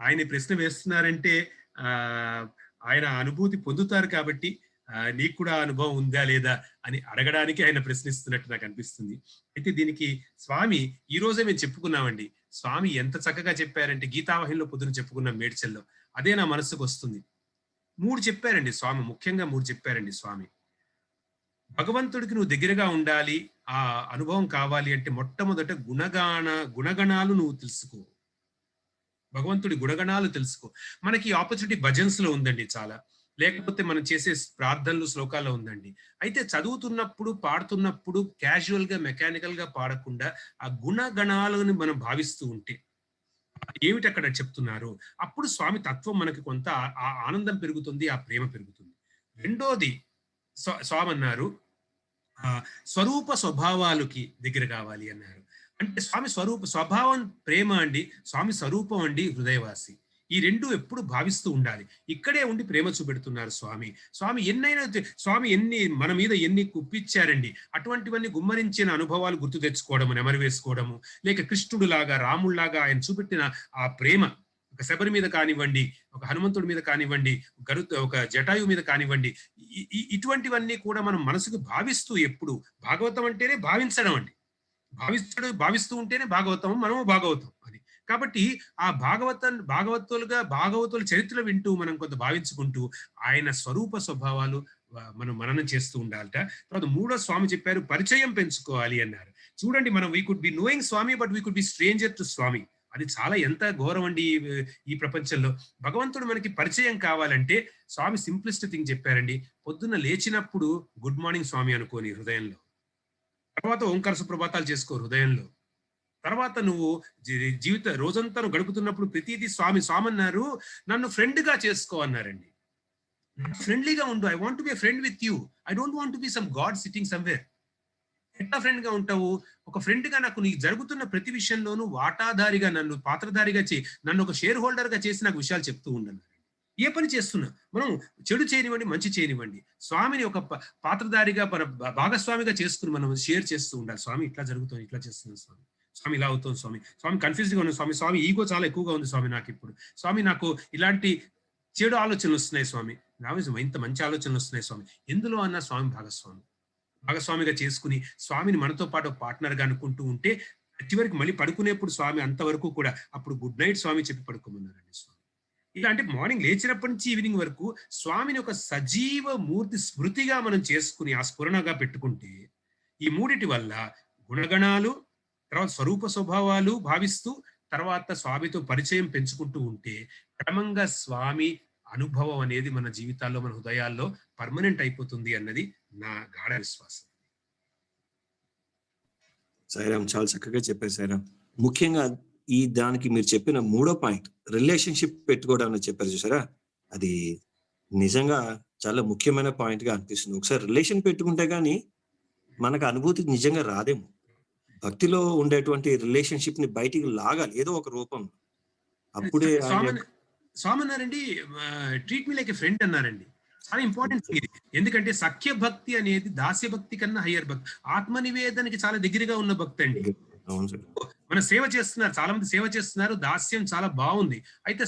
Speaker 2: ఆయన ప్రశ్న వేస్తున్నారంటే ఆయన అనుభూతి పొందుతారు కాబట్టి నీకు కూడా అనుభవం ఉందా లేదా అని అడగడానికి ఆయన ప్రశ్నిస్తున్నట్టు నాకు అనిపిస్తుంది. అయితే దీనికి స్వామి ఈ రోజే మేము చెప్పుకున్నామండి. స్వామి ఎంత చక్కగా చెప్పారంటే, గీతావాహినిలో పొద్దున చెప్పుకున్నాం మేడ్చల్లో, అదే నా మనసుకు వస్తుంది. 3 చెప్పారండి స్వామి, ముఖ్యంగా 3 చెప్పారండి స్వామి. భగవంతుడికి నువ్వు దగ్గరగా ఉండాలి, ఆ అనుభవం కావాలి అంటే మొట్టమొదట గుణగణాలు నువ్వు తెలుసుకో. భగవంతుడి గుణగణాలు తెలుసుకో. మనకి ఆపర్చునిటీ భజన్స్ లో ఉందండి చాలా, లేకపోతే మనం చేసే ప్రార్థనలు శ్లోకాల్లో ఉందండి. అయితే చదువుతున్నప్పుడు, పాడుతున్నప్పుడు క్యాజువల్ గా, మెకానికల్ గా పాడకుండా ఆ గుణగణాలను మనం భావిస్తూ ఉంటే ఏమిటి అక్కడ చెప్తున్నారు, అప్పుడు స్వామి తత్వం మనకి కొంత ఆ ఆనందం పెరుగుతుంది, ఆ ప్రేమ పెరుగుతుంది. రెండోది స్వామి అన్నారు, స్వరూప స్వభావాలకి దగ్గర కావాలి అన్నారు. అంటే స్వామి స్వభావం ప్రేమ అండి, స్వామి స్వరూపం అండి హృదయవాసి. ఈ రెండు ఎప్పుడు భావిస్తూ ఉండాలి. ఇక్కడే ఉండి ప్రేమ చూపెడుతున్నారు స్వామి. స్వామి మన మీద ఎన్ని కుప్పిచ్చారండి. అటువంటివన్నీ గుమ్మరించిన అనుభవాలు గుర్తు తెచ్చుకోవడము, నెమరు వేసుకోవడము, లేక కృష్ణుడు లాగా, రాముళ్లాగా ఆయన చూపెట్టిన ఆ ప్రేమ, ఒక శబరి మీద కానివ్వండి, ఒక హనుమంతుడి మీద కానివ్వండి, ఒక జటాయు మీద కానివ్వండి, ఇటువంటివన్నీ కూడా మనం మనసుకు భావిస్తూ, ఎప్పుడు భాగవతం అంటేనే భావించడం అండి. భావిస్తూ ఉంటేనే భాగవతం, మనము భాగవతం అది. కాబట్టి ఆ భాగవతుల చరిత్ర వింటూ మనం కొంత భావించుకుంటూ ఆయన స్వరూప స్వభావాలు మనం మననం చేస్తూ ఉండాలట. తర్వాత 3వ స్వామి చెప్పారు, పరిచయం పెంచుకోవాలి అన్నారు. చూడండి, మనం we could be knowing Swami, but we could be stranger to Swami. అది చాలా ఎంత ఘోరం అండి ఈ ప్రపంచంలో. భగవంతుడు మనకి పరిచయం కావాలంటే స్వామి సింప్లిస్ట్ థింగ్ చెప్పారండి. పొద్దున్న లేచినప్పుడు గుడ్ మార్నింగ్ స్వామి అనుకోని హృదయంలో, తర్వాత ఓంకార సుప్రభాతాలు చేసుకో హృదయంలో, తర్వాత నువ్వు రోజంతా గడుపుతున్నప్పుడు ప్రతిదీ స్వామి అన్నారు, నన్ను ఫ్రెండ్ గా చేసుకో అన్నారండి. ఫ్రెండ్లీగా ఉండు. I want be a friend with you. I don't want to be some God sitting somewhere. ఎట్లా ఫ్రెండ్ గా ఉంటావు? ఒక ఫ్రెండ్ గా నాకు నీకు జరుగుతున్న ప్రతి విషయంలోనూ వాటాదారిగా, నన్ను పాత్రధారిగా నన్ను ఒక షేర్ హోల్డర్ గా చేసి నాకు విషయాలు చెప్తూ ఉండను. ఏ పని చేస్తున్నా మనం చెడు చేయనివ్వండి, మంచి చేయనివ్వండి, స్వామిని ఒక పాత్రధారిగా, భాగస్వామిగా చేసుకుని మనం షేర్ చేస్తూ ఉండాలి. స్వామి ఇట్లా జరుగుతుంది, ఇట్లా చేస్తున్నాను స్వామి, స్వామి ఇలా అవుతుంది స్వామి కన్ఫ్యూజ్ గా ఉన్నాను స్వామి ఈగో చాలా ఎక్కువగా ఉంది స్వామి నాకు ఇప్పుడు, స్వామి నాకు ఇలాంటి చెడు ఆలోచనలు వస్తున్నాయి స్వామి, ఇంత మంచి ఆలోచనలు వస్తున్నాయి స్వామి. ఎందులో అన్న స్వామి భాగస్వామిగా చేసుకుని స్వామిని మనతో పాటు పార్ట్నర్ గా అనుకుంటూ ఉంటే చివరికి మళ్ళీ పడుకునేప్పుడు స్వామి అంతవరకు కూడా అప్పుడు గుడ్ నైట్ స్వామి చెప్పి పడుకోమన్నారండి స్వామి. ఇలా అంటే మార్నింగ్ లేచినప్పటి నుంచి ఈవినింగ్ వరకు స్వామిని ఒక సజీవ మూర్తి స్మృతిగా మనం చేసుకుని ఆ స్ఫురణగా పెట్టుకుంటే ఈ మూడిటి వల్ల గుణగణాలు, తర్వాత స్వరూప స్వభావాలు భావిస్తూ, తర్వాత స్వామితో పరిచయం పెంచుకుంటూ ఉంటే క్రమంగా స్వామి అనుభవం అనేది మన జీవితాల్లో, మన హృదయాల్లో పర్మనెంట్ అయిపోతుంది అన్నది నా గాఢ విశ్వాసం.
Speaker 3: సాయిరామ్, చాలా చక్కగా చెప్పారు సాయిరామ్. ముఖ్యంగా దానికి మీరు చెప్పిన 3వ పాయింట్, రిలేషన్షిప్ పెట్టుకోవడం అని చెప్పారు చూసారా, అది నిజంగా చాలా ముఖ్యమైన పాయింట్ గా అనిపిస్తుంది. ఒకసారి రిలేషన్ పెట్టుకుంటే గానీ మనకు అనుభూతి నిజంగా రాదేమో. భక్తిలో ఉండేటువంటి రిలేషన్షిప్ ని బయటికి లాగాలి ఏదో ఒక రూపం. అప్పుడే
Speaker 2: స్వామి అన్నారండి, treat me like a friend అన్నారండి. చాలా ఇంపార్టెంట్ ఇది. ఎందుకంటే సఖ్య భక్తి అనేది దాస్య భక్తి కన్నా హయ్యర్ భక్తి, ఆత్మ నివేదనకి చాలా దగ్గరగా ఉన్న భక్తి అండి. మన సేవ చేస్తున్నారు, చాలా మంది సేవ చేస్తున్నారు, దాస్యం చాలా బాగుంది. అయితే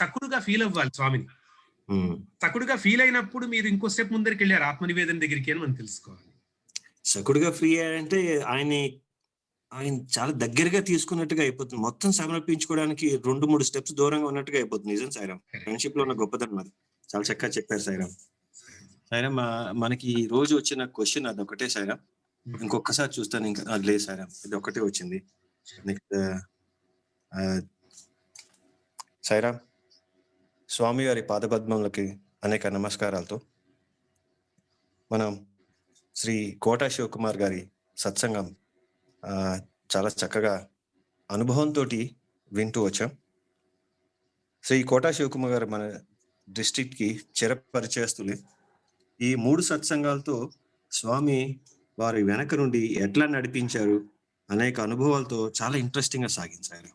Speaker 2: సఖుడుగా ఫీల్ అవ్వాలి స్వామిని. సఖుడుగా ఫీల్ అయినప్పుడు మీరు ఇంకో స్టెప్ ముందరికి వెళ్ళారు ఆత్మ నివేదన దగ్గరికి అని మనం తెలుసుకోవాలి.
Speaker 3: సఖుడుగా ఫ్రీ అంటే ఆయన చాలా దగ్గరగా తీసుకున్నట్టుగా అయిపోతుంది. మొత్తం సమర్పించుకోవడానికి 2-3 స్టెప్స్ దూరంగా ఉన్నట్టుగా అయిపోతుంది. నిజం సాయిరాం. ఫ్రెండ్షిప్ లో ఉన్న గొప్పతనం అది. చాలా చక్కగా చెప్పారు సాయిరాం. సాయిరాం, మనకి ఈ రోజు వచ్చిన క్వశ్చన్ అదొకటే సాయిరాం. ఇంకొకసారి చూస్తాను, ఇంకా అది లేదు సాయిరాం, ఇది ఒకటే వచ్చింది. నెక్స్ట్ సాయిరాం, స్వామి వారి పాదపద్మములకి అనేక నమస్కారాలతో మనం శ్రీ కోటా శివకుమార్ గారి సత్సంగం చాలా చక్కగా అనుభవంతో వింటూ వచ్చాం. శ్రీ కోటా శివకుమార్ గారు మన డిస్ట్రిక్ట్ కి చిరపరిచేస్తులే. ఈ 3 సత్సంగాలతో స్వామి వారి వెనక నుండి ఎట్లా నడిపించారు అనేక అనుభవాలతో చాలా ఇంట్రెస్టింగ్ గా సాగించారు.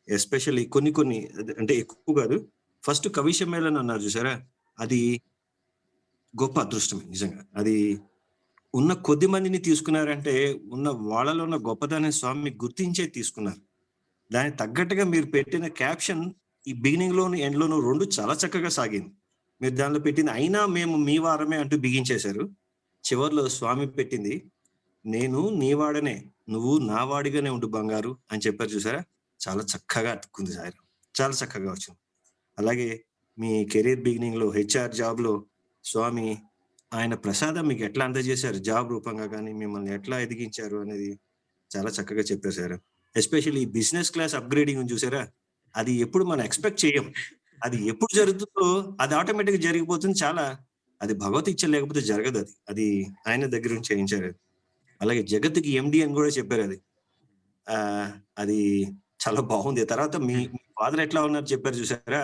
Speaker 3: ఎస్పెషల్లీ కొన్ని అంటే ఎక్కువ కాదు, ఫస్ట్ కవి సమ్మేళనం అన్నారు చూసారా, అది గొప్ప అదృష్టమే నిజంగా. అది ఉన్న కొద్ది మందిని తీసుకున్నారంటే ఉన్న వాళ్ళలో ఉన్న గొప్పదాన్ని స్వామి గుర్తించే తీసుకున్నారు. దానికి తగ్గట్టుగా మీరు పెట్టిన క్యాప్షన్ ఈ బిగినింగ్ లోను ఎండ్ లోను 2 చాలా చక్కగా సాగింది. మీరు దానిలో పెట్టింది అయినా మేము మీ వారమే అంటూ బిగించేశారు. చివరిలో స్వామి పెట్టింది నేను నీ వాడనే, నువ్వు నా వాడిగానే ఉండు బంగారు అని చెప్పారు చూసారా, చాలా చక్కగా అతుక్కుంది సార్, చాలా చక్కగా వచ్చింది. అలాగే మీ కెరీర్ బిగినింగ్ లో HR జాబ్ లో స్వామి ఆయన ప్రసాదం మీకు ఎట్లా అందజేశారు, జాబ్ రూపంగా కానీ మిమ్మల్ని ఎట్లా ఎదిగించారు అనేది చాలా చక్కగా చెప్పారు sir. Especially business class upgrading చూసారా, అది ఎప్పుడు మనం ఎక్స్పెక్ట్ చేయం, అది ఎప్పుడు జరుగుతుందో అది ఆటోమేటిక్ గా జరిగిపోతుంది. చాలా అది భగవత్ ఇచ్చ లేకపోతే జరగదు, అది ఆయన దగ్గర నుంచి చేయించారు. అలాగే జగత్కి MD అని కూడా చెప్పారు, అది చాలా బాగుంది. తర్వాత మీ ఫాదర్ ఎట్లా ఉన్నారు చెప్పారు చూసారా,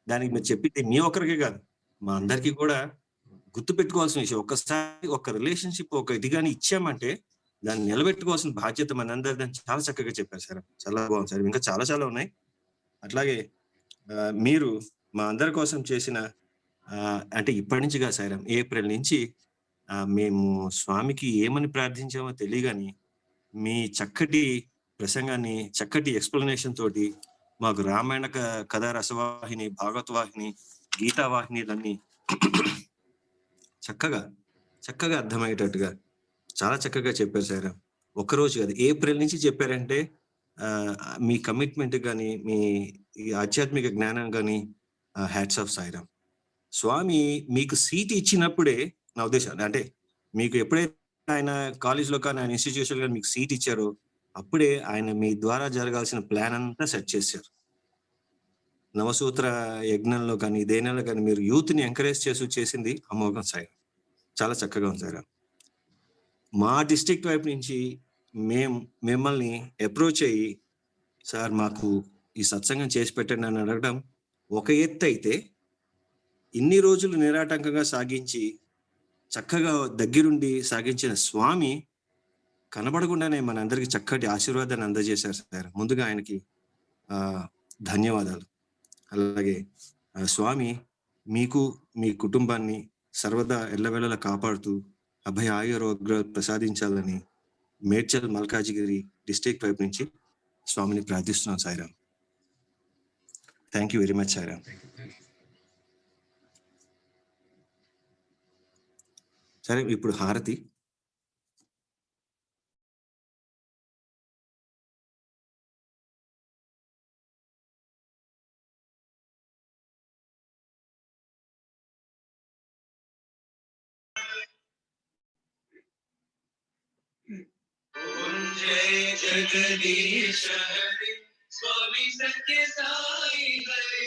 Speaker 3: దానికి మీరు చెప్పింది మీ ఒక్కరికే కాదు మా అందరికీ కూడా గుర్తు పెట్టుకోవాల్సిన విషయం. ఒక్కసారి ఒక రిలేషన్షిప్ ఒక ఇదిగాని ఇచ్చామంటే దాన్ని నిలబెట్టుకోవాల్సిన బాధ్యత మనందరి, దాన్ని చాలా చక్కగా చెప్పారు సార్. చాలా బాగుంది సార్, ఇంకా చాలా ఉన్నాయి. అట్లాగే మీరు మా అందరి కోసం చేసిన అంటే ఇప్పటి నుంచి కాదు సార్, ఏప్రిల్ నుంచి మేము స్వామికి ఏమని ప్రార్థించామో తెలియగాని మీ చక్కటి ప్రసంగాన్ని, చక్కటి ఎక్స్ప్లెనేషన్ తోటి మాకు రామాయణ కథా రసవాహిని, భాగవత వాహిని, గీతా వాహినిలన్నీ చక్కగా అర్థమయ్యేటట్టుగా చాలా చక్కగా చెప్పారు సార్. ఒక్కరోజు కాదు, ఏప్రిల్ నుంచి చెప్పారంటే మీ కమిట్మెంట్ కానీ మీ ఆధ్యాత్మిక జ్ఞానం కానీ హ్యాట్స్ ఆఫ్ సాయిరామ్. స్వామి మీకు సీట్ ఇచ్చినప్పుడే, నా ఉద్దేశం అంటే మీకు ఎప్పుడైతే ఆయన కాలేజ్లో కానీ ఆయన ఇన్స్టిట్యూషన్ కానీ మీకు సీట్ ఇచ్చారో అప్పుడే ఆయన మీ ద్వారా జరగాల్సిన ప్లాన్ అంతా సెట్ చేశారు. నవసూత్ర యజ్ఞంలో కానీ దేనిలో కానీ మీరు యూత్ ని ఎంకరేజ్ చేసింది అమోఘం సార్, చాలా చక్కగా ఉంది సార్. మా డిస్ట్రిక్ట్ వైపు నుంచి మేము మిమ్మల్ని అప్రోచ్ అయ్యి సార్ మాకు ఈ సత్సంగం చేసి పెట్టండి అని అడగడం ఒక ఎత్తు అయితే, ఇన్ని రోజులు నిరాటంకంగా సాగించి చక్కగా దగ్గరుండి సాగించిన స్వామి కనబడకుండానే మనందరికీ చక్కటి ఆశీర్వాదాన్ని అందజేశారు సార్. ముందుగా ఆయనకి ధన్యవాదాలు. అలాగే స్వామి మీకు మీ కుటుంబాన్ని సర్వదా ఎల్లవేళలా కాపాడుతూ అభయ ఆయురోగ్ర ప్రసాదించాలని మేడ్చల్ మల్కాజిగిరి డిస్ట్రిక్ట్ వైపు నుంచి స్వామిని ప్రార్థిస్తున్నాం Sairam. Thank you very much Sairam. సరే, ఇప్పుడు హారతి.
Speaker 4: जय जगदीश हरे स्वामी सत्य साई हरे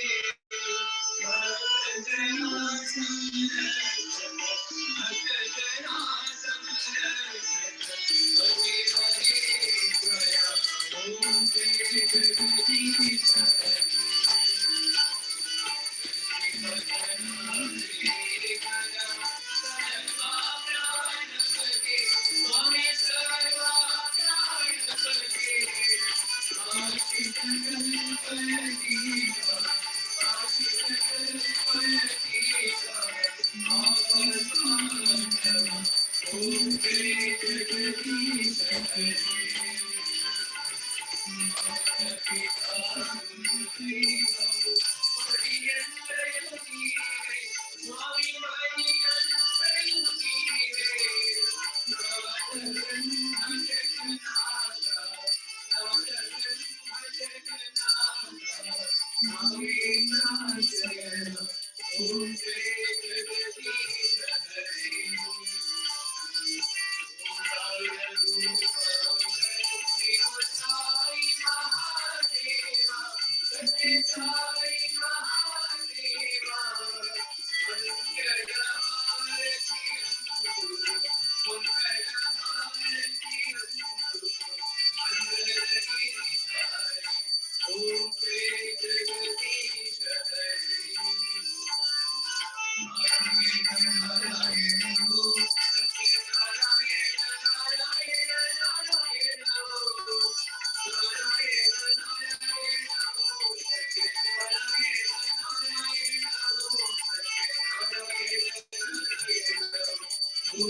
Speaker 4: जय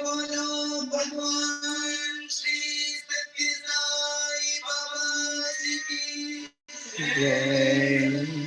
Speaker 4: बोलो भगवान श्री सत्य साई बाबा जी की जय।